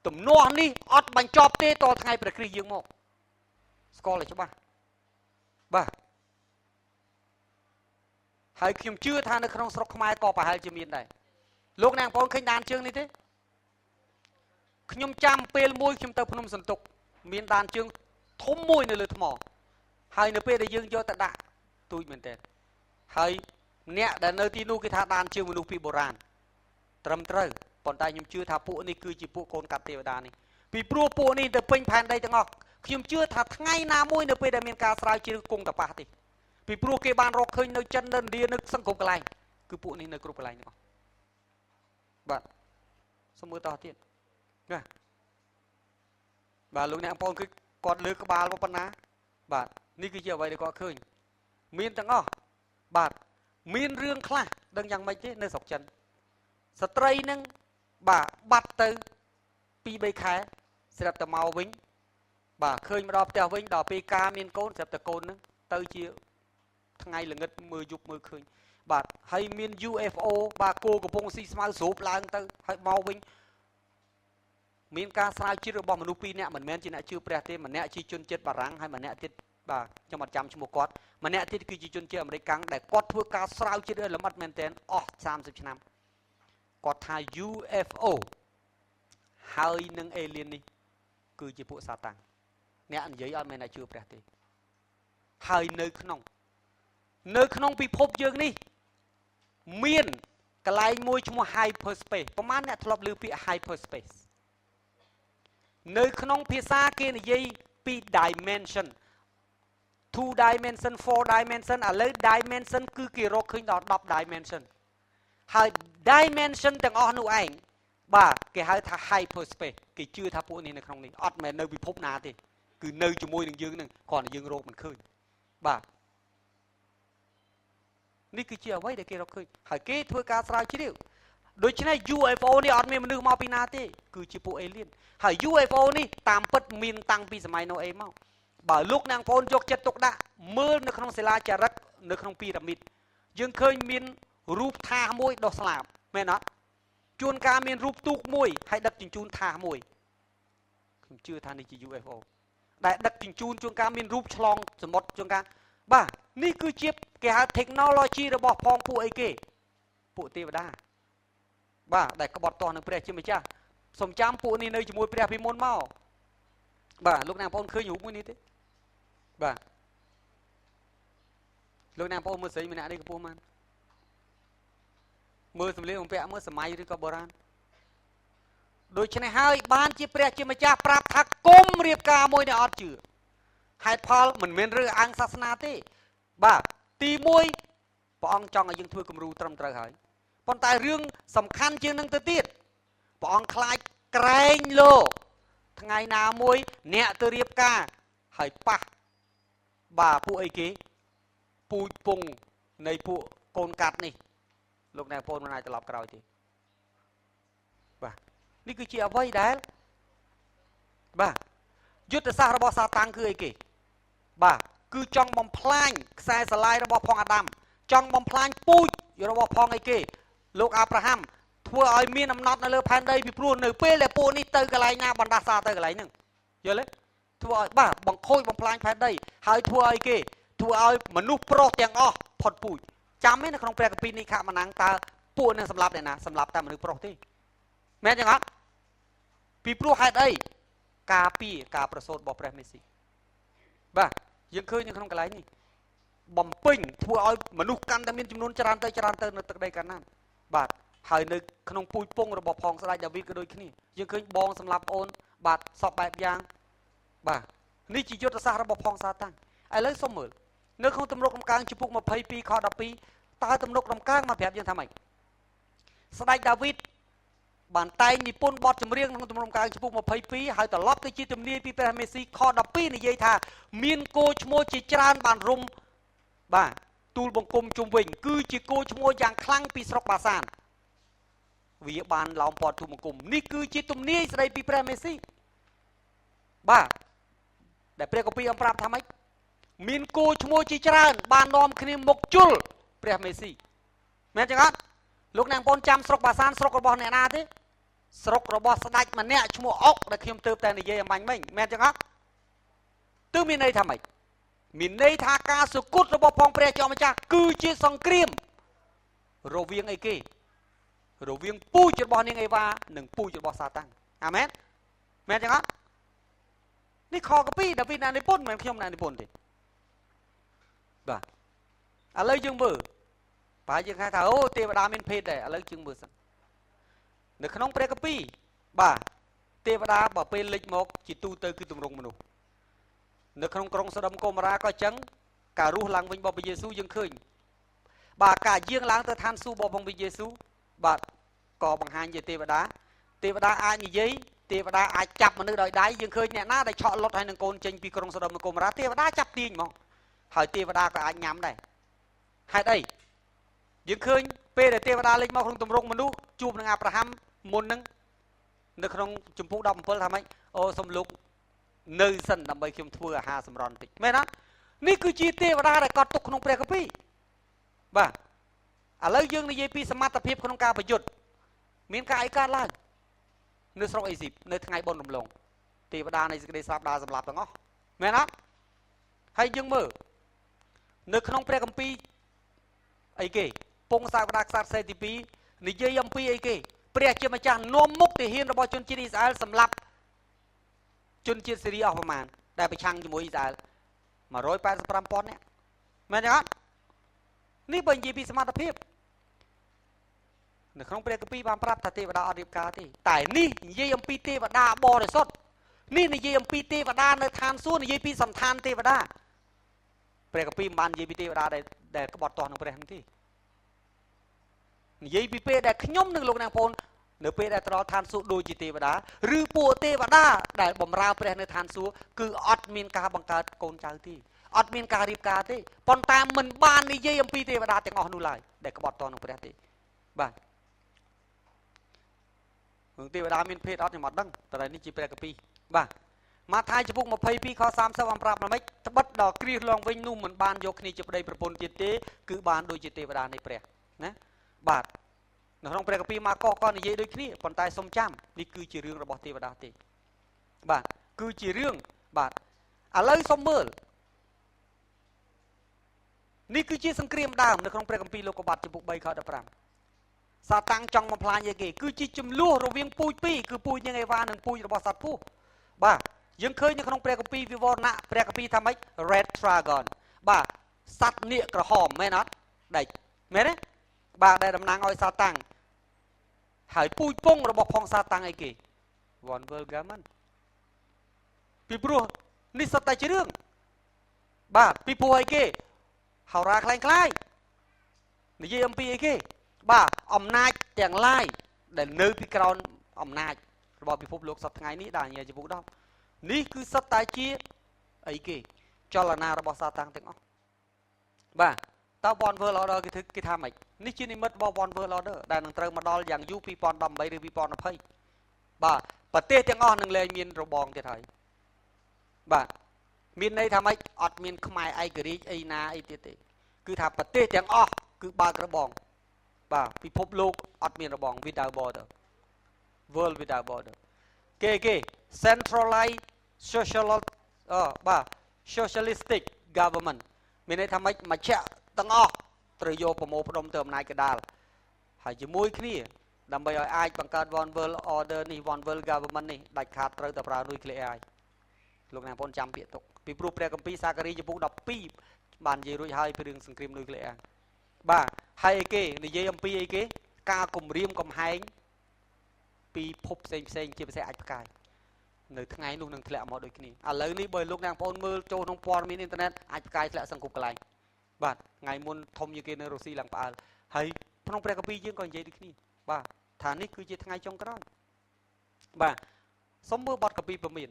ទំនាស់នេះអត់បញ្ចប់ទេតថ្ងៃព្រះគ្រីស្ទយើងមកស្គាល់ឲ្យច្បាស់បាទហើយខ្ញុំជឿថានៅក្នុងស្រុកខ្មែរក៏ប្រហែលជាមានដែរលោកនាងបងឃើញដានជើងនេះទេខ្ញុំចាំពេលមួយខ្ញុំទៅភ្នំសន្ទុកមានដានជើងធំមួយនៅលើថ្មហើយនៅពេលដែលយើងយកទៅដាក់ទូចមែនតើហើយអ្នកដែលនៅទីនោះគេថាដានជើងមនុស្សពីបុរាណត្រឹមត្រូវប៉ុន្តែខ្ញុំជឿថាពួកនេះគឺជាពួកកូនកាត់ទេវតានេះពីព្រោះពួកនេះទៅពេញផែនដីទាំងអស់ខ្ញុំជឿថាថ្ងៃណាមួយនៅពេលដែលមានការស្រាវជ្រាវគង់តប៉ះទេពីព្រោះគេបានរកឃើញនៅចិននៅឥណ្ឌានៅសង្គ្រប់កន្លែងគឺពួកនេះនៅគ្រប់កន្លែងទាំងអស់បាទសូមមើលតោះទៀតណាបាទលោកអ្នកបងគឺគាត់លើកក្បាលមកប៉ុណ្ណាបាទនេះគឺជាអ្វីដែលគាត់ឃើញមានទាំងអស់បាទមានរឿងខ្លះដឹងយ៉ាងម៉េចទេនៅស្រុកចិនស្ត្រីនឹងបាទបាត់ទៅ2-3 ខែស្រាប់តែមកវិញបាទឃើញមកដល់ផ្ទះវិញដល់ពេលការមានកូនស្រាប់តែកូននឹងទៅជាថ្ងៃល្ងឹតមើលយប់មើលឃើញបាទហើយមាន UFO បាទគោកំពុងស៊ីស្មៅស្រូបឡើងទៅហើយមកវិញមានការស្រាវជ្រាវរបស់មនុស្ស2នាក់មិនមែនជាអ្នកជឿព្រះទេម្នាក់ជាជនជាតិបារាំងហើយម្នាក់ទៀតបាទខ្ញុំអត់ចាំឈ្មោះគាត់ម្នាក់ទៀតគឺជាជនជាតិអាមេរិកកាំងដែលគាត់ធ្វើការស្រាវជ្រាវលម្អិតមែនទែនអស់30ឆ្នាំគាត់ថា UFO ហើយនឹងអេលៀននេះគឺជាពួកសាតាំងអ្នកនិយាយអត់មែនតែជឿព្រះទេហើយនៅក្នុងពិភពយើងនេះមានកន្លែងមួយឈ្មោះ hyperspace ប្រហែលអ្នកធ្លាប់ឮពាក្យ hyperspace នៅក្នុងភាសាគេនិយាយពី dimension 2 dimension 4 dimension ឥឡូវ dimension គឺគេរកឃើញដល់10 dimension ហើយ dimension ទាំងអស់នោះឯងបាទគេហៅថា hyperspace គេជឿថាពួកនេះនៅក្នុងនេះអត់មែននៅពិភពណាទេគឺនៅជាមួយនឹងយើងនឹងគ្រាន់តែយើងរកមិនឃើញបាទនេះគឺជាអ្វីដែលគេរកឃើញហើយគេធ្វើការស្រាវជ្រាវដូច្នេះ UFO នេះអត់មានមនុស្សមកពីណាទេគឺជាពួកអេលៀនហើយ UFO នេះតាមពិតមានតាំងពីសម័យណូអេមកបើលោកនាងប្អូនយកចិត្តទុកដាក់មើលនៅក្នុងសិលាចារឹកនៅក្នុងពីរ៉ាមីតយើងឃើញមានរូបថាសមួយដុសស្លាបមែនអត់ជួនកាលមានរូបទូកមួយហើយដឹកជញ្ជូនថាសមួយខ្ញុំជឿថានេះជា UFO ដែលដឹកជញ្ជូនជួនកាលមានរូបឆ្លងសមុទ្រជួនកាលបាទនេះគឺជាគេហៅ technology របស់ផងពួកអីគេពួកទេវតាបាទដែលក្បត់ទាស់នឹងព្រះជាម្ចាស់សូមចាំពួកនេះនៅជាមួយព្រះពីមុនមកបាទលោកអ្នកបងប្អូនឃើញរូបមួយនេះទេបាទលោកអ្នកបងប្អូនមើលស្រីម្នាក់នេះកំពុះបានមើលសម្លៀកបំពាក់មើលសម័យឬក៏បុរាណដូច្នេះហើយបានជាព្រះជាម្ចាស់ប្រាប់ថាគុំរៀបការមួយដែលអត់ជឿហេតុផលមិនមែនរើសអើងសាសនាទេបាទទី1ព្រះអង្គចង់ឲ្យយើងធ្វើគំរូត្រឹមត្រូវហើយប៉ុន្តែរឿងសំខាន់ជាងនឹងទៅទៀតព្រះអង្គខ្លាចក្រែងលោកថ្ងៃណាមួយអ្នកទៅរៀបការហើយប៉ះបាទពួកអីគេពូជពងនៃពួកកូនកាត់នេះលោកអ្នកបងមិនអាចត្រឡប់ក្រោយទេបាទនេះគឺជាអ្វីដែលបាទយុទ្ធសាស្ត្ររបស់សាតាំងគឺអីគេបាទគឺចង់បំផ្លាញខ្សែស្រឡាយរបស់ផងអាដាមចង់បំផ្លាញពូជរបស់ផងអីគេលោកអាប់រ៉ាហាំធ្វើឲ្យមានអំណត់នៅលើផែនដីពីព្រោះនៅពេលដែលពួកនេះទៅកន្លែងណាបណ្ដាសាទៅកន្លែងហ្នឹងយល់ទេធ្វើឲ្យបាទបង្ខូចបំផ្លាញផែនដីហើយធ្វើឲ្យគេធ្វើឲ្យមនុស្សប្រុសទាំងអស់ផុតពូជ ចាំឯនៅក្នុងព្រះគម្ពីរនេះខមណាំងតើពួកនឹងសម្លាប់អ្នកណាសម្លាប់តែមនុស្សប្រុសទេមែនចឹងអត់ពីព្រោះហេតុអីការពារការប្រសូតរបស់ព្រះមេស៊ីបាទយើងឃើញនៅក្នុងកន្លែងនេះបំពេញធ្វើឲ្យមនុស្សកាន់តែមានចំនួនច្រើនទៅនៅទឹកដីកាណានបាទហើយនៅក្នុងពូជពងរបស់ផងស្ដេចដាវីតក៏ដូចគ្នាយើងឃើញបងសម្លាប់អូនបាទសពបែបយ៉ាងបាទនេះជាយុទ្ធសាស្ត្ររបស់ផងសាតាំងឥឡូវសូមមើលនៅក្នុងទំនុកដំកើងចំពុក22ខ12តើទំនុកដំកើងមកប្រាប់យើងថាម៉េចស្ដេចដាវីតបានតែងនិពន្ធបទចម្រៀងក្នុងទំនុកដំកើងចំពុក22ហើយត្រឡប់ទៅជាទំនាយពីព្រះមេស៊ីខ12និយាយថាមានគោឈ្មោះជាច្រើនបានរុំបាទទូលបង្គំជុំវិញគឺជាគោឈ្មោះយ៉ាងខ្លាំងពីស្រុកបាសានវាបានឡោមព័ទ្ធទូលបង្គំនេះគឺជាទំនាយស្ដីពីព្រះមេស៊ីបាទដែលព្រះគម្ពីរអំប្រាប់ថាម៉េចមានគោឈ្មោះជាច្រើនបាននាំគ្នាមកជុលព្រះមេស៊ីមែនចឹងអត់លោកអ្នកបងចាំស្រុកបាសានស្រុករបស់អ្នកណាទេស្រុករបស់ស្ដេចម្នាក់ឈ្មោះអុកដែលខ្ញុំទើបតែនិយាយអំបញ្ញមិញមែនចឹងអត់ទើបមានន័យថាម៉េចមានន័យថាការសុគតរបស់ផងព្រះចោមម្ចាស់គឺជាសង្គ្រាមរវាងអីគេរវាងពូជរបស់នាងអេវ៉ានិងពូជរបស់សាតាំងអាមែនមែនចឹងអត់នេះខកពីដាវីតណានិពន្ធមិនខ្ញុំណានិពន្ធទេបាទឥឡូវយើងមើលបើយើងហៅថាអូទេវតាមានភេទដែរឥឡូវយើងមើលសិននៅក្នុងព្រះគម្ពីរបាទទេវតាបើពេលលេចមកជាទូទៅគឺទម្រង់មនុស្សនៅក្នុងក្រុងសូដុំកូម៉ូរ៉ាក៏អញ្ចឹងការរស់ឡើងវិញរបស់ព្រះយេស៊ូវយើងឃើញបាទការយាងឡើងទៅឋានសួគ៌របស់ព្រះយេស៊ូវបាទក៏បង្ហាញជាទេវតាអាចនិយាយទេវតាអាចចាប់មនុស្សដោយដៃយើងឃើញអ្នកណាដែលឆក់លុតឲ្យនឹងកូនចេញពីក្រុងសូដុំនិងកូម៉ូរ៉ាទេវតាចាប់ទាញហ្មងហើយទេវតាក៏អាចញ៉ាំដែរហេតុអីយើងឃើញពេលដែលទេវតាលេចមកក្នុងទម្រង់មនុស្សជួបនឹងអាប់រ៉ាហាំមុននឹងនៅក្នុងជំពូក17ថាម៉េចអូសូមលោកនៅសិនដើម្បីខ្ញុំធ្វើអាហារសម្រន់តិចមែនទេនេះគឺជាទេវតាដែលកត់ទុកក្នុងព្រះគម្ពីរបាទឥឡូវយើងនិយាយពីសមត្ថភាពក្នុងការប្រយុទ្ធមានការអីកើតឡើងនៅស្រុកអេស៊ីបនៅថ្ងៃបុណ្យរំលងទេវតានៃសេចក្តីស្លាប់ដើរសម្លាប់ទាំងអស់មែនអត់ហើយយើងមើលនៅក្នុងព្រះគម្ពីរអីគេពងសាវតារខ្សត្រសេទី2និយាយអំពីអីគេព្រះជាម្ចាស់នាំមុខទាហានរបស់ជនជាតិអ៊ីស្រាអែលសម្លាប់ជនជាតិសេរីអស់ប្រមាណដែលប្រឆាំងជាមួយអ៊ីស្រាអែល185,000នាក់មែនទេអត់នេះបើនិយាយពីសមត្ថភាពនៅក្នុងព្រះគម្ពីរបានប្រាប់ថាទេវតាអត់រៀបការទេតែនេះនិយាយអំពីទេវតាបរិសុទ្ធនេះនិយាយអំពីទេវតានៅឋានសួគ៌និយាយពីសន្តានទេវតាព្រះគម្ពីរមិនបាននិយាយពីទេវតាដែលក្បត់ទាស់នឹងព្រះហ្នឹងទេនិយាយពីពេលដែលខ្ញុំនិងលោកអ្នកបងប្អូននៅពេលដែលទៅដល់ឋានសួគ៌ដូចជាទេវតាឬពួកទេវតាដែលបម្រើព្រះនៅឋានសួគ៌គឺអត់មានការបង្កើតកូនចៅទេអត់មានការរៀបការទេប៉ុន្តែមិនបាននិយាយអំពីទេវតាទាំងអស់នោះឡើយដែលក្បត់ទាស់នឹងព្រះទេបាទនឹងទេវតាមានភេទអត់ខ្ញុំអត់ដឹងតែនេះជាព្រះគម្ពីរបាទម៉ាថាយចំពុក22ខ30អំប្រាប់ល្មិចត្បិតដល់គ្រាសឡងវិញនោះមិនបានយកគ្នាជាប្តីប្រពន្ធទៀតទេគឺបានដូចជាទេវតានៃព្រះណាបាទនៅក្នុងព្រះគម្ពីរម៉ាកុសក៏និយាយដូចគ្នាប៉ុន្តែសុំចាំនេះគឺជារឿងរបស់ទេវតាទេបាទគឺជារឿងបាទឥឡូវសុំមើលនេះគឺជាសង្គ្រាមដើមនៅក្នុងព្រះគម្ពីរលោកុបាតចំពុក3ខ15សាតាំងចង់បំផ្លាញអីគេគឺជាចំនួនរវាងពូជពីរគឺពូជនាងអេវ៉ានិងពូជរបស់សត្វពស់បាទយើងឃើញនៅក្នុងព្រះគម្ពីរវិវរណៈព្រះគម្ពីរថាម៉េច Red Dragon បាទសត្វនាគក្រហមមែនអត់ដែលមែនទេបាទដែលតំណាងឲ្យសាតាំងហើយពូជពងរបស់ផងសាតាំងអីគេ One World Garment ពីព្រោះនេះសុទ្ធតែជារឿងបាទពីព្រោះអីគេហោរាខ្លាំងនិយាយអំពីអីគេបាទអំណាចទាំងឡាយដែលនៅពីក្រោមអំណាចរបស់ពិភពលោកសប្តាហ៍ថ្ងៃនេះដែលជាពុក10នេះគឺសុទ្ធតែជាអីគេចលនារបស់សាតាំងទាំងអស់បាទតើ One World Order គេថាម៉េចនេះជានិមិត្តរបស់ One World Order ដែលនឹងត្រូវមកដល់យ៉ាងយូរ2018ឬ2020បាទប្រទេសទាំងអស់នឹងលែងមានរបងទៀតហើយបាទមានន័យថាម៉េចអត់មានខ្មែរឯករាជ្យអីណាអីទៀតទេគឺថាប្រទេសទាំងអស់គឺបើករបងបាទពិភពលោកអត់មានរបង without border world without border គេ centralized socialistic government មានន័យថាម៉េចមជ្ឈទាំងអស់ ត្រូវយកប្រមូលផ្ដុំទៅអំណាចកដាលហើយជាមួយគ្នាដើម្បីឲ្យអាចបង្កើត one world order នេះ one world government នេះដាច់ខាតត្រូវតែប្រើ nuclear ហើយលោកអ្នកបងចាំពាក្យទុកពីព្រោះព្រះគម្ពីរសាការីចំពុក12បាននិយាយរួចហើយពីរឿងសង្គ្រាម nuclear បាទហើយអីគេនិយាយអំពីអីគេការគម្រាមកំហែងពីភពផ្សេងជាពិសេសអាចផ្កាយនៅថ្ងៃនោះនឹងធ្លាក់មកដូចគ្នាឥឡូវនេះបើលោកអ្នកបងមើលចូលក្នុងព័ត៌មានអ៊ីនធឺណិតអាចផ្កាយធ្លាក់សង្គ្រប់កន្លែងបាទថ្ងៃមុនធំជាងគេនៅរុស្ស៊ីឡើងផ្អើលហើយក្នុងព្រះគម្ពីរយើងក៏និយាយដូចគ្នាបាទថានេះគឺជាថ្ងៃចុងក្រោយបាទសូមមើលបទគម្ពីរព្រមាន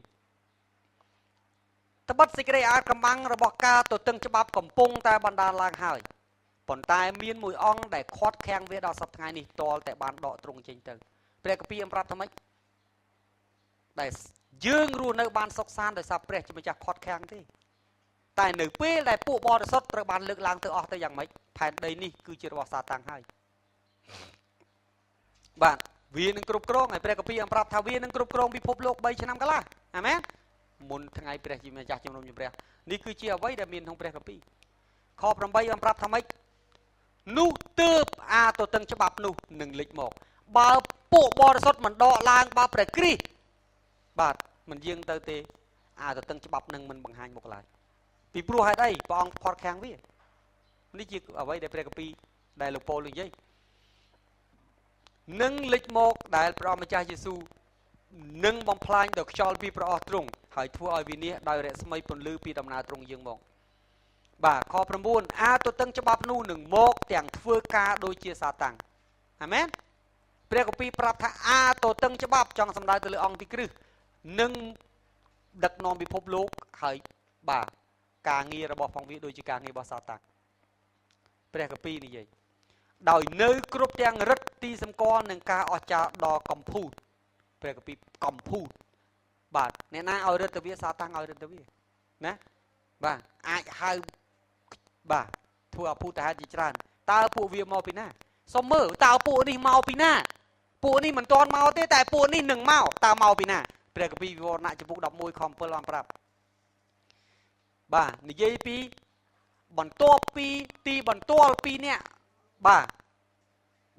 ត្បិតសេចក្តីអាកំបាំងរបស់ការទទឹងច្បាប់កំពុងតែបណ្ដាលឡើងហើយប៉ុន្តែមានមួយអង្គដែលខាត់ខាំងវាដល់សប្តាហ៍ថ្ងៃនេះតលតែបានដកទ្រង់ចេញទៅព្រះគម្ពីរប្រាប់ថាម៉េចដែលយើងរស់នៅបានសុខសាន្តដោយសារព្រះជាម្ចាស់ខាត់ខាំងទេតែនៅពេលដែលពួកបរិសុទ្ធត្រូវបានលើកឡើងទៅអស់ទៅយ៉ាងម៉េចផែនដីនេះគឺជារបស់សាតាំងហើយបាទវានឹងគ្រប់គ្រងហើយព្រះគម្ពីរប្រាប់ថាវានឹងគ្រប់គ្រងពិភពលោក3ឆ្នាំកន្លះអាមែនមុនថ្ងៃព្រះជាម្ចាស់ជំនុំជម្រះនេះគឺជាអ្វីដែលមានក្នុងព្រះគម្ពីរខ8បានប្រាប់ថាម៉េចនោះទើបអាទទឹងច្បាប់នោះនឹងលេចមកបើពួកបរិសុទ្ធមិនដកឡើងបើព្រះគ្រីស្ទបាទមិនយាងទៅទេអាទទឹងច្បាប់នឹងមិនបង្ហាញមកឡើយពីព្រោះហេតុអីព្រះអង្គខាត់ខាំងវានេះជាអ្វីដែលព្រះគម្ពីរដែលលោកប៉ូលនិយាយនឹងលេចមកដែលព្រះម្ចាស់យេស៊ូវនឹងបំផ្លាញដោយខ្យល់ពីព្រះអស់ទ្រង់ហើយធ្វើឲ្យវិនាសដោយរស្មីពន្លឺពីដំណើរទ្រង់យើងមកបាទខ9អាទទឹងច្បាប់នោះនឹងមកទាំងធ្វើការដូចជាសាតាំងអាមែនព្រះគម្ពីរប្រាប់ថាអាទទឹងច្បាប់ចង់សម្ដៅទៅលើអង្គទីគ្រឹះនឹងដឹកនាំពិភពលោកហើយបាទការងាររបស់ផងវាដូចជាការងាររបស់សាតាំងព្រះគម្ពីរនិយាយដោយនៅគ្រប់ទាំងរិទ្ធទីសម្គាល់នឹងការអស្ចារ្យដ៏កំពូតព្រះគម្ពីរកំពូតបាទអ្នកណាឲ្យរិទ្ធវិសាតាំងឲ្យរិទ្ធវិណាបាទអាចហៅបាទធ្វើអភូតហេតុជាច្រើនតើពួកវាមកពីណាសុំមើលតើពួកនេះមកពីណាពួកនេះមិនទាន់មកទេតែពួកនេះនឹងមកតើមកពីណាព្រះគម្ពីរវិវរណៈចំពុក11ខ7បានប្រាប់បាទនិយាយពីបន្ទាប់ពីទីបន្ទាល់ពីអ្នកបាទ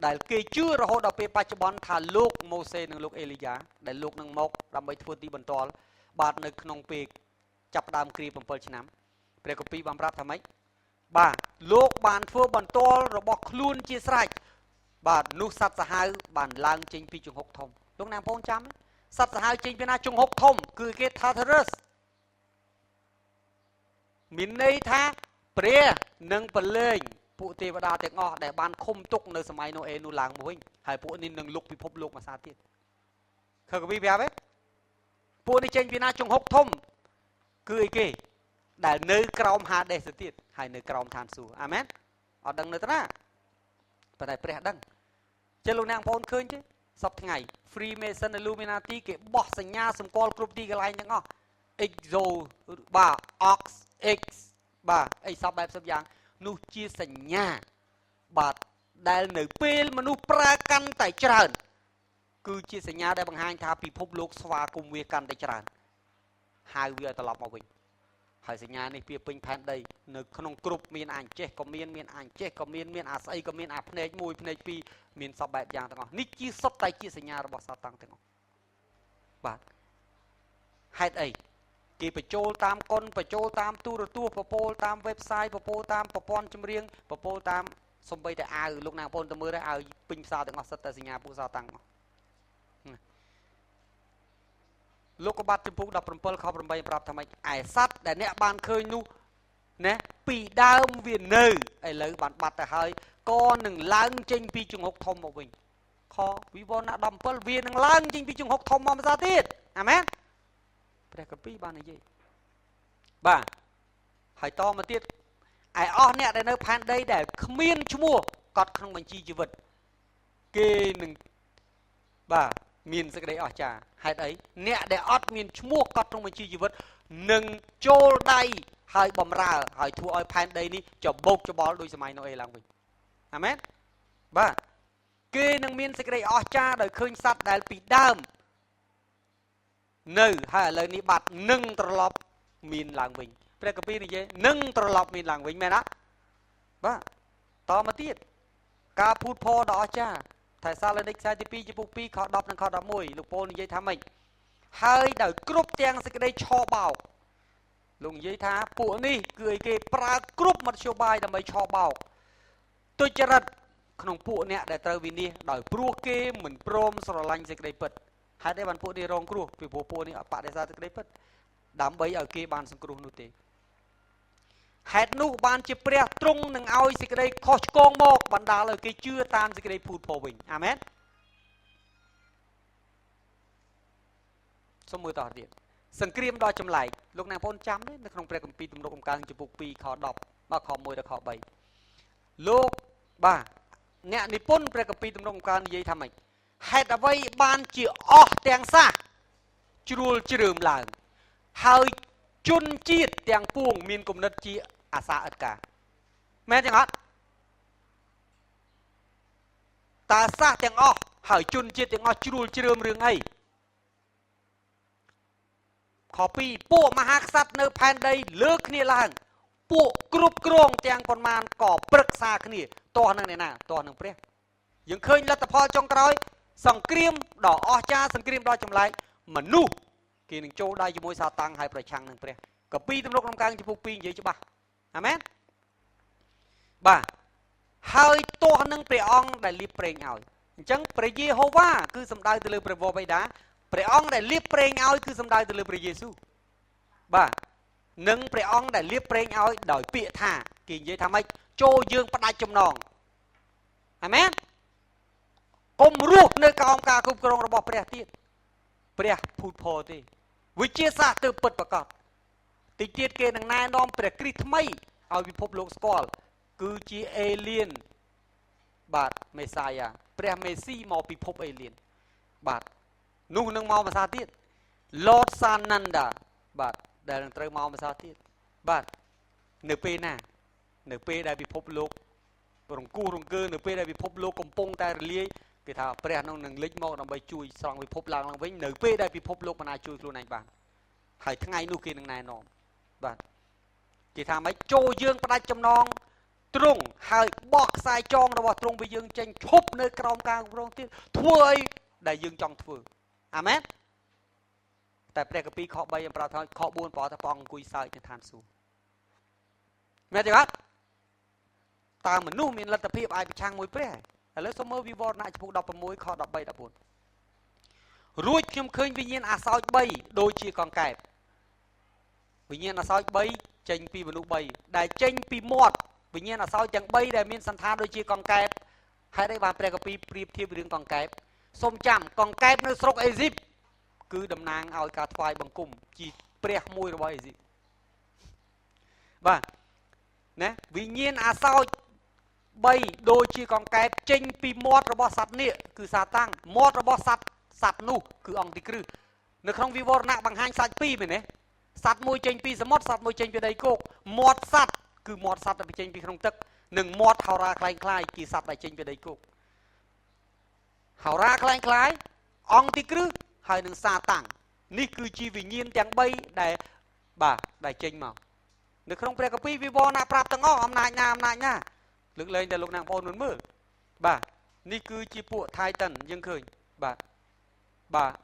ដែលគេជឿរហូតដល់ពេលបច្ចុប្បន្នថាលោកម៉ូសេនិងលោកអេលីយ៉ាដែលលោកនឹងមកដើម្បីធ្វើទីបន្ទាល់បាទនៅក្នុងពេលចាប់ផ្ដើមគ្រា7ឆ្នាំព្រះគម្ពីរបានប្រាប់ថាម៉េចបាទលោកបានធ្វើបន្ទាល់របស់ខ្លួនជាស្រេចបាទនោះសត្វសាហាវបានឡើងចេញពីជង្ហុកធំលោកអ្នកបងចាំសត្វសាហាវចេញពីណាជង្ហុកធំគឺគេ Tartarus មានន័យថាព្រះនឹងប្រឡែងពួកទេវតាទាំងអស់ដែលបានឃុំទុកនៅសម័យណូអេនោះឡើងមកវិញហើយពួកនេះនឹងលុកពិភពលោកមួយសាទៀតឃើញគម្ពីរប្រាប់ទេពួកនេះចេញពីណាជង្ហុកធំគឺអីគេដែលនៅក្រោមហាដេសទៅទៀតហើយនៅក្រោមឋានសួគ៌អាមែនអត់ដឹងនៅទៅណាប៉ុន្តែព្រះដឹងចេះលោកអ្នកបងប្អូនឃើញទេសប្តាហ៍ថ្ងៃ Freemason Illuminati គេបោះសញ្ញាសម្គាល់គ្រប់ទីកន្លែងទាំងអស់ Exo បាទ Ox X បាទអីសពបែបសពយ៉ាងនោះជាសញ្ញាបាទដែលនៅពេលមនុស្សប្រើកាន់តែច្រើនគឺជាសញ្ញាដែលបង្ហាញថាពិភពលោកស្វាគមន៍វាកាន់តែច្រើនហៅវាឲ្យត្រឡប់មកវិញហើយសញ្ញានេះវាពេញផែនដីនៅក្នុងគ្រប់មានអញចេះក៏មានអញចេះក៏មានអាស្អីក៏មានអាភ្នែក1ភ្នែក2មានសពបែបយ៉ាងទាំងអស់នេះជាសុទ្ធតែជាសញ្ញារបស់សាតាំងទាំងអស់បាទហេតុអីគេបញ្ចូលតាមកុនបញ្ចូលតាមទូរទស្សន៍បពោលតាម website បពោលតាមប្រព័ន្ធចម្រៀងបពោលតាមសំបីតែអាវលោកណាបងប្អូនទៅមើលឲ្យពេញផ្សារទាំងអស់សិតតែសញ្ញាពួកសាតាំងមកលោកកបាត់ចំពុក17ខ8ប្រាប់ថាម៉េចឯសัตว์ដែលអ្នកបានឃើញនោះណាពីដើមវានៅឥឡូវបានបាត់ទៅហើយក៏នឹងឡើងចេញពីជង្ហុកធំមកវិញខវិវរណៈ17វានឹងឡើងចេញពីជង្ហុកធំមកម្សិលទៀតអាមែនព្រះគម្ពីរបាននិយាយបាទហើយតមកទៀតឯអស់អ្នកដែលនៅផែនដីដែលគ្មានឈ្មោះកត់ក្នុងបញ្ជីជីវិតគេនឹងបាទមានសេចក្តីអស្ចារ្យហេតុអីអ្នកដែលអត់មានឈ្មោះកត់ក្នុងបញ្ជីជីវិតនឹងចូលដៃហើយបំរើហើយធ្វើឲ្យផែនដីនេះច្បោកច្បល់ដោយសម័យណូអេឡើងវិញអាមែនបាទគេនឹងមានសេចក្តីអស្ចារ្យដោយឃើញសត្វដែលពីដើមនៅហើយឥឡូវនេះបាត់នឹងត្រឡប់មានឡើងវិញព្រះគម្ពីរនិយាយនឹងត្រឡប់មានឡើងវិញមែនទេបាទ បន្តមកទៀតការភូតផលដ៏អស្ចារ្យថៃសាឡនិកខ្សែទី2ចំពោះ2ខ10និងខ11លោកប៉ូលនិយាយថាម៉េចហើយដោយគ្រប់ទាំងសេចក្តីឆបោកលោកនិយាយថាពួកនេះគឺអីគេប្រើគ្រប់មធ្យោបាយដើម្បីឆបោកទុច្ចរិតក្នុងពួកអ្នកដែលត្រូវវិនិច្ឆ័យដោយព្រោះគេមិនព្រមស្រឡាញ់សេចក្តីពិតហេតុអីបានពួកនេះរងគ្រោះពីព្រោះពួកនេះបដិសេធសេចក្តីពិតដើម្បីឲ្យគេបានសង្គ្រោះនោះទេហេតុនោះបានជាព្រះទ្រង់នឹងឲ្យសេចក្តីខុសឆ្គងមកបណ្ដាលឲ្យគេជឿតាមសេចក្តីភូតផលវិញអាមែនសូមមើលតទៀតសង្គ្រាមដ៏ចម្លែកលោកអ្នកបងចាំទេនៅក្នុងព្រះគម្ពីរទំនុកកំកើងចំពុក2ខ10ដល់ខ1ដល់ខ3លោកបាទអ្នកនិពន្ធព្រះគម្ពីរទំនុកកំកើងនិយាយថាម៉េចហេតុអ្វីបានជាអស់ទាំងសះជ្រួលជ្រើមឡើងហើយជនជាតិទាំងពួងមានគំនិតជាអាសាឥតការមែនទេអត់តើសះទាំងអស់ហើយជនជាតិទាំងអស់ជ្រួលជ្រើមរឿងអីខ2ពួកមហាក្សត្រនៅផែនដីលើកគ្នាឡើងពួកគ្រប់គ្រងទាំងប៉ុន្មានក៏ប្រឹក្សាគ្នាទាស់នឹងអ្នកណាទាស់នឹងព្រះយើងឃើញលទ្ធផលចុងក្រោយសង្គ្រាមដ៏អស្ចារ្យសង្គ្រាមដ៏ចម្លែកមនុស្សគេនឹងចូលដៃជាមួយសាតាំងហើយប្រឆាំងនឹងព្រះកពីទំនុកកំកើងចំពុក2និយាយច្បាស់អាមែនបាទហើយទាស់នឹងព្រះអង្គដែលលៀបប្រេងឲ្យអញ្ចឹងព្រះយេហូវ៉ាគឺសំដៅទៅលើព្រះវរបិតាព្រះអង្គដែលលៀបប្រេងឲ្យគឺសំដៅទៅលើព្រះយេស៊ូវបាទនិងព្រះអង្គដែលលៀបប្រេងឲ្យដោយពាក្យថាគេនិយាយថាម៉េចចូលយើងផ្ដាច់ចំណងអាមែនកុំរស់នៅក្រោមការគ្រប់គ្រងរបស់ព្រះទៀតព្រះភូតផលទេវិជាសាស្ត្រទើបពិតប្រកបតិចទៀតគេនឹងណែនាំព្រះគ្រីស្ទថ្មីឲ្យពិភពលោកស្គាល់គឺជាអេលៀនបាទមេសាយ៉ាព្រះមេស៊ីមកពិភពអេលៀនបាទនោះនឹងមកភាសាទៀត Lord Sananda បាទដែលនឹងត្រូវមកភាសាទៀតបាទនៅពេលណានៅពេលដែលពិភពលោករង្គោះរង្គើនៅពេលដែលពិភពលោកកំពុងតែរលាយគេថាព្រះនឹងលេចមកដើម្បីជួយស្រង់ពិភពឡើងវិញនៅពេលដែលពិភពលោកមិនអាចជួយខ្លួនឯងបានហើយថ្ងៃនោះគេនឹងណែនាំបាទគេថាម៉េចចូលយើងផ្ដាច់ចំណងទ្រង់ហើយបោះខ្សែចងរបស់ទ្រង់ពីយើងចេញឈប់នៅក្រោមការគ្រប់គ្រងទៀតធ្វើអីដែលយើងចង់ធ្វើអាមែនតែព្រះគម្ពីរខ3ប្រាប់ថាខ4ប្រាប់ថាព្រះអង្គអង្គុយសើចនៅឋានសួគ៌មែនទេបាទតើមនុស្សមានលទ្ធភាពអាចប្រឆាំងមួយព្រះឥឡូវសូមមើលវិវរណៈចំពុក16ខ13 14រួចខ្ញុំឃើញវិញ្ញាណអាសោច3ដូចជាកង្កែបវិញ្ញាណអាសោច3ចេញពីមនុស្ស3ដែលចេញពីមាត់វិញ្ញាណអាសោចទាំង3ដែលមានសន្តានដូចជាកង្កែបហេតុអីបានព្រះគម្ពីរប្រៀបធៀបរឿងកង្កែបសូមចាំកង្កែបនៅស្រុកអេស៊ីបគឺតំណាងឲ្យការថ្វាយបង្គំជាព្រះមួយរបស់អេស៊ីបបាទណាវិញ្ញាណអាសោច3ដូចជាកង្កែបចេញពីមាត់របស់សត្វនេះគឺសាតាំងមាត់របស់សត្វនោះគឺអង្គទីគ្រឹះនៅក្នុងវិវរណៈបង្ហាញសាច់ពីរមែនទេសត្វមួយចេញពីសមុទ្រសត្វមួយចេញពីដីគោកមាត់សត្វគឺមាត់សត្វដែលចេញពីក្នុងទឹកនិងមាត់ហោរាคล้ายៗគឺសត្វដែលចេញពីដីគោកហោរាคล้ายៗអង្គទីគ្រឹះហើយនឹងសាតាំងនេះគឺជាវិញ្ញាណទាំង3ដែលបាទដែលចេញមកនៅក្នុងព្រះគម្ពីរវិវរណៈប្រាប់ទាំងអស់អំណាចណាលើកលែងតែលោកអ្នកបងប្អូនមិនមើលបាទនេះគឺជាពួក Titan យើងឃើញបាទ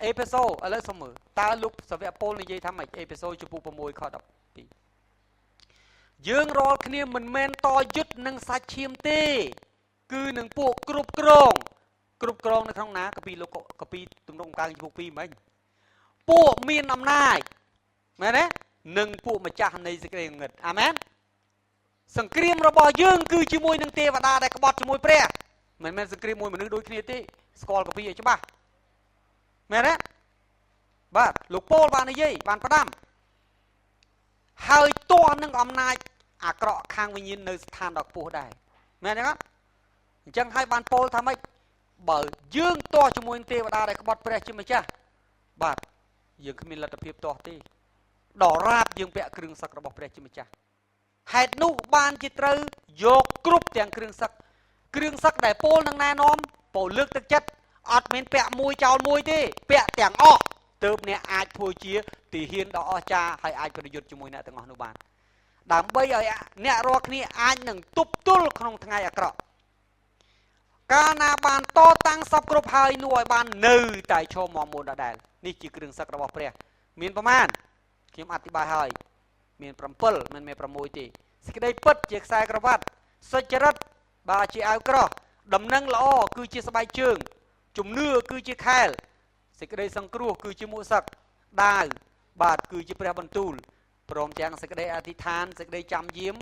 អេផេសូឥឡូវសូមមើលតើលោកសាវកប៉ូលនិយាយថាម៉េចអេផេសូចំពោះ6ខ12យើងរាល់គ្នាមិនមែនតយុទ្ធនឹងសាច់ឈាមទេគឺនឹងពួកគ្រប់គ្រងនៅក្នុងណាកាពីលោកកាពីទំនុកកំកើងចំពោះ2មិញពួកមានអំណាចមែនទេនិងពួកម្ចាស់នៃសេចក្តីងងឹតអាមែនសង្គ្រាមរបស់យើងគឺជាមួយនឹងទេវតាដែលក្បត់ជាមួយព្រះមិនមែនសង្គ្រាមមួយមនុស្សដូចគ្នាទេស្គាល់កាពីឲ្យច្បាស់មែនទេបាទលោកប៉ូលបាននិយាយបានផ្ដាំហើយទាស់នឹងអំណាចអាក្រក់ខាងវិញ្ញាណនៅស្ថានដ៏ខ្ពស់ដែរមែនទេអត់អញ្ចឹងហើយបានប៉ូលថាម៉េចបើយើងទាស់ជាមួយនឹងទេវតាដែលក្បត់ព្រះជាម្ចាស់បាទយើងគ្មានលទ្ធភាពទាស់ទេដរាបយើងពាក់គ្រឿងសឹករបស់ព្រះជាម្ចាស់ហេតុនោះបានជាត្រូវយកគ្រប់ទាំងគ្រឿងសឹកដែលពោលនឹងណែនាំពោលលើកទឹកចិត្តអត់មានពាក់មួយចោលមួយទេពាក់ទាំងអស់ទើបអ្នកអាចធ្វើជាទាហានដ៏អស្ចារ្យហើយអាចប្រយុទ្ធជាមួយអ្នកទាំងអស់នោះបាន ដើម្បីឲ្យអ្នករាល់គ្នាអាចនឹងទប់ទល់ក្នុងថ្ងៃអាក្រក់កាលណាបានតតាំងសពគ្រប់ហើយនោះឲ្យបាននៅតែឈរមមុនដដែលនេះជាគ្រឿងសឹករបស់ព្រះមានប្រមាណខ្ញុំអធិប្បាយហើយមាន7មិនមែន6ទេសេចក្តីពិតជាខ្សែក្រវ៉ាត់សុចរិតបាទជាអាវក្រោះដំណឹងល្អគឺជាស្បែកជើងជំនឿគឺជាខែលសេចក្តីសង្គ្រោះគឺជាមួកសឹកដាវបាទគឺជាព្រះបន្ទូលព្រមទាំងសេចក្តីអធិដ្ឋានសេចក្តីចាំយាម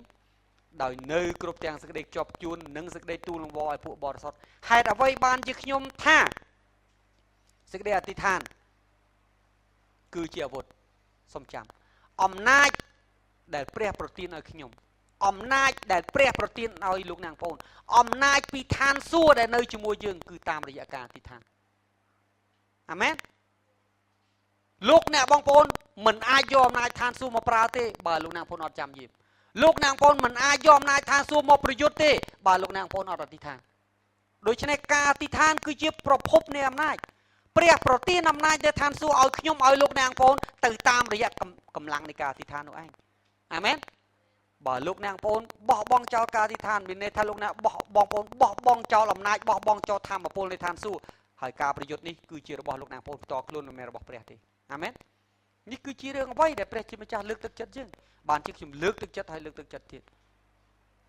ដោយនៅគ្រប់ទាំងសេចក្តីជាប់ជួននិងសេចក្តីទូលលង្វឲ្យពួកបរិសុទ្ធហេតុអ្វីបានជាខ្ញុំថាសេចក្តីអធិដ្ឋានគឺជាអាវុធសូមចាំអំណាចដែលព្រះប្រទានឲ្យខ្ញុំអំណាចដែលព្រះប្រទានឲ្យលោកអ្នកបងប្អូនអំណាចពីឋានសួគ៌ដែលនៅជាមួយយើងគឺតាមរយៈការអធិដ្ឋានអាមែនលោកអ្នកបងប្អូនមិនអាចយកអំណាចឋានសួគ៌មកប្រើទេបើលោកអ្នកបងប្អូនអត់ចាំយាមលោកអ្នកបងប្អូនមិនអាចយកអំណាចឋានសួគ៌មកប្រយុទ្ធទេបើលោកអ្នកបងប្អូនអត់អធិដ្ឋានដូច្នេះការអធិដ្ឋានគឺជាប្រភពនៃអំណាចព្រះប្រទានអំណាចទៅឋានសួគ៌ឲ្យខ្ញុំឲ្យលោកអ្នកបងប្អូនទៅតាមរយៈកម្លាំងនៃការអធិដ្ឋាននោះឯងអាមែនបើលោកអ្នកបងប្អូនបោះបង់ចោលការអធិដ្ឋានមានន័យថាលោកអ្នកបងប្អូនបោះបង់ចោលអំណាចបោះបង់ចោលធម៌ពលនៃឋានសួគ៌ហើយការប្រយុទ្ធនេះគឺជារបស់លោកអ្នកបងប្អូនផ្ទាល់ខ្លួនមិនមែនរបស់ព្រះទេអាមែននេះគឺជារឿងអ្វីដែលព្រះជាម្ចាស់លើកទឹកចិត្តយើងបានជាខ្ញុំលើកទឹកចិត្តហើយលើកទឹកចិត្តទៀត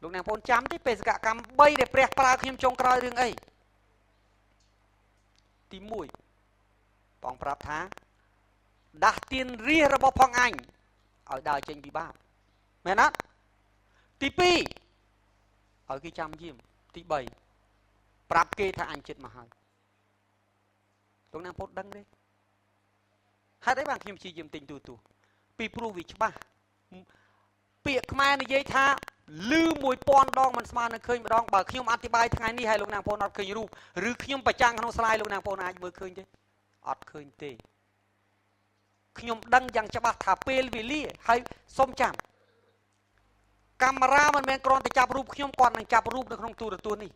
លោកអ្នកបងប្អូនចាំទេបេសកកម្ម3ដែលព្រះប្រើខ្ញុំចុងក្រោយរឿងអីទី1បងប្រាប់ថាដាស់ទានរាជរបស់ផងអញឲ្យដើរចេញពីបាបមែនអត់ទី2ឲ្យគេចាំយាមទី3ប្រាប់គេថាអញចិត្តមកហើយលោកអ្នកបងប្អូនដឹងទេហេតុអីបានខ្ញុំព្យាយាមទិញទូពីព្រោះវាច្បាស់ពាក្យខ្មែរនិយាយថាលឺ1000ដងមិនស្មើនឹងឃើញម្ដងបើខ្ញុំអធិប្បាយថ្ងៃនេះឲ្យលោកអ្នកបងប្អូនអត់ឃើញរូបឬខ្ញុំប្រចាំងក្នុងស្លាយលោកអ្នកបងប្អូនអាចមើលឃើញទេអត់ឃើញទេខ្ញុំដឹងយ៉ាងច្បាស់ថាពេលវេលាហើយសូមចាំកាមេរ៉ាមិនមែនគ្រាន់តែចាប់រូបខ្ញុំគាត់នឹងចាប់រូបនៅក្នុងទូរទស្សន៍នេះ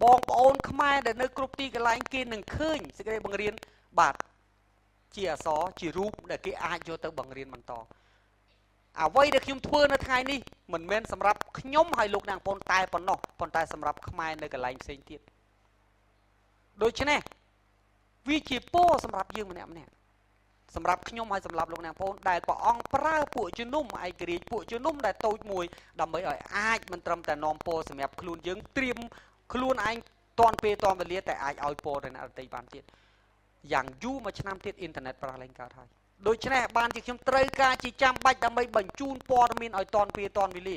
បងប្អូនខ្មែរដែលនៅគ្រប់ទីកន្លែងគេនឹងឃើញសេចក្តីបង្រៀនបាទជាអក្សរជារូបដែលគេអាចយកទៅបង្រៀនបន្តអ្វីដែលខ្ញុំធ្វើនៅថ្ងៃនេះមិនមែនសម្រាប់ខ្ញុំហើយលោកអ្នកបងប្អូនតែប៉ុណ្ណោះប៉ុន្តែសម្រាប់ខ្មែរនៅកន្លែងផ្សេងទៀតដូច្នេះវាជាពរសម្រាប់យើងម្នាក់សម្រាប់ខ្ញុំហើយសម្រាប់លោកអ្នកបងប្អូនដែលព្រះអង្គប្រើពួកជំនុំឯករាជ្យពួកជំនុំដែលតូចមួយដើម្បីឲ្យអាចមិនត្រឹមតែនាំពរសម្រាប់ខ្លួនយើងត្រៀមខ្លួនឯងតាន់ពេលតាន់វេលាតែអាចឲ្យពរដល់អ្នកដទៃបានទៀតយ៉ាងយូរមួយឆ្នាំទៀតអ៊ីនធឺណិតប្រើឡើងកើតហើយដូច្នេះបានជាខ្ញុំត្រូវការជាចាំបាច់ដើម្បីបញ្ជូនព័ត៌មានឲ្យតាន់ពេលតាន់វេលា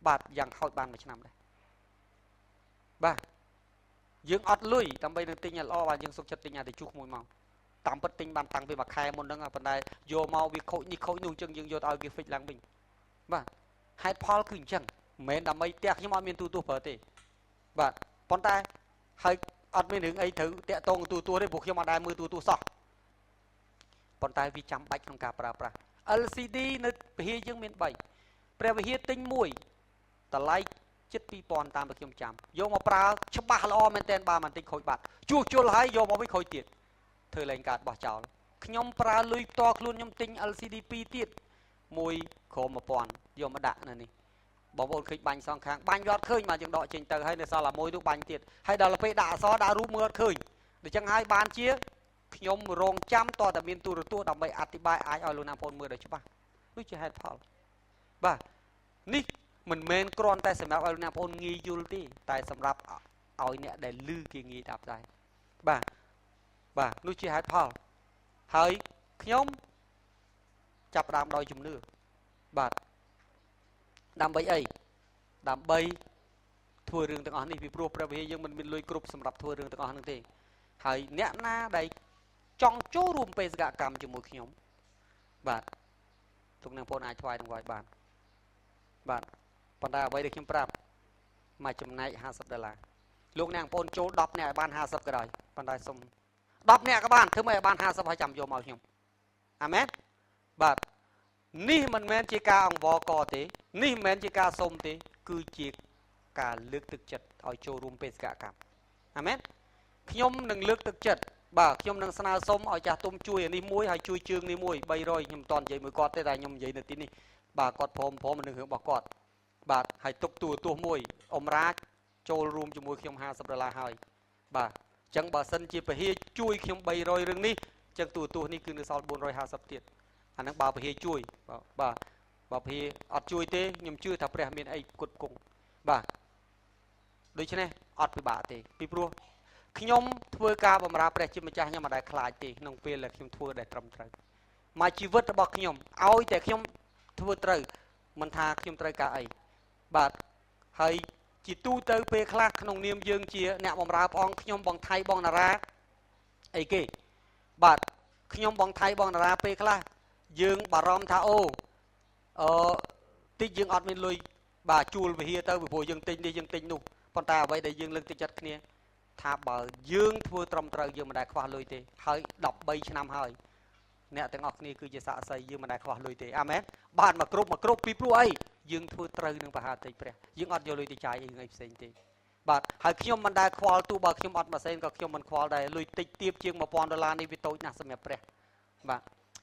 បាទយ៉ាងហោចបានមួយឆ្នាំដែរបាទយើងអត់លុយដើម្បីនឹងទិញឲ្យល្អបាទយើងសុខចិត្តទិញឲ្យតែជុះមួយមកតាមពិតទិញបានតាំងពីមួយខែមុនហ្នឹងប៉ុន្តែយកមកវាខូចនេះខូចនោះអញ្ចឹងយើងយកទៅឲ្យគេហ្វិចឡើងវិញបាទហេតុផលគឺអញ្ចឹងមិនមែនដើម្បីផ្ទះខ្ញុំអត់មានទូប្រើទេបាទប៉ុន្តែហើយអត់មានរឿងអីត្រូវតាក់ទងទូទេព្រោះខ្ញុំអត់ដែលមើលទូសោះប៉ុន្តែវាចាំបាច់ក្នុងការប្រើប្រាស់ LCD នៅវិហារយើងមាន3ព្រះវិហារទិញ1តម្លៃជិត2000តាមដែលខ្ញុំចាំយកមកប្រើច្បាស់ល្អមែនទែនបើមិនតិចខូចបាត់ជួសជុលហើយយកមកវិញខូចទៀតធ្វើឡើងកាត់បោះចោលខ្ញុំប្រើលុយផ្ទាល់ខ្លួនខ្ញុំទិញ LCD 2ទៀត1ក្រុម1000យកមកដាក់នៅនេះបងប្អូនឃើញបាញ់សងខាងបាញ់វាអត់ឃើញមកយើងដកចេញទៅហើយនៅសល់តែមួយនោះបាញ់ទៀតហើយដល់ពេលដាក់អក្សរដាក់រូបមើលអត់ឃើញដូច្នេះហើយបានជាខ្ញុំរងចាំតតែមានទូរទស្សន៍ដើម្បីអធិប្បាយអាចឲ្យលោកណាបងប្អូនមើលដល់ច្បាស់នោះជាហេតុផលបាទនេះមិនមែនគ្រាន់តែសម្រាប់ឲ្យលោកណាបងប្អូនងាយយល់ទេតែសម្រាប់ឲ្យអ្នកដែលឮគេងាយដាប់ដែរបាទនោះជាហេតុផលហើយខ្ញុំចាប់ផ្ដើមដោយជំនឿបាទដើម្បីអីដើម្បីធ្វើរឿងទាំងអស់នេះពីព្រោះព្រះវិហារយើងមិនមានលុយគ្រប់សម្រាប់ធ្វើរឿងទាំងអស់ហ្នឹងទេហើយអ្នកណាដែលចង់ចូលរួមបេសកកម្មជាមួយខ្ញុំបាទទុកនឹងបងអាចថ្វាយនឹងវាយបានបាទប៉ុន្តែអ្វីដែលខ្ញុំប្រាប់មកចំណែក$50លោកអ្នកបងចូល10នាក់ឲ្យបាន50ក៏ដោយប៉ុន្តែសុំ10នាក់ក៏បានធ្វើមិនឲ្យបាន50ហើយចាំយកមកខ្ញុំអាមែនបាទនេះមិនមែនជាការអង្វរកទេនេះមិនមែនជាការសុំទេគឺជាការលើកទឹកចិត្តឲ្យចូលរួមបេសកកម្មអាមែនខ្ញុំនឹងលើកទឹកចិត្តបាទខ្ញុំនឹងស្នើសុំឲ្យចាស់ទុំជួយអានេះមួយហើយជួយជើងនេះមួយ300ខ្ញុំមិនតន់និយាយមួយគាត់ទេតែខ្ញុំនិយាយនៅទីនេះ bà cọt phom mình hướng bảo cọt bà hãy tục tua mùi ông raចូលរួមជាមួយខ្ញុំ$50ហើយបាទអញ្ចឹងបើសិនជាពហិជួយខ្ញុំ300រឿងនេះអញ្ចឹងទូនេះគឺនៅសល់450ទៀតអាហ្នឹងបើពហិជួយបាទបើពហិអត់ជួយទេខ្ញុំជឿថាព្រះមានអីគុតគង់បាទដូច្នេះអត់ពិបាកទេពីព្រោះខ្ញុំធ្វើការបម្រើព្រះជាម្ចាស់ខ្ញុំមិនដែលខ្លាចទេក្នុងពេលដែលខ្ញុំធ្វើដែលត្រឹមត្រូវមកជីវិតរបស់ខ្ញុំឲ្យតែខ្ញុំធ្វើត្រូវមិនថាខ្ញុំត្រូវការអីបាទហើយជាទូទៅពេលខ្លះក្នុងនាមយើងជាអ្នកបម្រើព្រះអង្គខ្ញុំបងថៃបងតារាអីគេបាទខ្ញុំបងថៃបងតារាពេលខ្លះយើងបារម្ភថាអូតិចយើងអត់មានលុយបាទជួលវិហារទៅពីព្រោះយើងទិញនេះយើងទិញនោះប៉ុន្តែអ្វីដែលយើងលើកទឹកចិត្តគ្នាថាបើយើងធ្វើត្រឹមត្រូវយើងមិនដែលខ្វះលុយទេហើយ13ឆ្នាំហើយអ្នកទាំងអស់គ្នាគឺជាសាក្សីយើងមិនដែលខ្វះលុយទេអាមែនបាទមកគ្រប់ពីព្រោះអីយើងធ្វើត្រូវនឹងបហាតិចព្រះយើងអត់យកលុយទៅចាយអីផ្សេងទេបាទហើយខ្ញុំមិនដែលខ្វល់ទោះបើខ្ញុំអត់ម៉ាស៊ីនក៏ខ្ញុំមិនខ្វល់ដែរលុយតិចទៀបជាង$1000នេះវាតូចណាស់សម្រាប់ព្រះបាទ